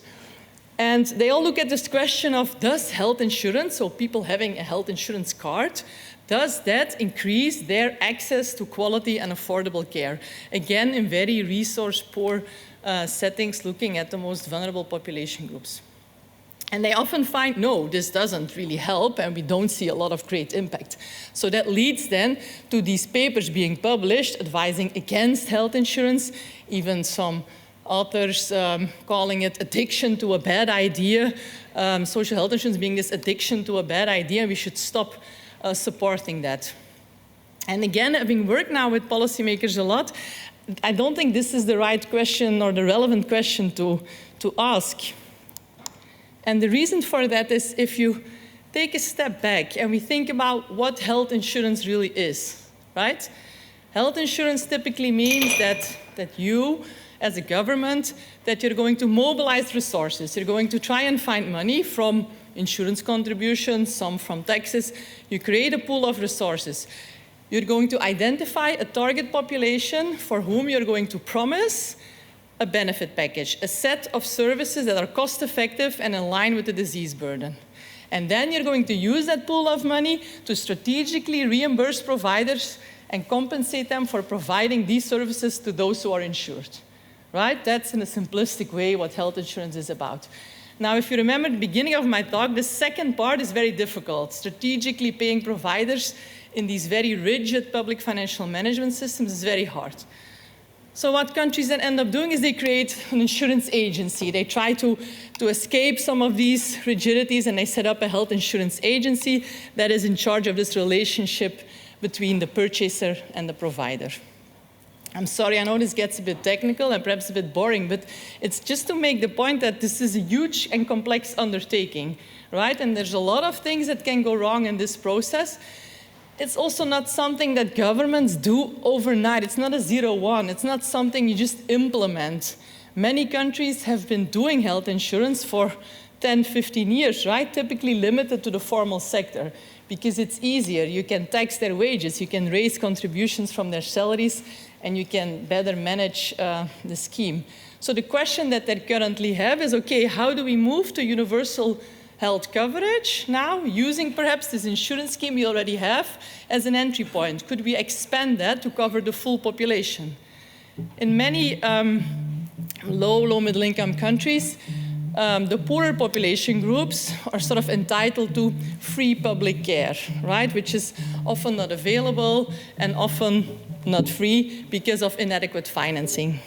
And they all look at this question of, does health insurance, so people having a health insurance card, does that increase their access to quality and affordable care? Again, in very resource-poor settings, looking at the most vulnerable population groups. And they often find, no, this doesn't really help, and we don't see a lot of great impact. So that leads then to these papers being published advising against health insurance, even some authors calling it addiction to a bad idea, social health insurance being this addiction to a bad idea, we should stop supporting that. And again, having worked now with policymakers a lot, I don't think this is the right question or the relevant question to ask. And the reason for that is, if you take a step back and we think about what health insurance really is, right? Health insurance typically means that you, as a government, that you're going to mobilize resources. You're going to try and find money from insurance contributions, some from taxes. You create a pool of resources. You're going to identify a target population for whom you're going to promise a benefit package, a set of services that are cost-effective and in line with the disease burden. And then you're going to use that pool of money to strategically reimburse providers and compensate them for providing these services to those who are insured. Right? That's in a simplistic way what health insurance is about. Now, if you remember the beginning of my talk, the second part is very difficult. Strategically paying providers in these very rigid public financial management systems is very hard. So what countries then end up doing is they create an insurance agency. They try to escape some of these rigidities, and they set up a health insurance agency that is in charge of this relationship between the purchaser and the provider. I'm sorry, I know this gets a bit technical and perhaps a bit boring, but it's just to make the point that this is a huge and complex undertaking, right? And there's a lot of things that can go wrong in this process. It's also not something that governments do overnight. It's not a 0-1. It's not something you just implement. Many countries have been doing health insurance for 10, 15 years, right? Typically limited to the formal sector because it's easier. You can tax their wages, you can raise contributions from their salaries, and you can better manage the scheme. So the question that they currently have is, okay, how do we move to universal health coverage now, using perhaps this insurance scheme we already have as an entry point? Could we expand that to cover the full population? In many low, middle income countries, the poorer population groups are sort of entitled to free public care, right? Which is often not available and often not free because of inadequate financing.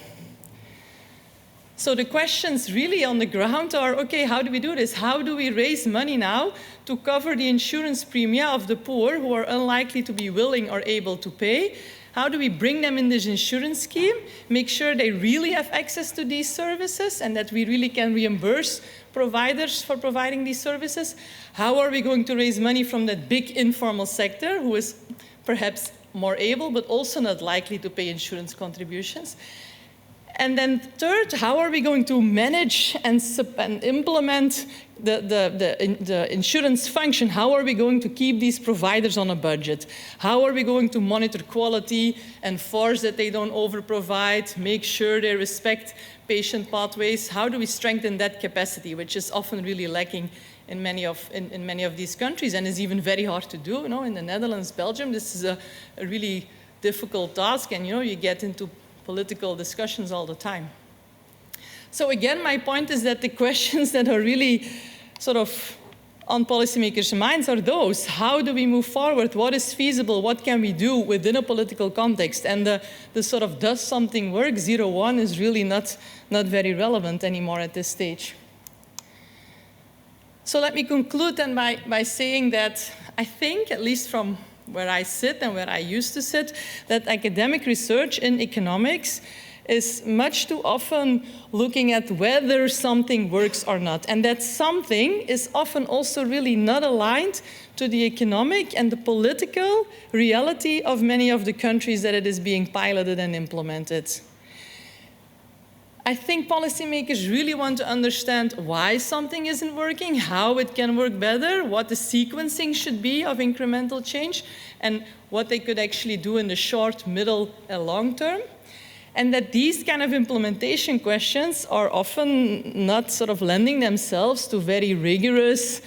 So the questions really on the ground are, okay, how do we do this? How do we raise money now to cover the insurance premia of the poor who are unlikely to be willing or able to pay? How do we bring them in this insurance scheme, make sure they really have access to these services and that we really can reimburse providers for providing these services? How are we going to raise money from that big informal sector who is perhaps more able but also not likely to pay insurance contributions? And then third, how are we going to manage and implement the insurance function? How are we going to keep these providers on a budget? How are we going to monitor quality, enforce that they don't over-provide, make sure they respect patient pathways? How do we strengthen that capacity, which is often really lacking in many of these countries and is even very hard to do? You know, in the Netherlands, Belgium, this is a really difficult task, and you get into political discussions all the time. So again, my point is that the questions that are really sort of on policymakers' minds are those. How do we move forward? What is feasible? What can we do within a political context? And the sort of does something work 0-1 is really not very relevant anymore at this stage. So let me conclude then by saying that I think, at least from where I sit and where I used to sit, that academic research in economics is much too often looking at whether something works or not. And that something is often also really not aligned to the economic and the political reality of many of the countries that it is being piloted and implemented. I think policymakers really want to understand why something isn't working, how it can work better, what the sequencing should be of incremental change, and what they could actually do in the short, middle, and long term. And that these kind of implementation questions are often not sort of lending themselves to very rigorous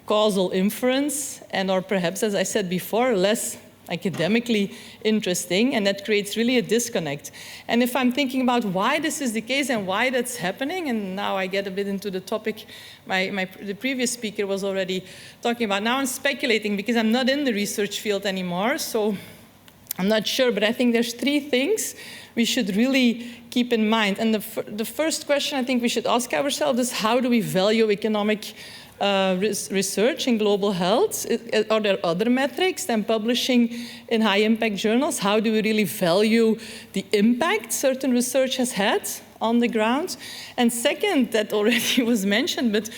causal inference, and are perhaps, as I said before, less academically interesting, and that creates really a disconnect. And if I'm thinking about why this is the case and why that's happening, and now I get a bit into the topic the previous speaker was already talking about. Now I'm speculating because I'm not in the research field anymore, so I'm not sure, but I think there's 3 things we should really keep in mind. And the first question I think we should ask ourselves is, how do we value economic research in global health? Are there other metrics than publishing in high-impact journals? How do we really value the impact certain research has had on the ground? And second, that already was mentioned, but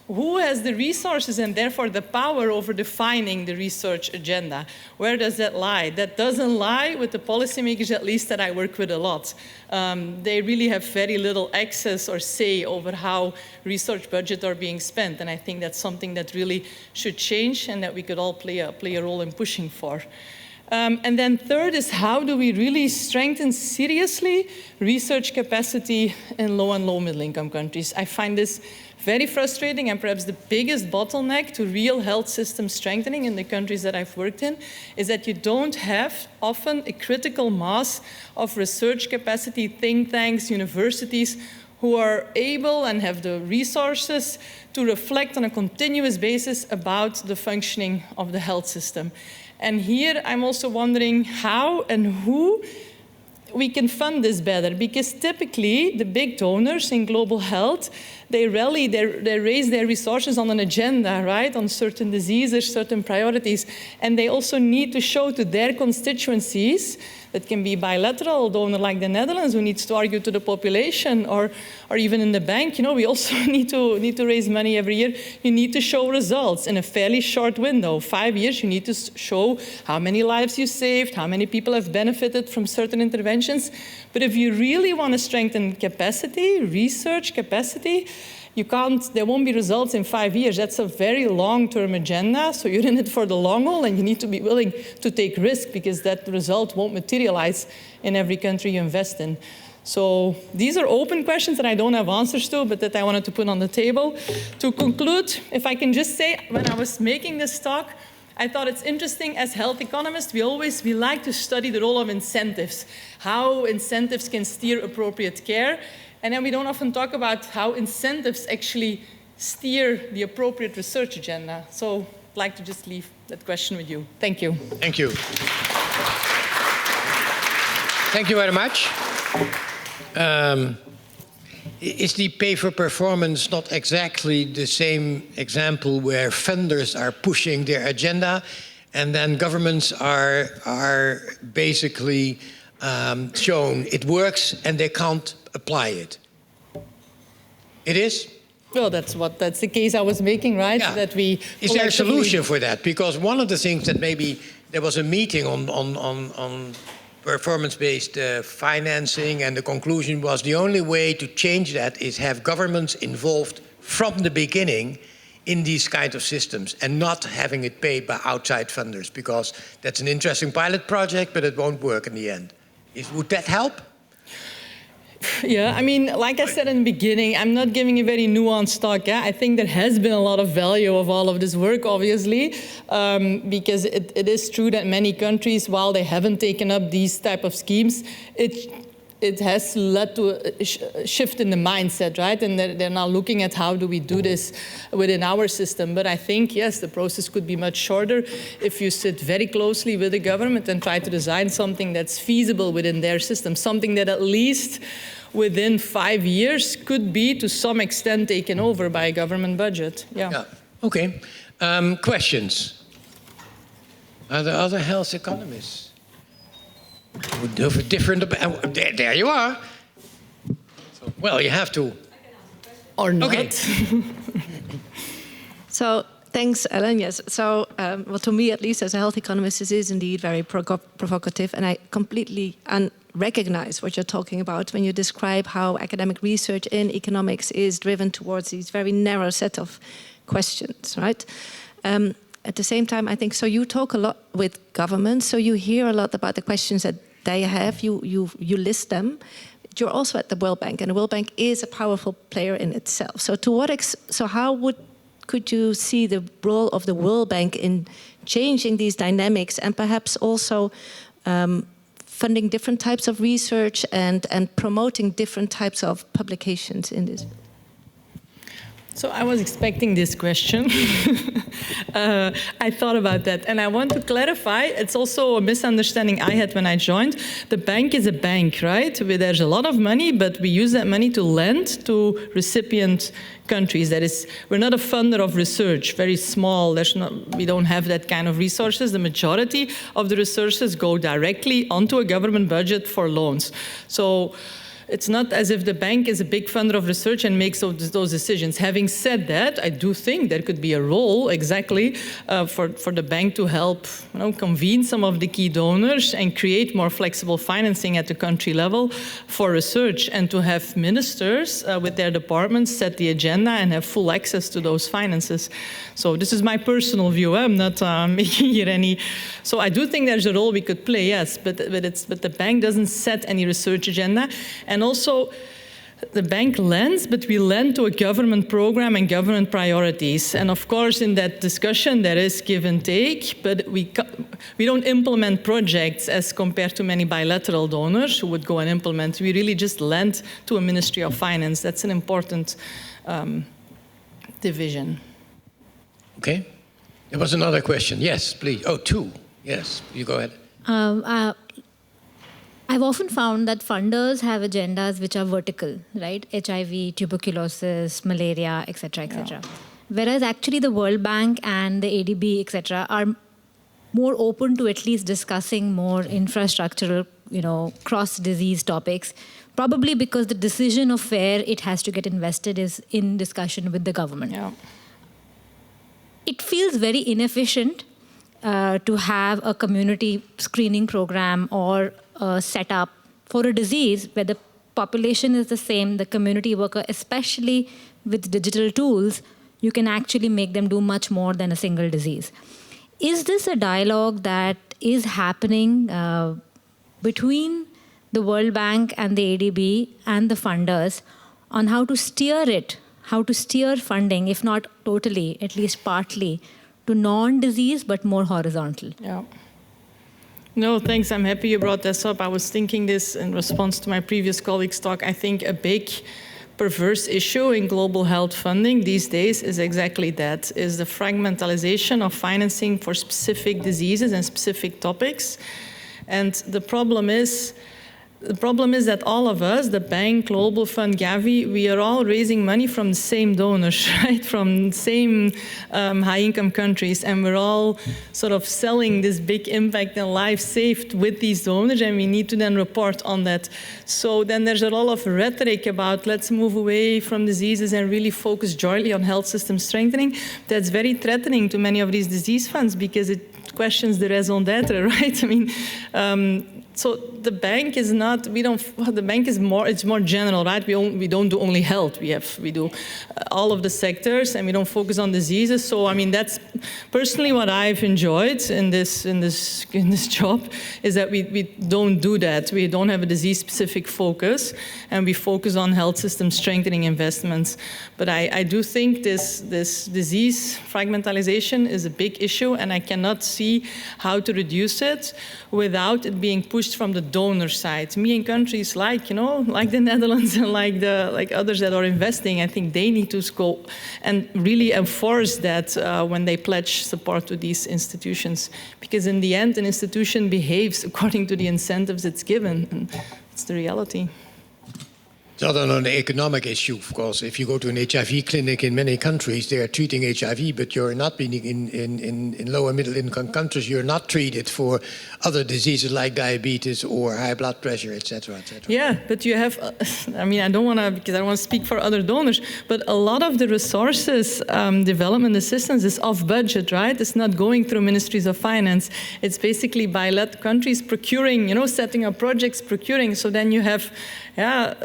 who has the resources and therefore the power over defining the research agenda? Where does that lie? That doesn't lie with the policymakers, at least that I work with a lot. They really have very little access or say over how research budgets are being spent. And I think that's something that really should change and that we could all play a role in pushing for. And then third is, how do we really strengthen seriously research capacity in low and low middle income countries? I find this very frustrating, and perhaps the biggest bottleneck to real health system strengthening in the countries that I've worked in is that you don't have often a critical mass of research capacity, think tanks, universities who are able and have the resources to reflect on a continuous basis about the functioning of the health system. And here I'm also wondering how and who we can fund this better, because typically the big donors in global health, they raise their resources on an agenda, right, on certain diseases, certain priorities, and they also need to show to their constituencies It can be bilateral donor like the Netherlands who needs to argue to the population, or even in the bank. You know, we also need to raise money every year. You need to show results in a fairly short window. 5 years, you need to show how many lives you saved, how many people have benefited from certain interventions. But if you really want to strengthen capacity, research capacity, there won't be results in 5 years. That's a very long-term agenda. So you're in it for the long haul, and you need to be willing to take risk, because that result won't materialize in every country you invest in. So these are open questions that I don't have answers to, but that I wanted to put on the table. To conclude, if I can just say, when I was making this talk, I thought it's interesting. As health economists, we like to study the role of incentives, how incentives can steer appropriate care. And then we don't often talk about how incentives actually steer the appropriate research agenda. So I'd like to just leave that question with you. Thank you. Thank you. Thank you very much. Is the pay for performance not exactly the same example where funders are pushing their agenda and then governments are basically shown it works and they can't apply it? It is? Well, that's the case I was making, right? Yeah. That we is there a solution for that? Because one of the things that maybe there was a meeting on performance-based financing, and the conclusion was the only way to change that is have governments involved from the beginning in these kind of systems and not having it paid by outside funders, because that's an interesting pilot project, but it won't work in the end. Would that help? Yeah, I mean, like I said in the beginning, I'm not giving a very nuanced talk. Yeah? I think there has been a lot of value of all of this work, obviously, because it is true that many countries, while they haven't taken up these type of schemes, it has led to a shift in the mindset, right? And they're now looking at how do we do this within our system. But I think, yes, the process could be much shorter if you sit very closely with the government and try to design something that's feasible within their system, something that at least within 5 years could be to some extent taken over by a government budget. Yeah. Okay. Questions? Are there other health economists? Different. There you are. Well, you have to. Or not. Okay. So thanks, Ellen. Yes. So, well, to me, at least as a health economist, this is indeed very provocative, and I completely recognize what you're talking about when you describe how academic research in economics is driven towards these very narrow set of questions, right? At the same time, I think, so you talk a lot with governments, so you hear a lot about the questions that they have, you list them. You're also at the World Bank, and the World Bank is a powerful player in itself. So to what could you see the role of the World Bank in changing these dynamics, and perhaps also funding different types of research and promoting different types of publications in this? So I was expecting this question. I thought about that. And I want to clarify, it's also a misunderstanding I had when I joined. The bank is a bank, right? There's a lot of money, but we use that money to lend to recipient countries. That is, we're not a funder of research, very small. We don't have that kind of resources. The majority of the resources go directly onto a government budget for loans. So it's not as if the bank is a big funder of research and makes those decisions. Having said that, I do think there could be a role exactly for the bank to help convene some of the key donors and create more flexible financing at the country level for research, and to have ministers with their departments set the agenda and have full access to those finances. So this is my personal view. I'm not making it any. So I do think there's a role we could play, yes, but the bank doesn't set any research agenda. And also, the bank lends, but we lend to a government program and government priorities. And of course, in that discussion, there is give and take, but we don't implement projects as compared to many bilateral donors who would go and implement. We really just lend to a Ministry of Finance. That's an important division. Okay. There was another question. Yes, please. Oh, two. Yes, you go ahead. I've often found that funders have agendas which are vertical, right? HIV, tuberculosis, malaria, etc., etc. Yeah. Whereas actually the World Bank and the ADB, etc., are more open to at least discussing more infrastructural cross-disease topics, probably because the decision of where it has to get invested is in discussion with the government. Yeah. It feels very inefficient to have a community screening program or a setup for a disease where the population is the same, the community worker, especially with digital tools, you can actually make them do much more than a single disease. Is this a dialogue that is happening between the World Bank and the ADB and the funders on how to steer it, how to steer funding, if not totally, at least partly, to non-disease but more horizontal? Yeah. No, thanks. I'm happy you brought this up. I was thinking this in response to my previous colleague's talk. I think a big perverse issue in global health funding these days is exactly that, is the fragmentalization of financing for specific diseases and specific topics. And the problem is that all of us, the bank, Global Fund, Gavi, we are all raising money from the same donors, right? From the same high-income countries, and we're all sort of selling this big impact and life saved with these donors, and we need to then report on that. So then there's a lot of rhetoric about let's move away from diseases and really focus jointly on health system strengthening. That's very threatening to many of these disease funds because it questions the raison d'etre, right? I mean, so the bank is not, the bank is more, it's more general, right? We don't do only health. We do all of the sectors, and we don't focus on diseases. So, I mean, that's personally what I've enjoyed in this job, is that we don't do that. We don't have a disease-specific focus, and we focus on health system strengthening investments. But I do think this disease fragmentalization is a big issue, and I cannot see how to reduce it without it being pushed from the donor side. Me in countries like the Netherlands and like others that are investing, I think they need to go and really enforce that when they pledge support to these institutions. Because in the end, an institution behaves according to the incentives it's given, and it's the reality. It's not an economic issue, of course. If you go to an HIV clinic in many countries, they are treating HIV, but you're not being in lower middle income countries, you're not treated for other diseases like diabetes or high blood pressure, etc., etc. Yeah, but you have, I mean, I don't want to speak for other donors, but a lot of the resources, development assistance is off budget, right? It's not going through ministries of finance. It's basically by countries procuring, setting up projects, procuring. So then you have,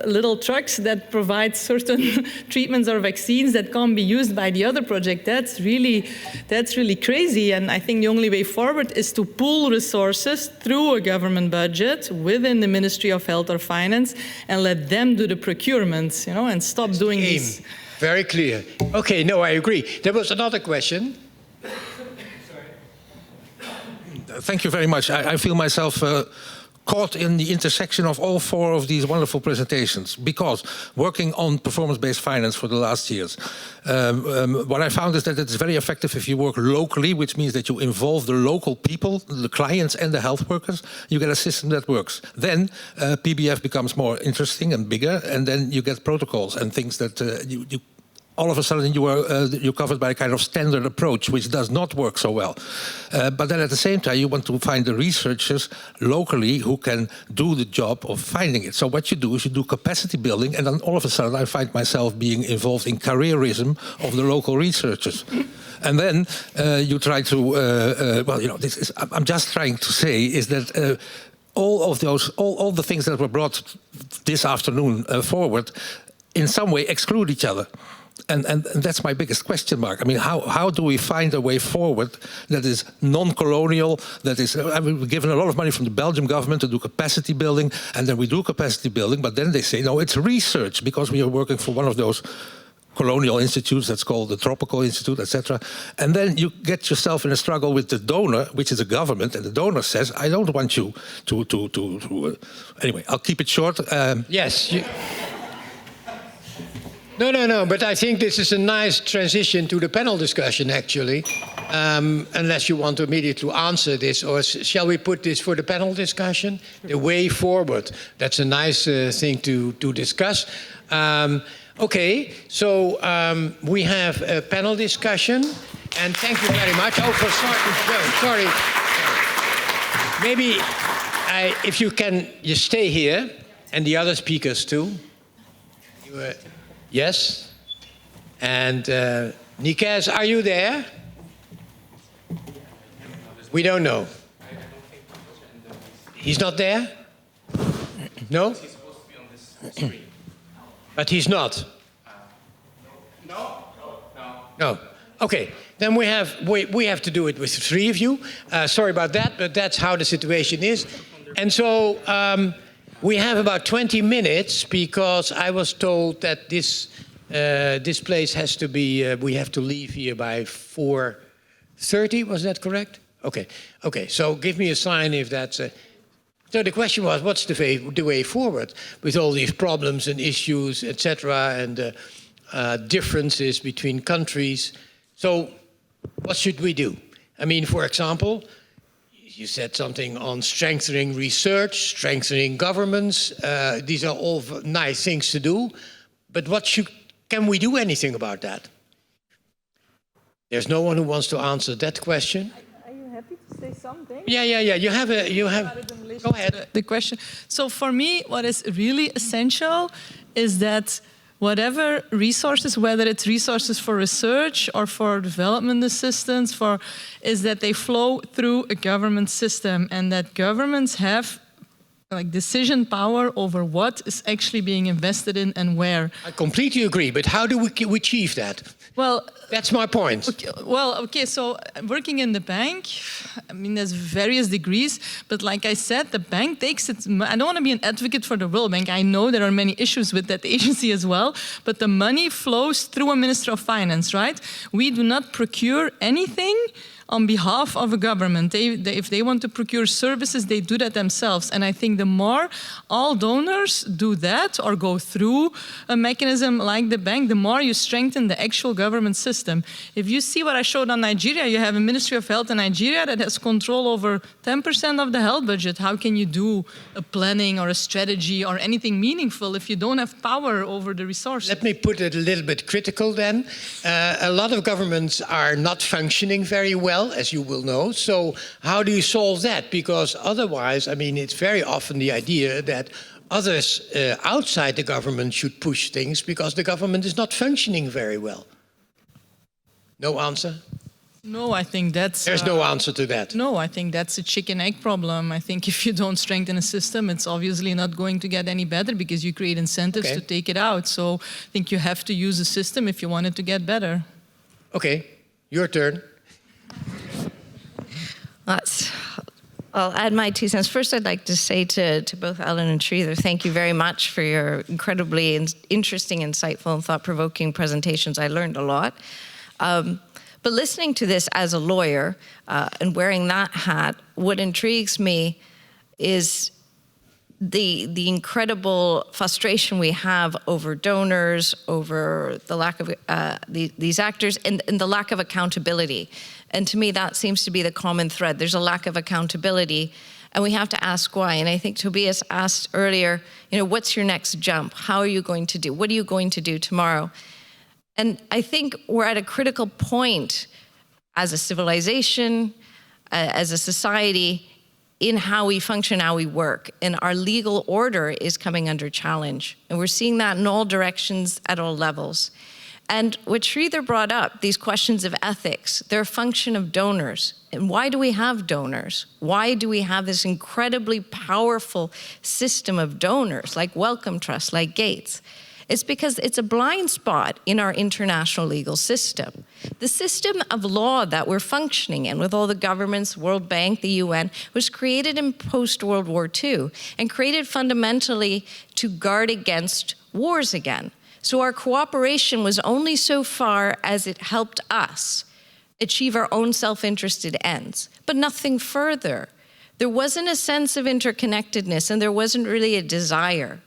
little trucks that provide certain treatments or vaccines that can't be used by the other project. That's really crazy. And I think the only way forward is to pool resources through a government budget within the Ministry of Health or Finance and let them do the procurements, and stop doing this. Very clear. Okay, no, I agree. There was another question. Thank you very much. I feel myself caught in the intersection of all four of these wonderful presentations, because working on performance-based finance for the last years, what I found is that it's very effective if you work locally, which means that you involve the local people, the clients and the health workers. You get a system that works. Then PBF becomes more interesting and bigger, and then you get protocols and things that you all of a sudden you're covered by a kind of standard approach, which does not work so well. But then at the same time, you want to find the researchers locally who can do the job of finding it. So what you do is you do capacity building, and then all of a sudden I find myself being involved in careerism of the local researchers. And then you try to, I'm just trying to say is that all the things that were brought this afternoon forward in some way exclude each other. And that's my biggest question mark. I mean, how do we find a way forward that is non-colonial, that is, we've given a lot of money from the Belgian government to do capacity building, and then we do capacity building, but then they say, no, it's research, because we are working for one of those colonial institutes that's called the Tropical Institute, etc. And then you get yourself in a struggle with the donor, which is a government, and the donor says, I don't want you to anyway, I'll keep it short. Yes. No, but I think this is a nice transition to the panel discussion, actually. Unless you want to immediately answer this, or shall we put this for the panel discussion? The way forward. That's a nice thing to discuss. Okay, so we have a panel discussion, and thank you very much. Oh, sorry. Maybe if you can, you stay here, and the other speakers too. Yes? And Nikes, are you there? We don't know. He's not there? No? He's supposed to be on this screen. But he's not? No. No. Okay, then we have to do it with the three of you. Sorry about that, but that's how the situation is. And so we have about 20 minutes because I was told that this place has to be, we have to leave here by 4:30, was that correct? Okay, so give me a sign if that's... So the question was, what's the way forward with all these problems and issues, etc., and differences between countries? So what should we do? I mean, for example, you said something on strengthening research, strengthening governments. These are all nice things to do, but can we do anything about that? There's no one who wants to answer that question. Are you happy to say something? Yeah. You have. Go ahead. The question. So for me, what is really essential is that whatever resources, whether it's resources for research or for development assistance, is that they flow through a government system, and that governments have like decision power over what is actually being invested in and where. I completely agree, but how do we achieve that? Well, that's my point. Okay, so working in the bank, I mean, there's various degrees, but like I said, the bank takes it. I don't want to be an advocate for the World Bank. I know there are many issues with that agency as well, but the money flows through a Minister of Finance, right? We do not procure anything on behalf of a government. If they want to procure services, they do that themselves. And I think the more all donors do that or go through a mechanism like the bank, the more you strengthen the actual government system. If you see what I showed on Nigeria, you have a Ministry of Health in Nigeria that has control over 10% of the health budget. How can you do a planning or a strategy or anything meaningful if you don't have power over the resources? Let me put it a little bit critical then. A lot of governments are not functioning very well, as you will know. So how do you solve that? Because otherwise, I mean, it's very often the idea that others outside the government should push things because the government is not functioning very well. No answer? No, I think that's... There's no answer to that. No, I think that's a chicken-egg problem. I think if you don't strengthen a system, it's obviously not going to get any better because you create incentives to take it out. So I think you have to use a system if you want it to get better. Okay, your turn. I'll add my 2 cents. First, I'd like to say to both Ellen and Sridhar, thank you very much for your incredibly interesting, insightful, and thought-provoking presentations. I learned a lot. But listening to this as a lawyer and wearing that hat, what intrigues me is the incredible frustration we have over donors, over the lack of these actors, and the lack of accountability. And to me, that seems to be the common thread. There's a lack of accountability, and we have to ask why. And I think Tobias asked earlier, what's your next jump? How are you going to do? What are you going to do tomorrow? And I think we're at a critical point as a civilization, as a society, in how we function, how we work. And our legal order is coming under challenge. And we're seeing that in all directions at all levels. And what Sridhar brought up, these questions of ethics, they're a function of donors. And why do we have donors? Why do we have this incredibly powerful system of donors, like Wellcome Trust, like Gates? It's because it's a blind spot in our international legal system. The system of law that we're functioning in with all the governments, World Bank, the UN, was created in post-World War II and created fundamentally to guard against wars again. So our cooperation was only so far as it helped us achieve our own self-interested ends, but nothing further. There wasn't a sense of interconnectedness, and there wasn't really a desire.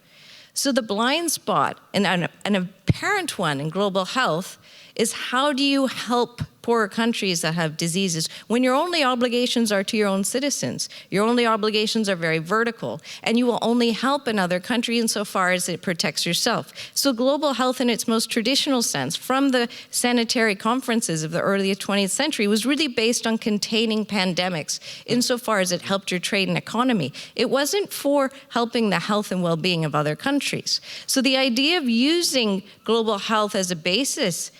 So the blind spot, and an apparent one in global health, is how do you help poorer countries that have diseases, when your only obligations are to your own citizens. Your only obligations are very vertical, and you will only help another country insofar as it protects yourself. So global health in its most traditional sense, from the sanitary conferences of the early 20th century, was really based on containing pandemics insofar as it helped your trade and economy. It wasn't for helping the health and well-being of other countries. So the idea of using global health as a basis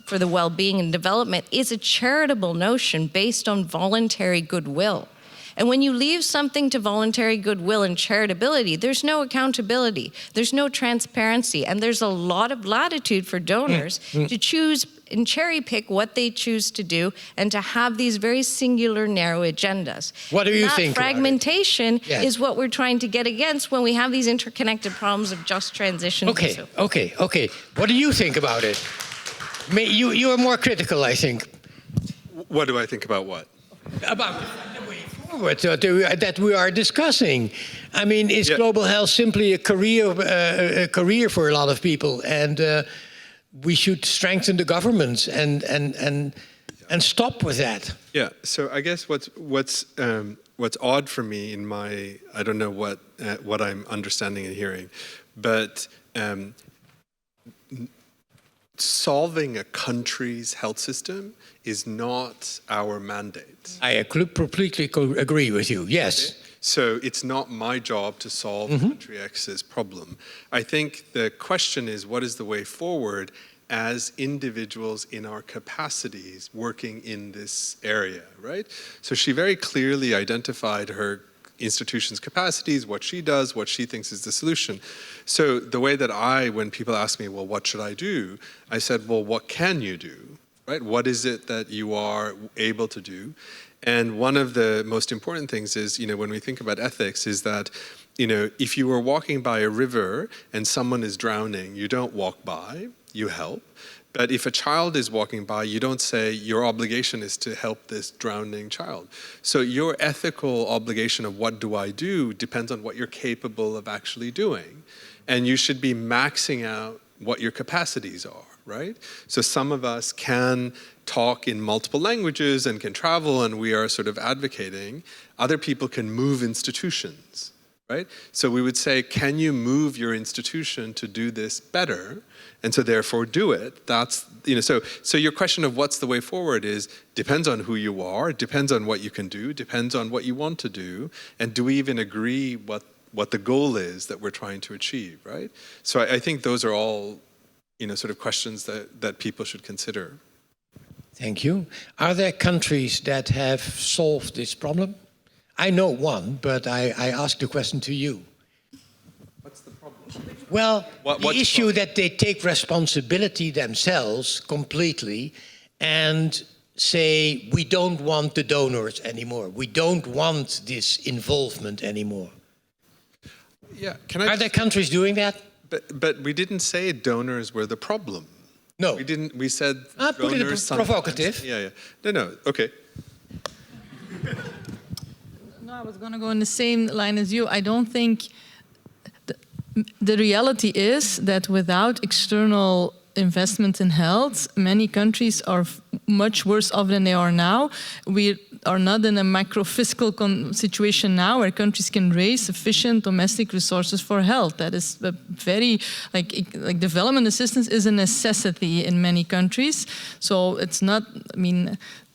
for the well-being and development is a charitable notion based on voluntary goodwill. And when you leave something to voluntary goodwill and charitability, there's no accountability, there's no transparency, and there's a lot of latitude for donors to choose and cherry pick what they choose to do and to have these very singular, narrow agendas. What do you think? That fragmentation is what we're trying to get against when we have these interconnected problems of just transition. Okay. What do you think about it? You are more critical, I think. What do I think about what? About the way forward that we are discussing. I mean, is global health simply a career for a lot of people, and we should strengthen the governments and stop with that? Yeah. So I guess what's odd for me in my, I don't know what I'm understanding and hearing, but solving a country's health system is not our mandate. I completely agree with you, yes. Okay? So it's not my job to solve country X's problem. I think the question is, what is the way forward as individuals in our capacities working in this area, right? So she very clearly identified her institution's capacities, what she does, what she thinks is the solution. So the way that when people ask me, well, what should I do? I said, well, what can you do, right? What is it that you are able to do? And one of the most important things is, when we think about ethics, is that, if you were walking by a river and someone is drowning, you don't walk by, you help. But if a child is walking by, you don't say your obligation is to help this drowning child. So your ethical obligation of what do I do depends on what you're capable of actually doing. And you should be maxing out what your capacities are, right? So some of us can talk in multiple languages and can travel, and we are sort of advocating. Other people can move institutions, right? So we would say, can you move your institution to do this better? And so therefore do it. That's, so your question of what's the way forward depends on who you are, depends on what you can do, depends on what you want to do, and do we even agree what the goal is that we're trying to achieve, right? So I think those are all, sort of questions that people should consider. Thank you. Are there countries that have solved this problem? I know one, but I ask the question to you. What's the problem? Well, the issue that they take responsibility themselves completely and say, we don't want the donors anymore. We don't want this involvement anymore. Yeah, Are there countries doing that? But we didn't say donors were the problem. No. We didn't, we said put it provocative. Yeah. No, okay. No, I was going to go in the same line as you. I don't think the reality is that without external investment in health, many countries are much worse off than they are now. We are not in a macro-fiscal situation now where countries can raise sufficient domestic resources for health. That is a very, like development assistance is a necessity in many countries. So it's not,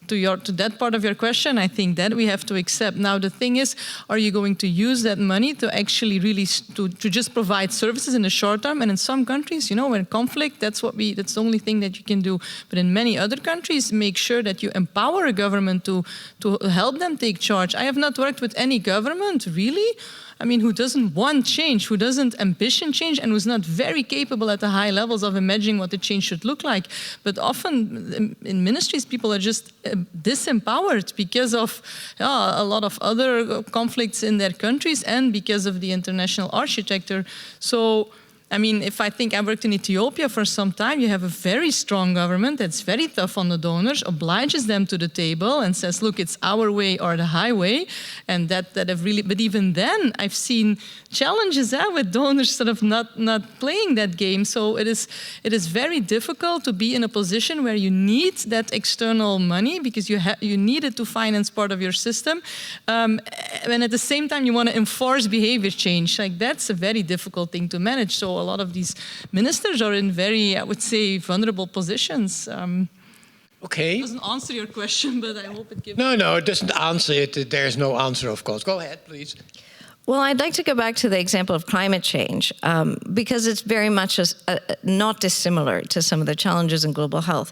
to that part of your question, I think that we have to accept. Now, the thing is, are you going to use that money to actually really to just provide services in the short term? And in some countries, when conflict, that's the only thing that you can do. But in many other countries, make sure that you empower a government to help them take charge. I have not worked with any government, really, who doesn't want change, who doesn't ambition change, and who's not very capable at the high levels of imagining what the change should look like. But often in ministries, people are just disempowered because of a lot of other conflicts in their countries and because of the international architecture. So I mean, if I think I worked in Ethiopia for some time, you have a very strong government that's very tough on the donors, obliges them to the table and says, look, it's our way or the highway. And that have really, but even then I've seen challenges with donors sort of not playing that game. So it is very difficult to be in a position where you need that external money because you need it to finance part of your system. And at the same time, you want to enforce behavior change. Like that's a very difficult thing to manage. So a lot of these ministers are in very, I would say, vulnerable positions. Okay. It doesn't answer your question, but I hope it gives... No, it doesn't answer it. There's no answer, of course. Go ahead, please. Well, I'd like to go back to the example of climate change because it's very much not dissimilar to some of the challenges in global health.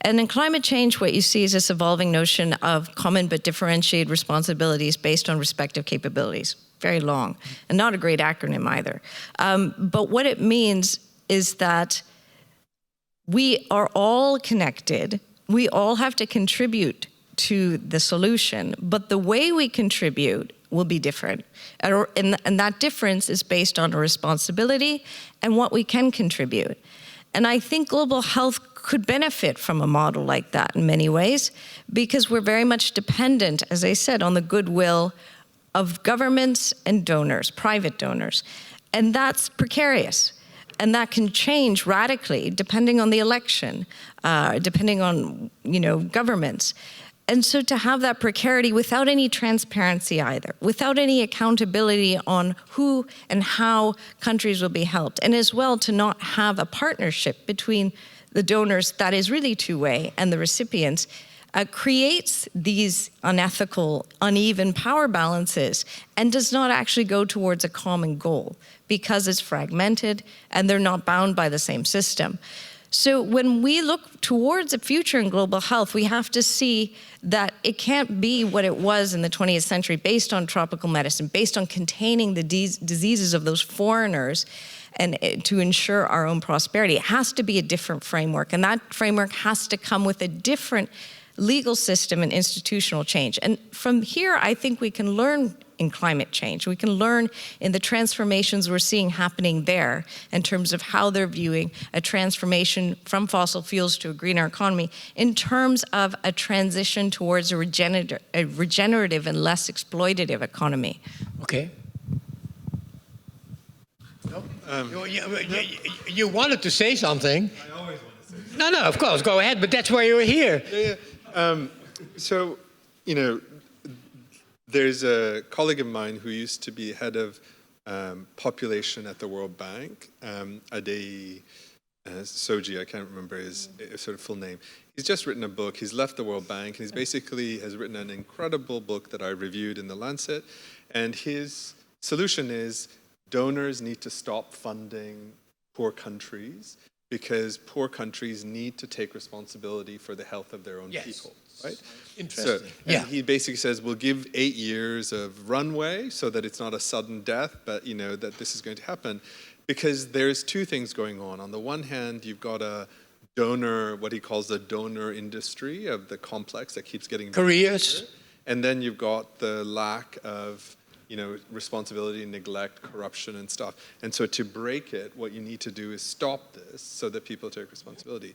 And in climate change, what you see is this evolving notion of common but differentiated responsibilities based on respective capabilities. Very long, and not a great acronym either. But what it means is that we are all connected. We all have to contribute to the solution, but the way we contribute will be different. And that difference is based on a responsibility and what we can contribute. And I think global health could benefit from a model like that in many ways, because we're very much dependent, as I said, on the goodwill of governments and donors, private donors. And that's precarious. And that can change radically depending on the election, depending on, governments. And so to have that precarity without any transparency either, without any accountability on who and how countries will be helped, and as well to not have a partnership between the donors that is really two-way and the recipients, creates these unethical, uneven power balances and does not actually go towards a common goal because it's fragmented and they're not bound by the same system. So when we look towards a future in global health, we have to see that it can't be what it was in the 20th century based on tropical medicine, based on containing the diseases of those foreigners and to ensure our own prosperity. It has to be a different framework, and that framework has to come with a different legal system and institutional change. And from here, I think we can learn in climate change. We can learn in the transformations we're seeing happening there in terms of how they're viewing a transformation from fossil fuels to a greener economy in terms of a transition towards a regenerative and less exploitative economy. Okay. You wanted to say something. I always want to say something. No, of course, go ahead, but that's why you're here. So, there's a colleague of mine who used to be head of population at the World Bank, Adeyi Soji, I can't remember his sort of full name. He's just written a book. He's left the World Bank, and he's basically has written an incredible book that I reviewed in The Lancet. And his solution is donors need to stop funding poor countries because poor countries need to take responsibility for the health of their own people. Right? Interesting. So, he basically says we'll give 8 years of runway so that it's not a sudden death, but that this is going to happen, because there's two things going on. On the one hand, you've got a donor, what he calls the donor industry of the complex that keeps getting careers, bigger. And then you've got the lack of responsibility, neglect, corruption, and stuff. And so to break it, what you need to do is stop this so that people take responsibility.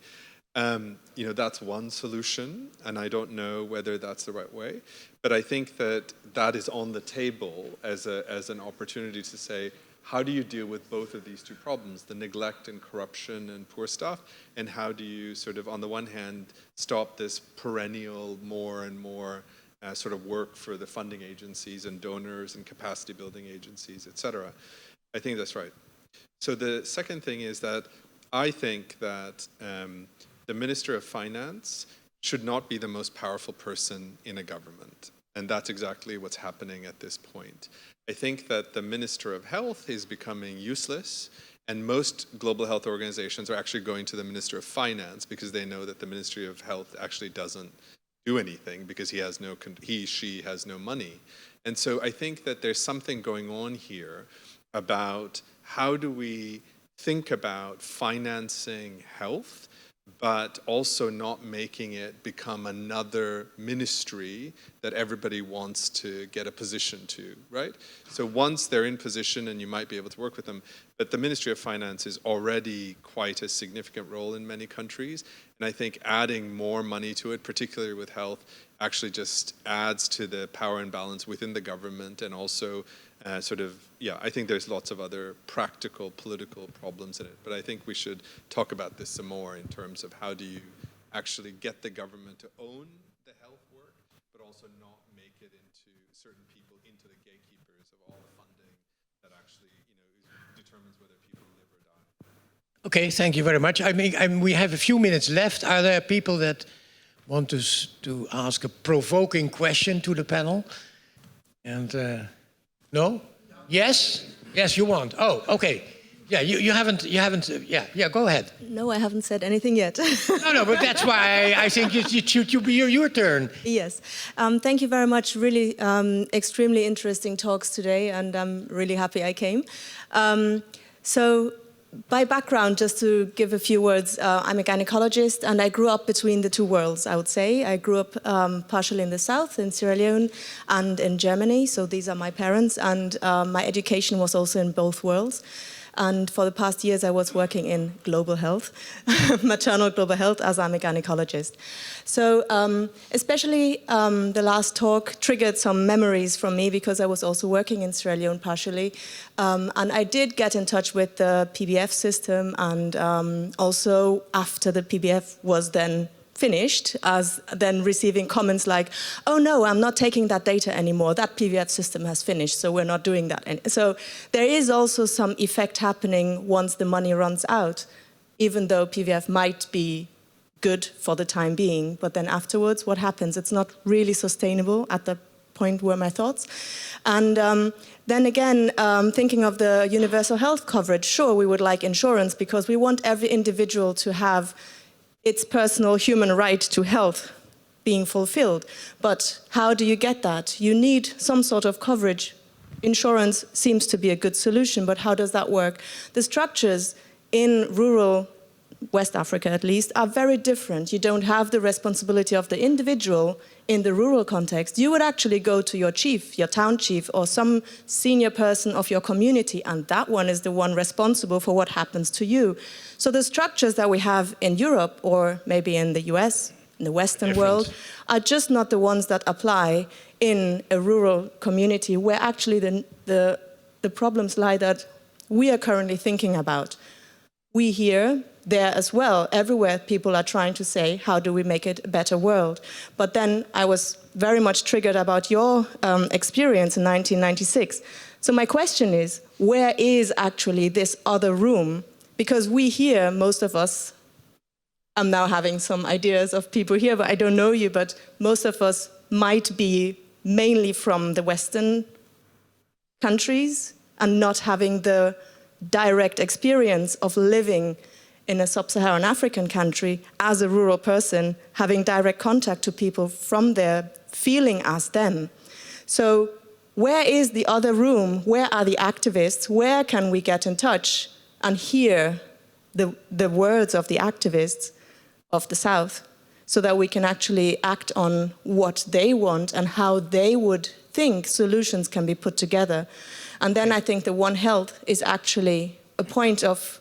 That's one solution, and I don't know whether that's the right way, but I think that is on the table as an opportunity to say, how do you deal with both of these two problems, the neglect and corruption and poor stuff, and how do you sort of, on the one hand, stop this perennial more and more sort of work for the funding agencies and donors and capacity building agencies, et cetera. I think that's right. So the second thing is that I think that the Minister of Finance should not be the most powerful person in a government. And that's exactly what's happening at this point. I think that the Minister of Health is becoming useless, and most global health organizations are actually going to the Minister of Finance because they know that the Ministry of Health actually doesn't do anything because she has no money. And so I think that there's something going on here about how do we think about financing health but also not making it become another ministry that everybody wants to get a position to, right? So once they're in position, and you might be able to work with them, but the Ministry of Finance is already quite a significant role in many countries, and I think adding more money to it, particularly with health, actually just adds to the power imbalance within the government, and also I think there's lots of other practical political problems in it, but I think we should talk about this some more in terms of how do you actually get the government to own the health work, but also not make it into certain people, into the gatekeepers of all the funding that actually, determines whether people live or die. Okay, thank you very much. I mean, we have a few minutes left. Are there people that want to ask a provoking question to the panel? And no? Yes? Yes, you want. Oh, okay. Yeah, you haven't, yeah, go ahead. No, I haven't said anything yet. No, but that's why I think it should be your turn. Yes. Thank you very much. Really extremely interesting talks today, and I'm really happy I came. So by background, just to give a few words, I'm a gynecologist, and I grew up between the two worlds, I would say. I grew up partially in the south, in Sierra Leone, and in Germany, so these are my parents, and my education was also in both worlds. And for the past years, I was working in global health, maternal global health, as I'm a gynecologist. So especially the last talk triggered some memories from me, because I was also working in Sierra Leone partially. And I did get in touch with the PBF system, and also after the PBF was then finished, as then receiving comments like, oh no, I'm not taking that data anymore, that PVF system has finished, so we're not doing that. And so there is also some effect happening once the money runs out, even though PVF might be good for the time being, but then afterwards, what happens? It's not really sustainable. At the point were my thoughts. And then again, thinking of the universal health coverage, sure, we would like insurance because we want every individual to have its personal human right to health being fulfilled. But how do you get that? You need some sort of coverage. Insurance seems to be a good solution, but how does that work? The structures in rural West Africa, at least, are very different. You don't have the responsibility of the individual in the rural context. You would actually go to your chief, your town chief, or some senior person of your community, and that one is the one responsible for what happens to you. So the structures that we have in Europe, or maybe in the US, in the Western world, are just not the ones that apply in a rural community, where actually the problems lie that we are currently thinking about. We here, there as well, everywhere people are trying to say, how do we make it a better world? But then I was very much triggered about your experience in 1996. So my question is, where is actually this other room? Because we here, most of us, I'm now having some ideas of people here, but I don't know you, but most of us might be mainly from the Western countries and not having the direct experience of living in a sub-Saharan African country as a rural person, having direct contact to people from there, feeling as them. So where is the other room? Where are the activists? Where can we get in touch and hear the words of the activists of the South, so that we can actually act on what they want and how they would think solutions can be put together? And then I think the One Health is actually a point of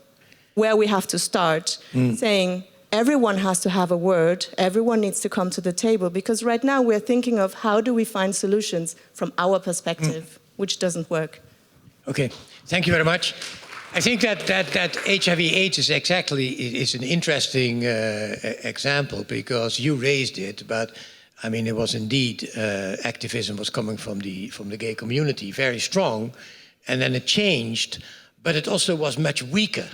where we have to start, saying everyone has to have a word, everyone needs to come to the table, because right now we're thinking of how do we find solutions from our perspective, which doesn't work. Okay, thank you very much. I think that HIV/AIDS is an interesting example, because you raised it, but I mean, it was indeed activism was coming from the gay community, very strong, and then it changed, but it also was much weaker,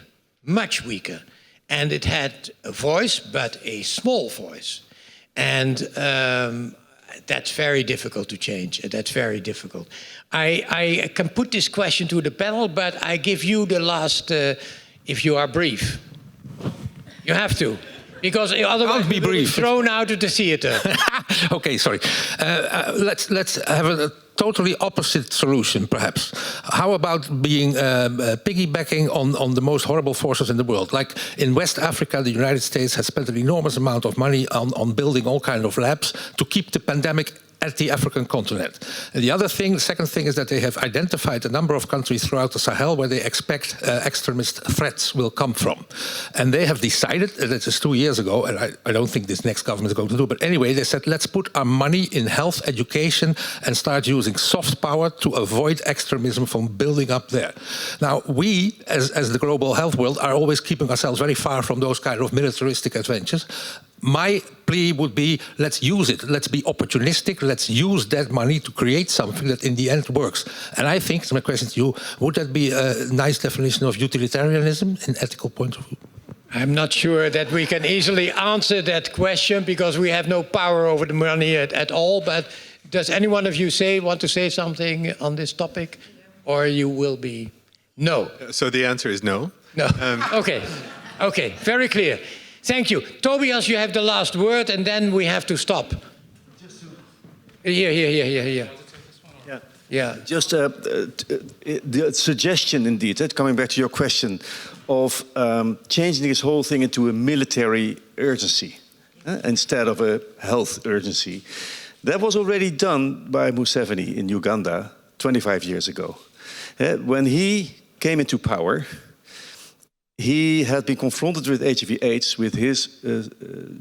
and it had a voice, but a small voice, and that's very difficult to change. That's very difficult. I can put this question to the panel, but I give you the last, if you are brief. You have to. Because otherwise we'll be thrown out of the theater. Okay, sorry. Let's have a totally opposite solution, perhaps. How about being piggybacking on the most horrible forces in the world? Like in West Africa, the United States has spent an enormous amount of money on building all kinds of labs to keep the pandemic at the African continent. And the other thing, the second thing, is that they have identified a number of countries throughout the Sahel where they expect extremist threats will come from. And they have decided, that is 2 years ago, and I don't think this next government is going to do, but anyway, they said, let's put our money in health, education, and start using soft power to avoid extremism from building up there. Now, we, as the global health world, are always keeping ourselves very far from those kind of militaristic adventures. My plea would be, let's use it. Let's be opportunistic. Let's use that money to create something that in the end works. And I think, my question to you, would that be a nice definition of utilitarianism in ethical point of view? I'm not sure that we can easily answer that question because we have no power over the money at all. But does any one of you want to say something on this topic? Or you will be no? So the answer is no. No. Okay, very clear. Thank you. Tobias, you have the last word, and then we have to stop. Here. Yeah. Just the suggestion, indeed, coming back to your question, of changing this whole thing into a military urgency instead of a health urgency. That was already done by Museveni in Uganda 25 years ago. When he came into power, he had been confronted with HIV/AIDS with his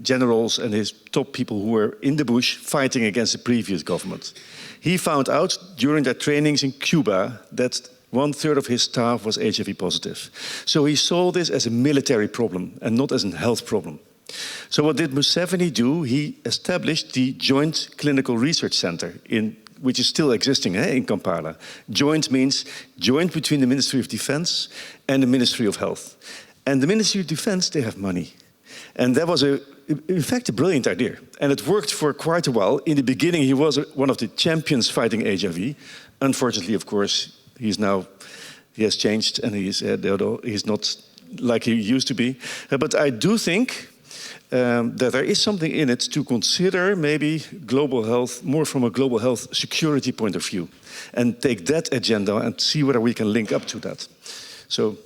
generals and his top people who were in the bush fighting against the previous government. He found out during their trainings in Cuba that 1/3 of his staff was HIV positive. So he saw this as a military problem and not as a health problem. So what did Museveni do? He established the Joint Clinical Research Center, which is still existing in Kampala. Joint means joint between the Ministry of Defense and the Ministry of Health. And the Ministry of Defense, they have money. And that was, in fact, a brilliant idea. And it worked for quite a while. In the beginning, he was one of the champions fighting HIV. Unfortunately, of course, he has changed and he's not like he used to be. But I do think that there is something in it to consider maybe global health more from a global health security point of view and take that agenda and see whether we can link up to that. So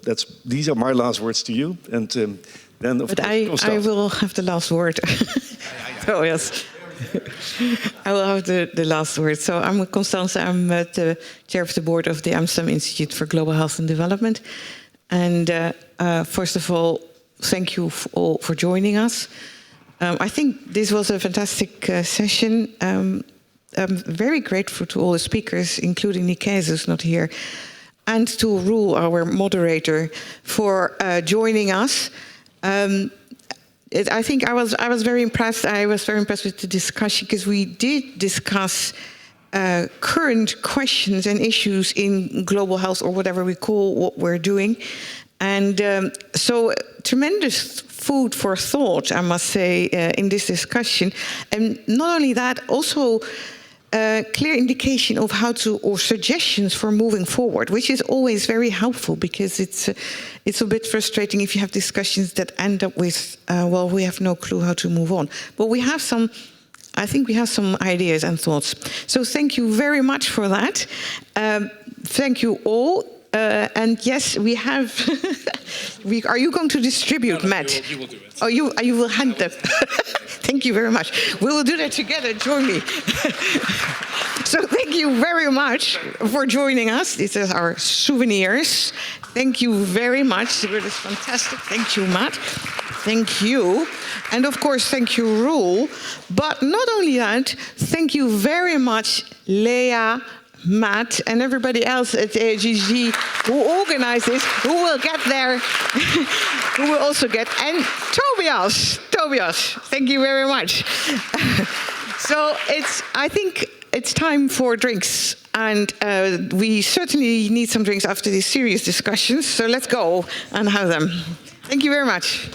these are my last words to you. And then of course, I will have the last word. Oh, yes. I will have the last word. So I'm Constance. I'm the chair of the board of the Amsterdam Institute for Global Health and Development. And first of all, thank you all for joining us. I think this was a fantastic session. I'm very grateful to all the speakers, including Nikesh, who's not here, and to Roel, our moderator, for joining us. I think I was very impressed. I was very impressed with the discussion because we did discuss current questions and issues in global health, or whatever we call what we're doing. And so tremendous food for thought, I must say, in this discussion. And not only that, also clear indication of how to, or suggestions for moving forward, which is always very helpful because it's a bit frustrating if you have discussions that end up with, well, we have no clue how to move on. But we have some, I think we have some ideas and thoughts. So thank you very much for that. Thank you all. And yes, we have. Are you going to distribute, Matt? You will do it. Oh, you will hand them. Thank you very much. We will do that together. Join me. So thank you very much for joining us. These are our souvenirs. Thank you very much. It was fantastic. Thank you, Matt. Thank you. And of course, thank you, Roel. But not only that, thank you very much, Leah, Matt, and everybody else at AIGHD who organized this, who will get there, who will also get, and Tobias, thank you very much. So I think it's time for drinks, and we certainly need some drinks after these serious discussions, so let's go and have them. Thank you very much.